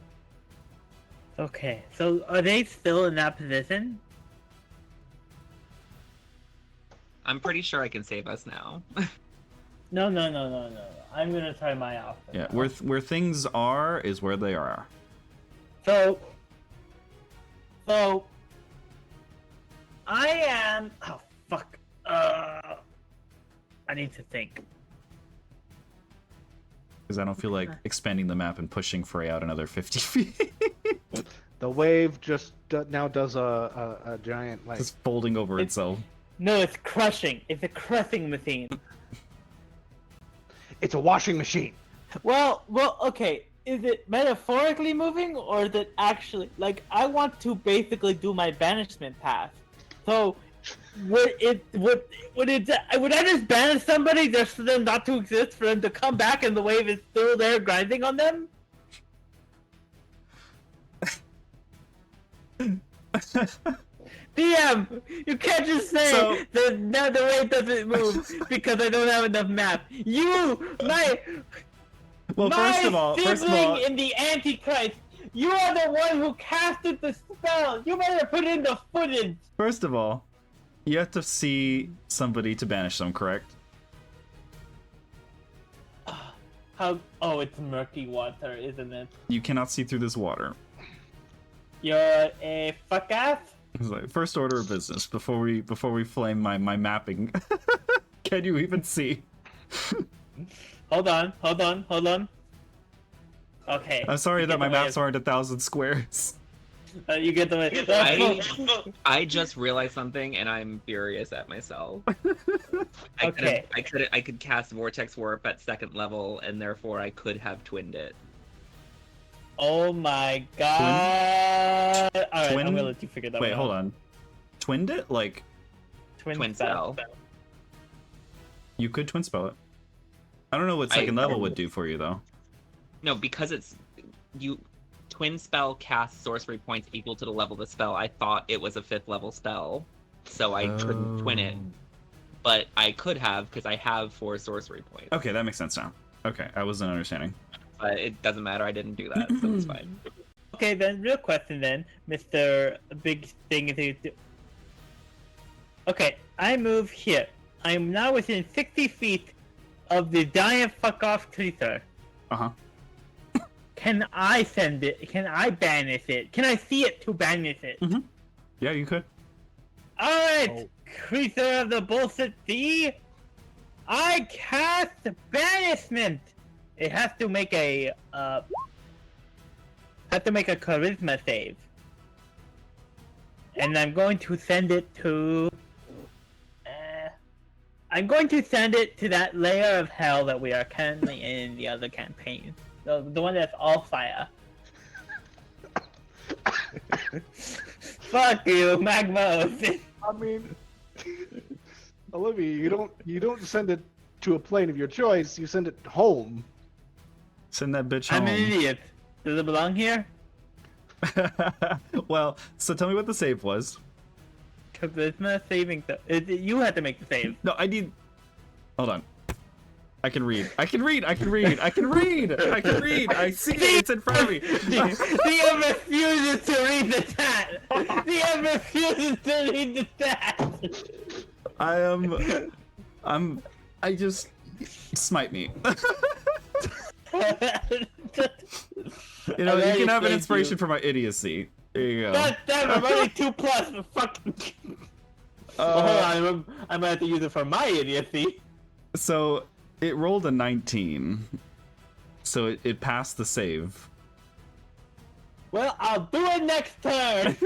Okay, so are they still in that position? I'm pretty sure I can save us now. No. I'm gonna try my outfit. Yeah, now. where things are is where they are. So I am. Oh fuck. I need to think. Because I don't feel like expanding the map and pushing Frey out another 50 feet. The wave just now does a giant like. Just folding over itself. No, it's crushing. It's a crushing machine. It's a washing machine. Well, okay. Is it metaphorically moving, or is it actually like I want to basically do my banishment path? So, would I just banish somebody just for them not to exist, for them to come back, and the wave is still there grinding on them? DM, you can't just say So- that now the wave doesn't move because I don't have enough map. You, Well, my first of all, in the Antichrist, you are the one who casted the spell. You better put in the footage. first of all, you have to see somebody to banish them, correct? How? Oh, it's murky water, isn't it? You cannot see through this water. You're a fuck ass. It's like, first order of business before we flame my mapping. Can you even see? Hold on. Okay. I'm sorry you that get my the way maps aren't 1,000 squares. You get the way. I just realized something, and I'm furious at myself. Okay. I could cast Vortex Warp at 2nd level, and therefore I could have twinned it. Oh my god! All right, Twin- I'm gonna let you figure that Wait, one hold out. on. Twinned it? Like Twin spell. you could twin spell it. I don't know what second level would do for you though. No, because it's twin spell casts sorcery points equal to the level of the spell. I thought it was a 5th level spell, so I couldn't twin it. But I could have, because I have 4 sorcery points. Okay, that makes sense now. Okay, I wasn't understanding. But it doesn't matter. I didn't do that, so it's fine. Okay, then, real question then, Mr. Big Thing. Okay, I move here. I am now within 60 feet of the giant fuck off creature. Uh-huh. Can I send it? Can I banish it? Can I see it to banish it? Mhm. Yeah, you could. Alright, Oh. creature of the bullshit sea, I cast banishment. It has to make a charisma save. And I'm going to send it to that layer of hell that we are currently in the other campaign. The one that's all fire. Fuck you, Magma. I mean, Olivia, you don't send it to a plane of your choice. You send it home. Send that bitch I'm home. an idiot. Does it belong here? Well, so tell me what the save was. Charisma saving you had to make the save. No, I need. Hold on. I can read. I can read. I can read. I can read. I can read. I see it. It's in front of me. DM refuses to read the chat. DM refuses to read the chat. I just smite me. You know, you can have an inspiration for my idiocy. There you go. God damn, I'm only 2+. But fucking. Hold on, I might have to use it for my idiocy. So it rolled a 19. So it passed the save. Well, I'll do it next turn.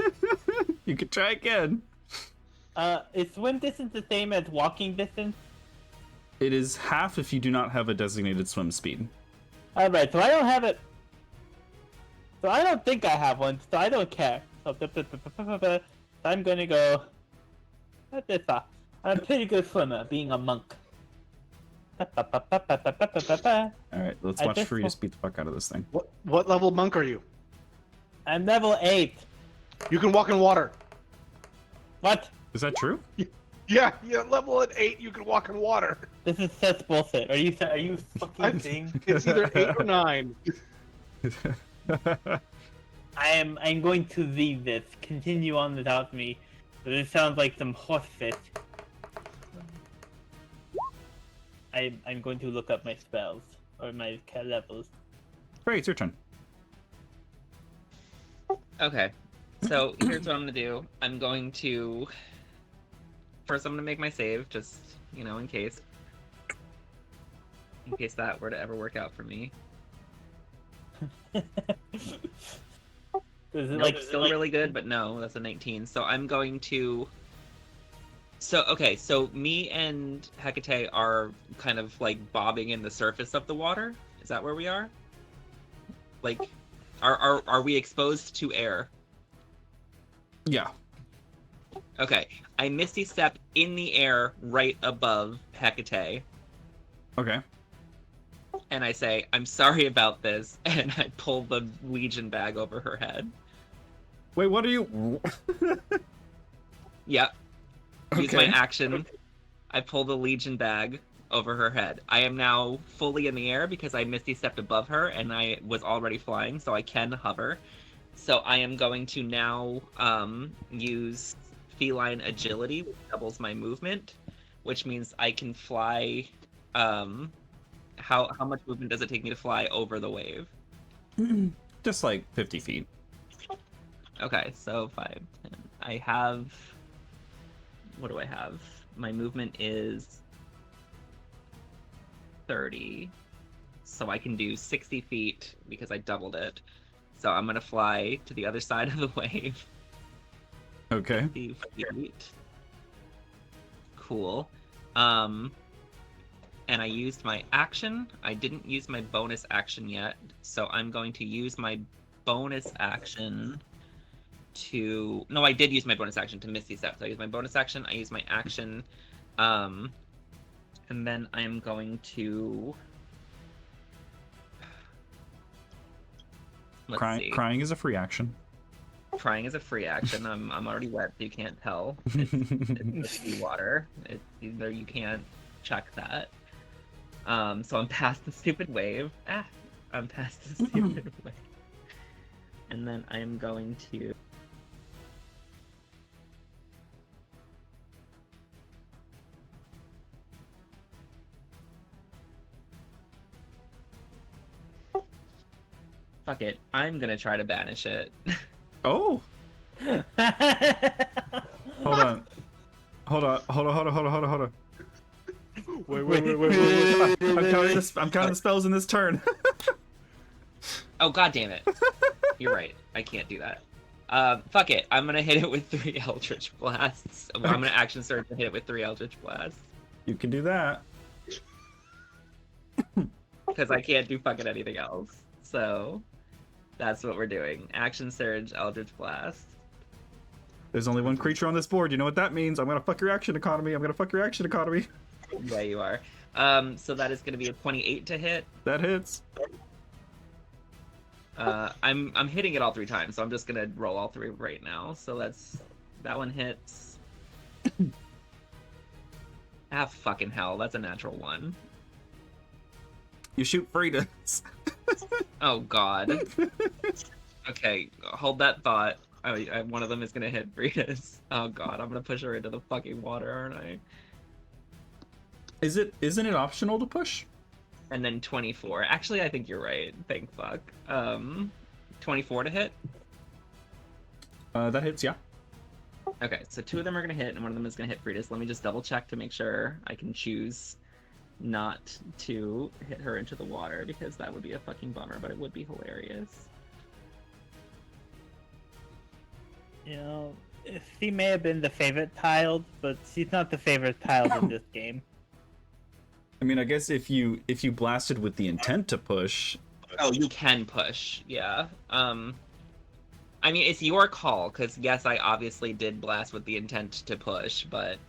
You could try again. Is swim distance the same as walking distance? It is half if you do not have a designated swim speed. Alright, so I don't have it. So I don't think I have one, so I don't care. So I'm gonna go. I'm a pretty good swimmer, being a monk. All right, let's I watch just Fritas beat the fuck out of this thing. What level monk are you? I'm level 8. You can walk in water. What? Is that true? Yeah, level at 8, you can walk in water. This is such bullshit. Are you fucking kidding? It's either 8 or 9. I'm going to leave this. Continue on without me. This sounds like some horse shit. I'm going to look up my spells or my levels. Great, it's your turn. Okay, so here's what I'm gonna do. I'm going to first I'm gonna make my save, just in case that were to ever work out for me. Is it Nope, still really good, but no, that's a 19. So I'm going to. So me and Hecate are kind of like bobbing in the surface of the water. Is that where we are? Like, are we exposed to air? Yeah. Okay, I Misty Step in the air right above Hecate, Okay. and I say, "I'm sorry about this," and I pull the Legion bag over her head. Wait, what are you? Yep. Use my Okay. action. I pull the Legion bag over her head. I am now fully in the air because I Misty Stepped above her and I was already flying, so I can hover. So I am going to now use Feline Agility, which doubles my movement, which means I can fly. How much movement does it take me to fly over the wave? Just like 50 feet. Okay, so 5, 10. I have. What do I have? My movement is 30. So I can do 60 feet because I doubled it. So I'm going to fly to the other side of the wave. Okay. 50 feet. Cool. And I used my action. I didn't use my bonus action yet. So I'm going to use my bonus action to... No, I did use my bonus action to Misty Step. So I use my bonus action, I use my action, and then I'm going to... Let's see. Crying is a free action. Crying is a free action. I'm already wet, so you can't tell. It's sea water. It's either you can't check that. So I'm past the stupid wave. I'm past the stupid wave. And then I am going to... Fuck it. I'm gonna try to banish it. Oh, hold on. Hold on. Wait. I'm counting the spells in this turn. Oh, god damn it. You're right. I can't do that. Fuck it. I'm gonna hit it with 3 Eldritch Blasts. I'm gonna action surge and hit it with 3 Eldritch Blasts. You can do that. Because I can't do fucking anything else. So, that's what we're doing. Action surge, Eldritch Blast. There's only one creature on this board. You know what that means? I'm gonna fuck your action economy. Yeah, you are. So that is gonna be a 28 to hit. That hits. I'm hitting it all 3 times, so I'm just gonna roll all 3 right now. So that one hits. Fucking hell, that's a natural 1. You shoot Fritas. Oh god. Okay, hold that thought. One of them is gonna hit Fritas. Oh god, I'm gonna push her into the fucking water, aren't I? Isn't it optional to push? And then 24. Actually, I think you're right. Thank fuck. 24 to hit. That hits, yeah. Okay, so 2 of them are gonna hit, and one of them is gonna hit Fritas. Let me just double check to make sure I can choose not to hit her into the water, because that would be a fucking bummer, but it would be hilarious. You know, she may have been the favorite child, but she's not the favorite child in this game. I mean, I guess if you blasted with the intent to push, Oh, you can push. Yeah. I mean, it's your call, because yes, I obviously did blast with the intent to push, but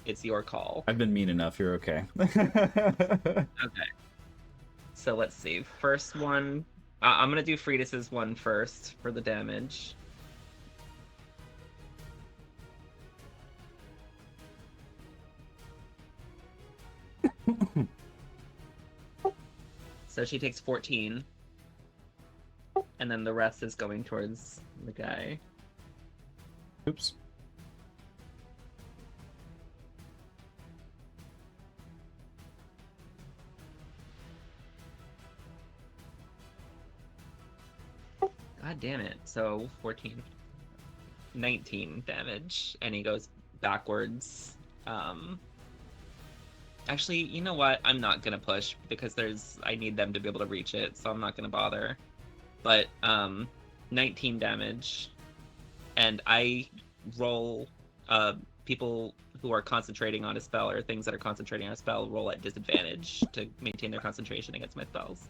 it's your call. I've been mean enough. You're okay. Okay. So let's see. First one, I'm gonna do Freitas's one first for the damage. So she takes 14. And then the rest is going towards the guy. Oops. God damn it. So 14. 19 damage. And he goes backwards. Actually, you know what? I'm not gonna push because I need them to be able to reach it, so I'm not gonna bother. But 19 damage, and I roll people who are concentrating on a spell or things that are concentrating on a spell roll at disadvantage to maintain their concentration against my spells.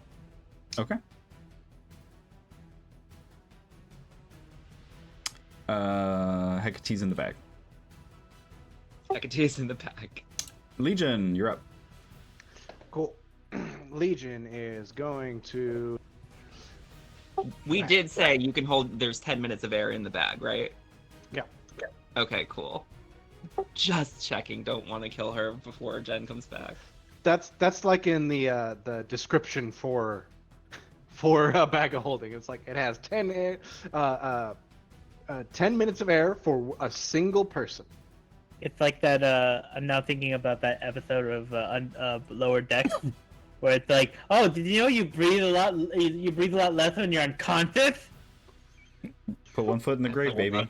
Okay. Hecate's in the bag. Hecate's in the back. Legion, you're up. Cool. Legion is going to. We did say you can hold. There's 10 minutes of air in the bag, right? Yeah. Okay, cool. Just checking. Don't want to kill her before Jen comes back. That's like in the description for a bag of holding. It's like it has 10 minutes of air for a single person. It's like that. I'm now thinking about that episode of Lower Decks, where it's like, oh, did you know you breathe a lot? You breathe a lot less when you're unconscious. Put one foot in the grave, baby.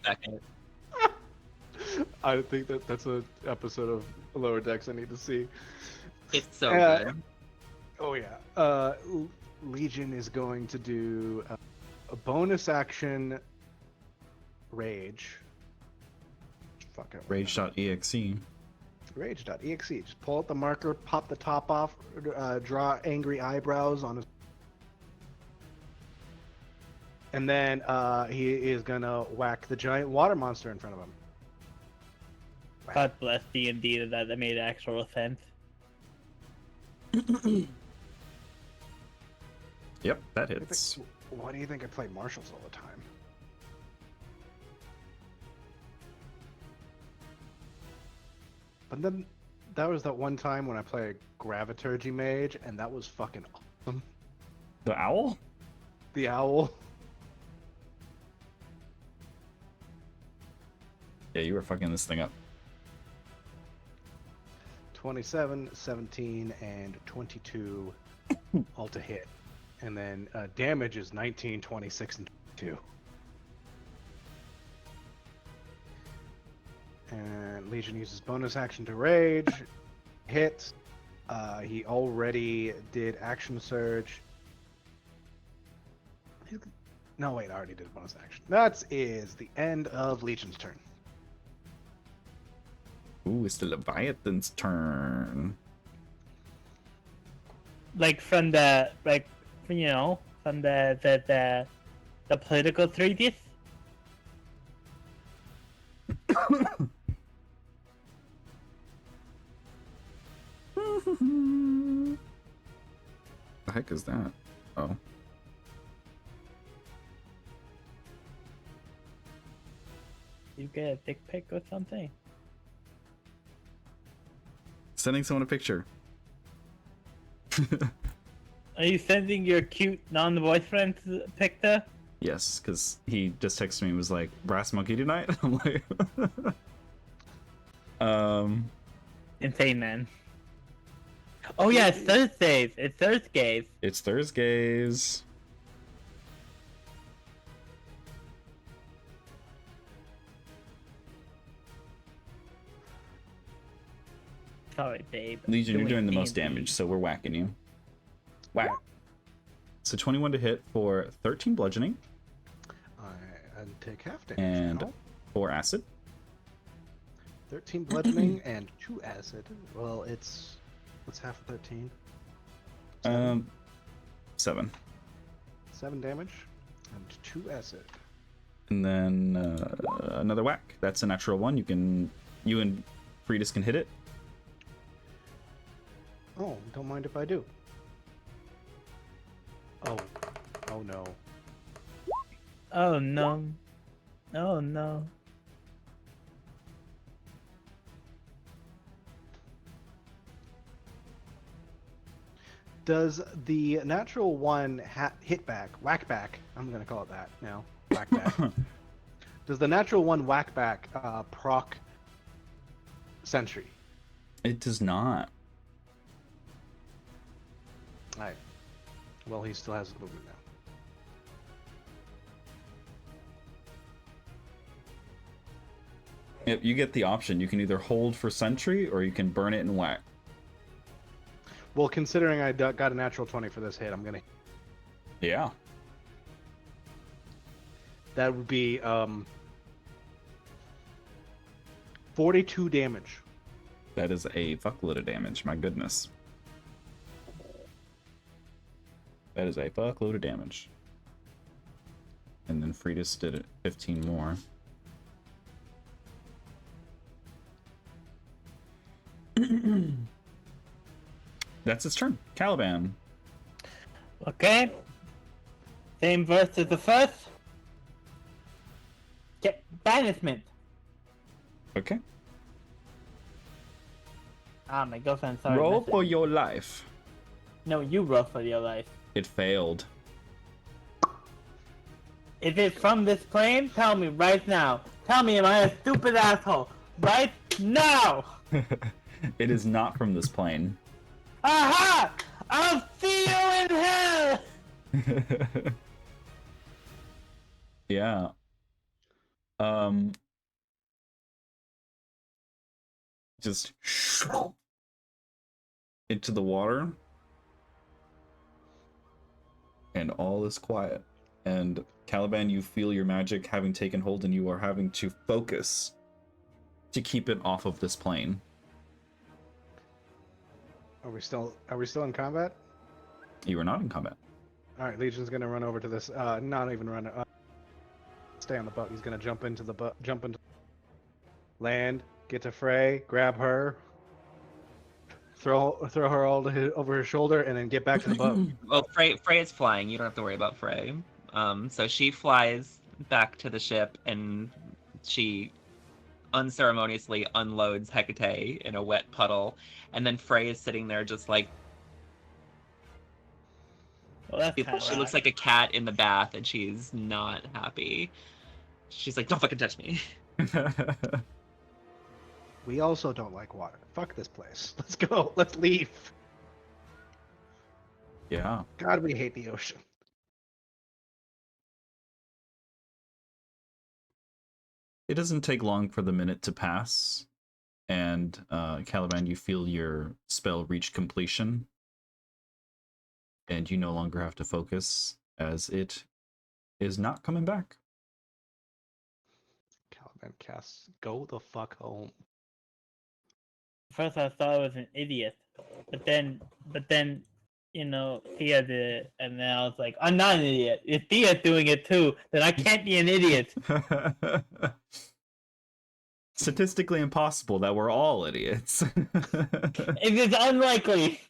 I think that's an episode of Lower Decks I need to see. It's so good. Oh yeah. Legion is going to do a bonus action rage. Fuck it. Rage.exe. Rage.exe. Just pull out the marker, pop the top off, draw angry eyebrows on his. And then he is gonna whack the giant water monster in front of him. God bless D&D that made actual sense. Yep, that hits. Why do you think I play marshals all the time? But then that was that one time when I played Graviturgy Mage, and that was fucking awesome. The owl? The owl. Yeah, you were fucking this thing up. 27, 17, and 22 all to hit. And then damage is 19, 26, and 22. And Legion uses bonus action to rage. Hit. He already did action surge. No, wait, I already did bonus action. That is the end of Legion's turn. Ooh, it's the Leviathan's turn. Like from the from the political treatise. The heck is that? Oh. You get a dick pic or something. Sending someone a picture. Are you sending your cute non-boyfriend picture? Yes, because he just texted me and was like, "Brass monkey tonight?" I'm like, Insane, man. Oh yeah, it's Thursdays. It's Thursdays. It's Thursdays. Sorry, babe. Legion, you're doing the most D&D. damage, so we're whacking you. Whack. So 21 to hit for 13 bludgeoning I take half damage and now. 4 acid. 13 bludgeoning and 2 acid. Well, it's what's half of 13? 7. 7 damage and 2 acid. And then another whack. That's a natural 1. You and Freitas can hit it. Oh, don't mind if I do. Oh. Oh no. Oh no. Oh no. Does the natural 1 hit back, whack back? I'm gonna call it that now. Whack back. Does the natural 1 whack back proc sentry? It does not. Alright. Well, he still has his movement now. Yep, you get the option. You can either hold for sentry or you can burn it and whack. Well, considering I got a natural 20 for this hit, I'm gonna. Yeah. That would be 42 damage. That is a fuckload of damage. My goodness. That is a fuckload of damage. And then Freitas did it 15 more. That's its turn. Caliban. Okay. Same verse as the first. Get banishment. Okay. Ah, my girlfriend started Roll messaging. for your life. No, you roll for your life. It failed. Is it from this plane? Tell me right now. Tell me, am I a stupid asshole? Right now! It is not from this plane. Aha! I'll see you in hell! Yeah. Just into the water, and all is quiet. And Caliban, you feel your magic having taken hold, and you are having to focus to keep it off of this plane. Are we still in combat? You are not in combat. All right, Legion's gonna run over to this. Not even run. Stay on the boat. He's gonna jump into the boat. Jump into land. Get to Frey. Grab her. Throw her all over his shoulder, and then get back to the boat. Well, Frey is flying. You don't have to worry about Frey. So she flies back to the ship, and she unceremoniously unloads Hecate in a wet puddle, and then Frey is sitting there just like Well, that's kinda she looks like a cat in the bath, and she's not happy. She's like, "Don't fucking touch me." We also don't like water. Fuck this place. Let's go. Let's leave. Yeah. God, we hate the ocean. It doesn't take long for the minute to pass, and Caliban, you feel your spell reach completion, and you no longer have to focus, as it is not coming back. Caliban casts. Go the fuck home. First I thought I was an idiot. But then, you know, Thea did it, and then I was like, I'm not an idiot. If Thea's doing it too, then I can't be an idiot. Statistically impossible that we're all idiots. It is unlikely.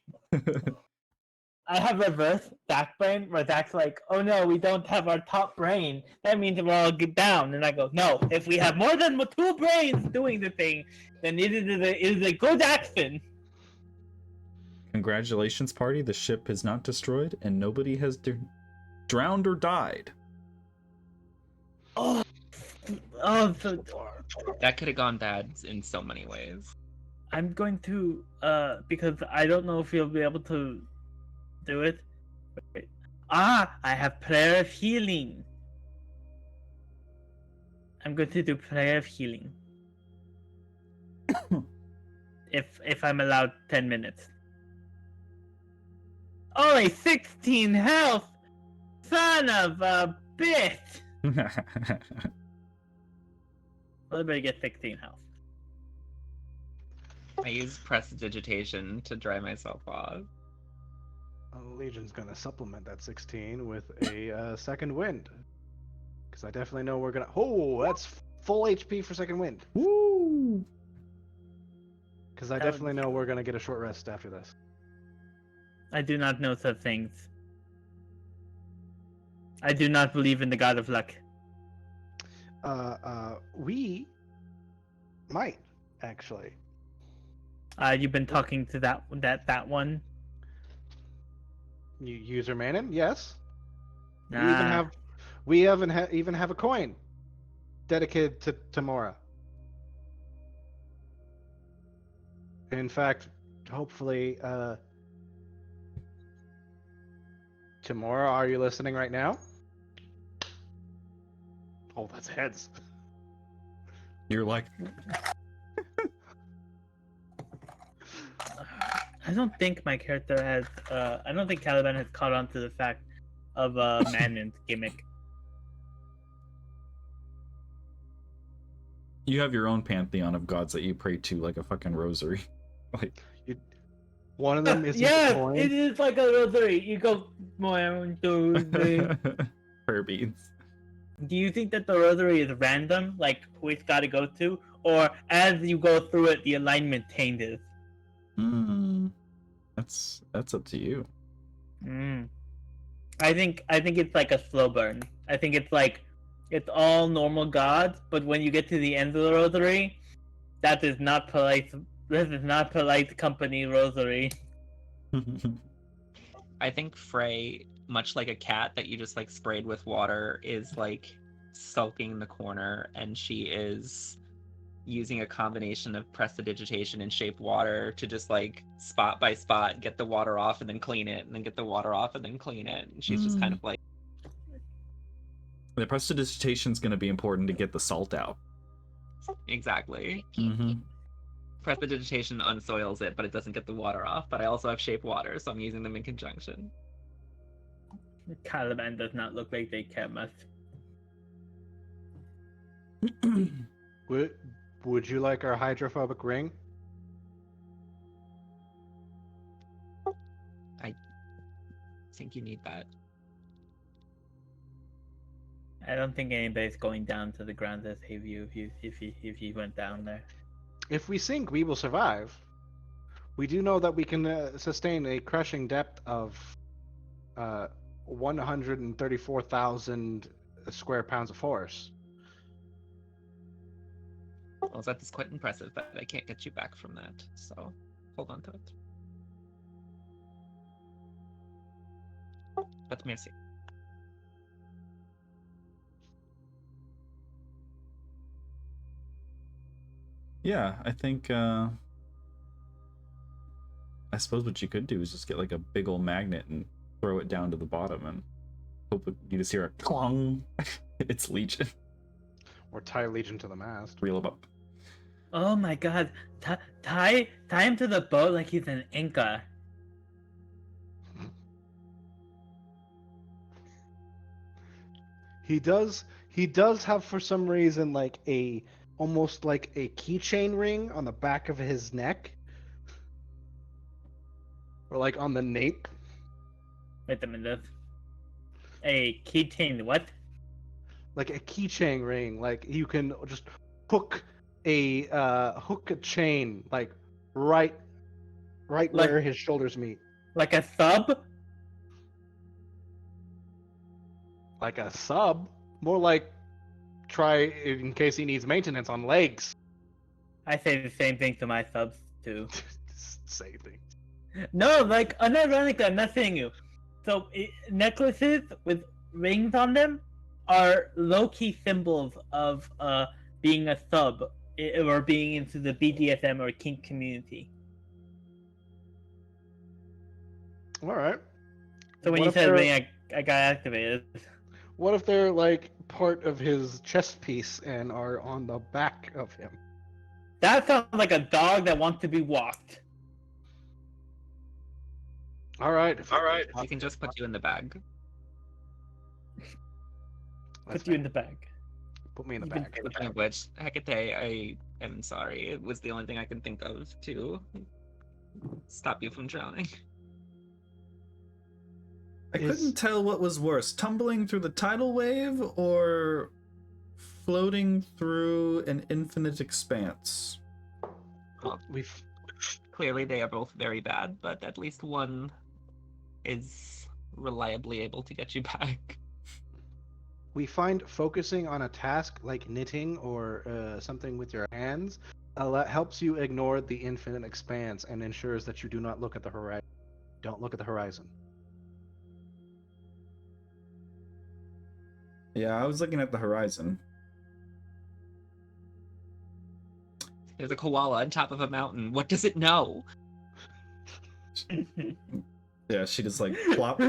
I have reverse back brain where Zach's like, oh no, we don't have our top brain. That means we're all get down. And I go, no, if we have more than 2 brains doing the thing, then it is a good action. Congratulations, party. The ship is not destroyed, and nobody has drowned or died. Oh, so That could have gone bad in so many ways. I'm going to, because I don't know if you'll be able to do it. Wait. Ah, I have prayer of healing. I'm going to do prayer of healing. if I'm allowed 10 minutes. Only 16 health! Son of a bitch! Everybody get 16 health. I use prestidigitation to dry myself off. Legion's gonna supplement that 16 with a second wind. Because I definitely know we're gonna. Oh, that's full HP for second wind. Woo! Because I That would definitely be know we're gonna get a short rest after this. I do not know such things. I do not believe in the god of luck. We might actually. You've been talking to that one. You user Manon? Yes. We even Nah. have even have a coin dedicated to Tamora. In fact, hopefully, Tamora, are you listening right now? Oh, that's heads. You're like, I don't think my character has. I don't think Caliban has caught on to the fact of Manon's gimmick. you have your own pantheon of gods that you pray to like a fucking rosary. Like, One of them is Yes, a coin. it is like a rosary. You go 1, 2, 3. prayer beads. Do you think that the rosary is random, like who it's got to go to, or as you go through it, the alignment changes? That's up to you. I think it's like a slow burn. I think it's like it's all normal gods, but when you get to the end of the rosary, that is not polite. This is not polite company rosary. I think Frey, much like a cat that you just like sprayed with water, is like sulking in the corner, and she is using a combination of prestidigitation and shape water to just like spot by spot get the water off and then clean it, and then get the water off and then clean it. And she's just kind of like, The prestidigitation is going to be important to get the salt out. exactly. Mm-hmm. Prestidigitation unsoils it, but it doesn't get the water off. But I also have shape water, so I'm using them in conjunction. Caliban does not look like they care much. Would you like our hydrophobic ring? I think you need that. I don't think anybody's going down to the ground to save you if you went down there. If we sink, we will survive. We do know that we can sustain a crushing depth of 134,000 square pounds of force. Well, that is quite impressive, but I can't get you back from that. So hold on to it. But merci. Yeah, I think I suppose what you could do is just get like a big old magnet and throw it down to the bottom and hope you just hear a clong. It's Legion. Or tie Legion to the mast. Reel him up. Oh my god. Tie him to the boat like he's an Inca. He does have, for some reason, like almost like a keychain ring on the back of his neck. Or like on the nape. Wait a minute. A keychain what? Like a keychain ring. Like you can just hook a chain like right Like- where his shoulders meet. Like a sub? Like a sub. More like try in case he needs maintenance on legs. I say the same thing to my subs too. Same thing. No, like unironically, I'm not saying you. So necklaces with rings on them are low-key symbols of being a sub or being into the BDSM or kink community. All right. So when What you if said they're- ring, I got activated. What if they're like part of his chest piece and are on the back of him? That sounds like a dog that wants to be walked. All right. We can just put you in the bag. That's Put you in fine. the bag. Put me in the You've been- bag. Speaking of which, Hecate, I am sorry. It was the only thing I can think of to stop you from drowning. I couldn't tell what was worse, tumbling through the tidal wave or floating through an infinite expanse. We've Clearly, they are both very bad, but at least one is reliably able to get you back. we find focusing on a task like knitting or something with your hands helps you ignore the infinite expanse and ensures that you do not look at the horizon. Don't look at the horizon. Yeah, I was looking at the horizon. There's a koala on top of a mountain. What does it know? Yeah, she just like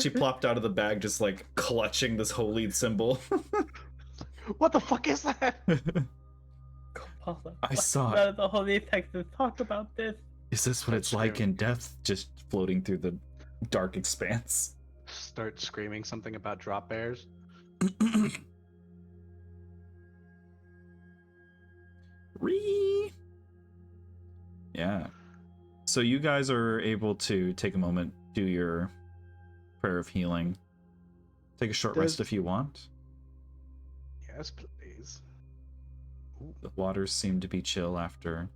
she plopped out of the bag, just like clutching this holy symbol. What the fuck is that? I saw it. None of the holy texts talk about this. Is this what it's like in death? Just floating through the dark expanse. Start screaming something about drop bears. Yeah. So you guys are able to take a moment, do your prayer of healing. Take a short rest if you want. Yes, please. The waters seem to be chill after.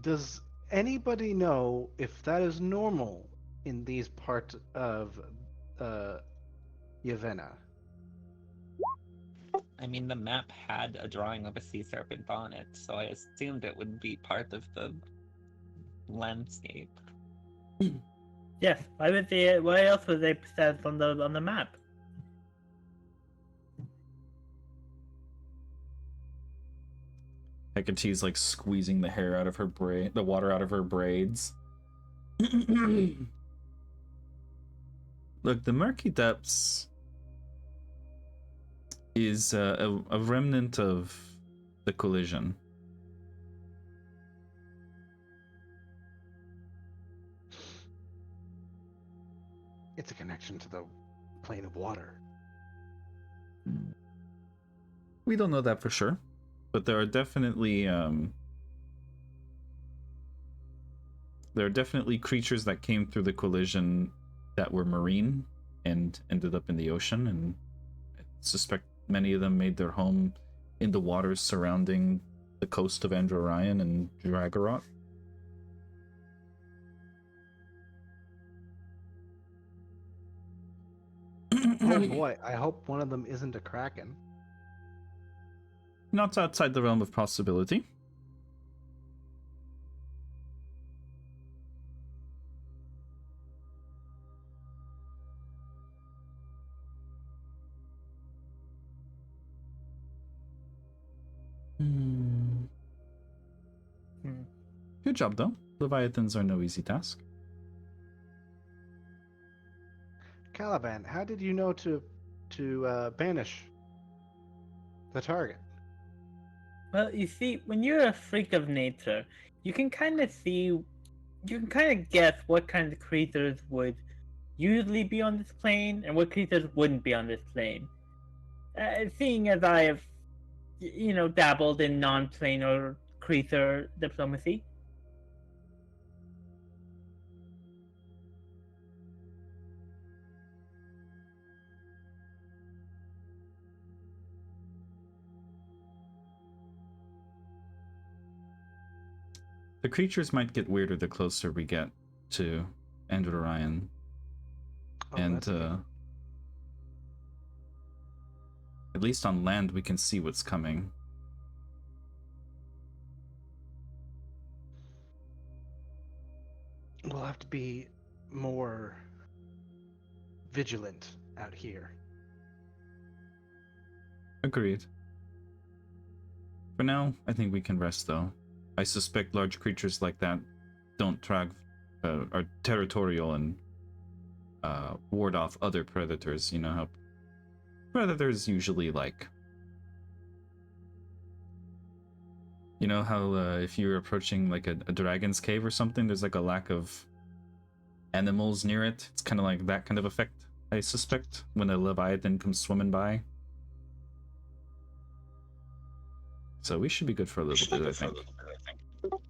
Does anybody know if that is normal in these parts of Llivena? I mean, the map had a drawing of a sea serpent on it, so I assumed it would be part of the landscape. Yes, why would they? Why else would they said on the map? Hecate's like squeezing the hair out of her the water out of her braids. Look, the murky depths is a remnant of the collision. It's a connection to the plane of water. We don't know that for sure, but there are definitely creatures that came through the collision that were marine and ended up in the ocean, and I suspect many of them made their home in the waters surrounding the coast of Androrion and Dragorot. Oh boy, I hope one of them isn't a kraken. Not outside the realm of possibility. Good job, though. Leviathans are no easy task. Caliban, how did you know to banish the target? Well, you see, when you're a freak of nature, you can kind of guess what kind of creatures would usually be on this plane and what creatures wouldn't be on this plane. Seeing as I have, dabbled in non-planar creature diplomacy. The creatures might get weirder the closer we get to Androrion. Oh, And that's good. at least on land we can see what's coming. We'll have to be more vigilant out here. Agreed. For now, I think we can rest, though. I suspect large creatures like that don't are territorial and ward off other predators. You know how predators usually like. You know how if you're approaching like a dragon's cave or something, there's like a lack of animals near it. It's kind of like that kind of effect, I suspect, when a leviathan comes swimming by. So we should be good for a little bit, I think.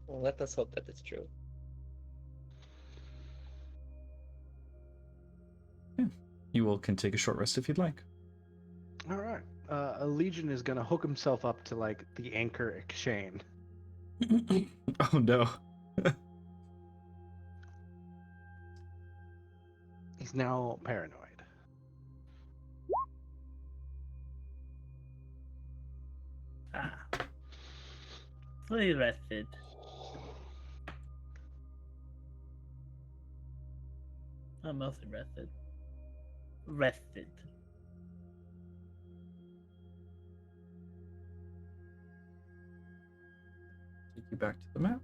Well, let us hope that it's true. you all can take a short rest if you'd like. All right. A Legion is gonna hook himself up to like the anchor chain. Oh no. He's now paranoid. Ah. Fully rested. I'm mostly rested. Rested. Take you back to the map.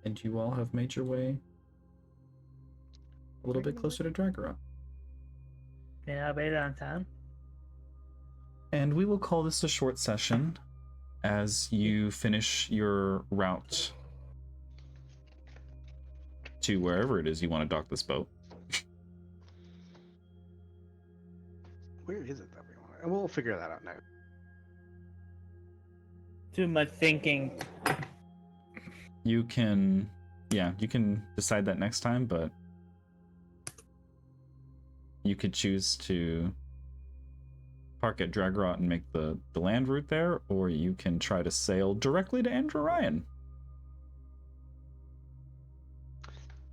And you all have made your way a little bit closer to Dragorot. Yeah, I'll be on time. And we will call this a short session as you finish your route to wherever it is you want to dock this boat. Where is it that we want? And we'll figure that out now. Too much thinking. You can decide that next time, but you could choose to park at Dragorot and make the land route there, or you can try to sail directly to Andrew Ryan.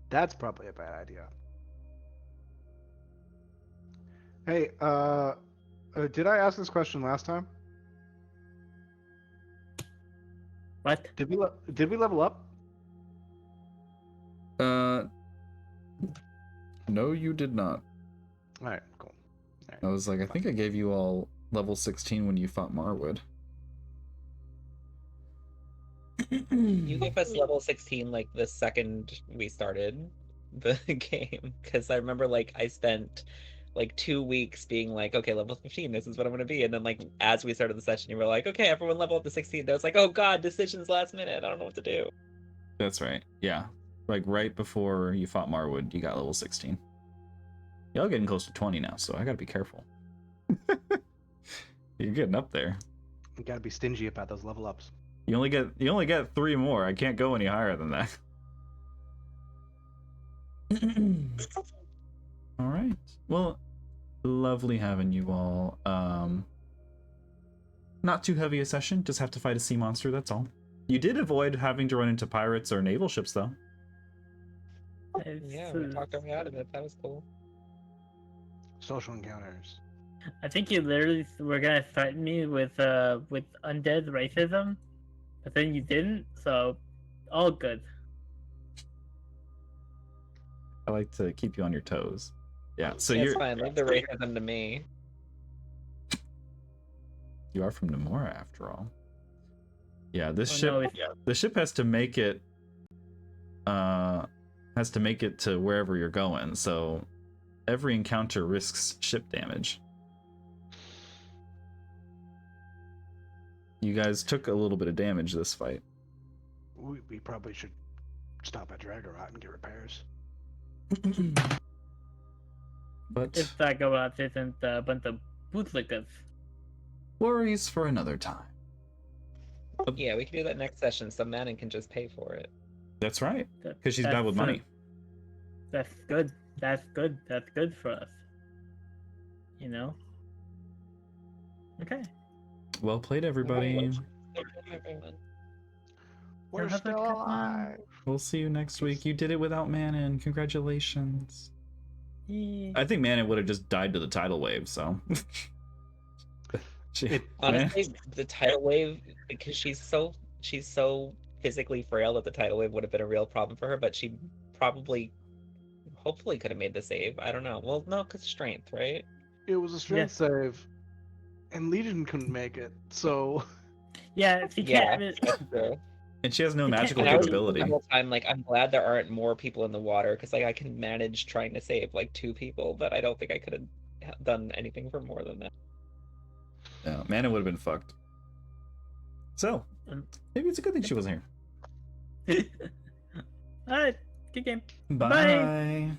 That's probably a bad idea. Hey, did I ask this question last time? What? Did we level up? No, you did not. All right, cool. All right. I was like, I think I gave you all level 16 when you fought Marwood. You gave us level 16 like the second we started the game, because I remember like I spent like 2 weeks being like, okay, level 15, this is what I'm gonna be, and then like as we started the session, you were like, okay, everyone level up to 16. I was like, oh god, decisions last minute, I don't know what to do. That's right. Yeah. Like right before you fought Marwood, you got level 16. Y'all getting close to 20 now, so I gotta be careful. You're getting up there. You gotta be stingy about those level ups. You only get 3 more. I can't go any higher than that. All right. Well, lovely having you all. Not too heavy a session. Just have to fight a sea monster. That's all. You did avoid having to run into pirates or naval ships, though. Yeah, we talked our way out of it. That was cool. Social encounters. I think you literally were gonna threaten me with undead racism, but then you didn't. So, all good. I like to keep you on your toes. Yeah. So It's you're fine. Leave the racism to me. you are from Namora after all. Yeah. This Oh, ship. no, The ship has to make it to wherever you're going, so every encounter risks ship damage. You guys took a little bit of damage this fight. We probably should stop at Dragorot and get repairs. But if that Garat isn't a bunch of bootlickers. worries for another time. Yeah, we can do that next session so Manon can just pay for it. That's right, That- because she's bad with that's, money. That's good. That's good. That's good for us. You know? Okay. Well played, everybody. Everyone. We're have a still good one. alive. We'll see you next week. You did it without Manon. Congratulations. Yeah. I think Manon would have just died to the tidal wave, so. It- Honestly, the tidal wave, because she's so physically frail that the tidal wave would have been a real problem for her, but she probably, hopefully could have made the save. I don't know. Well, no, because strength, right? It was a strength save, and Legion couldn't make it. So Yeah, she Yeah, can't. that's true. And she has no You can't- magical And I was capability. the whole time like, I'm glad there aren't more people in the water, because like I can manage trying to save like 2 people, but I don't think I could have done anything for more than that. Yeah, Manon would have been fucked. So, maybe it's a good thing she wasn't here. Alright, good game. Bye. Bye.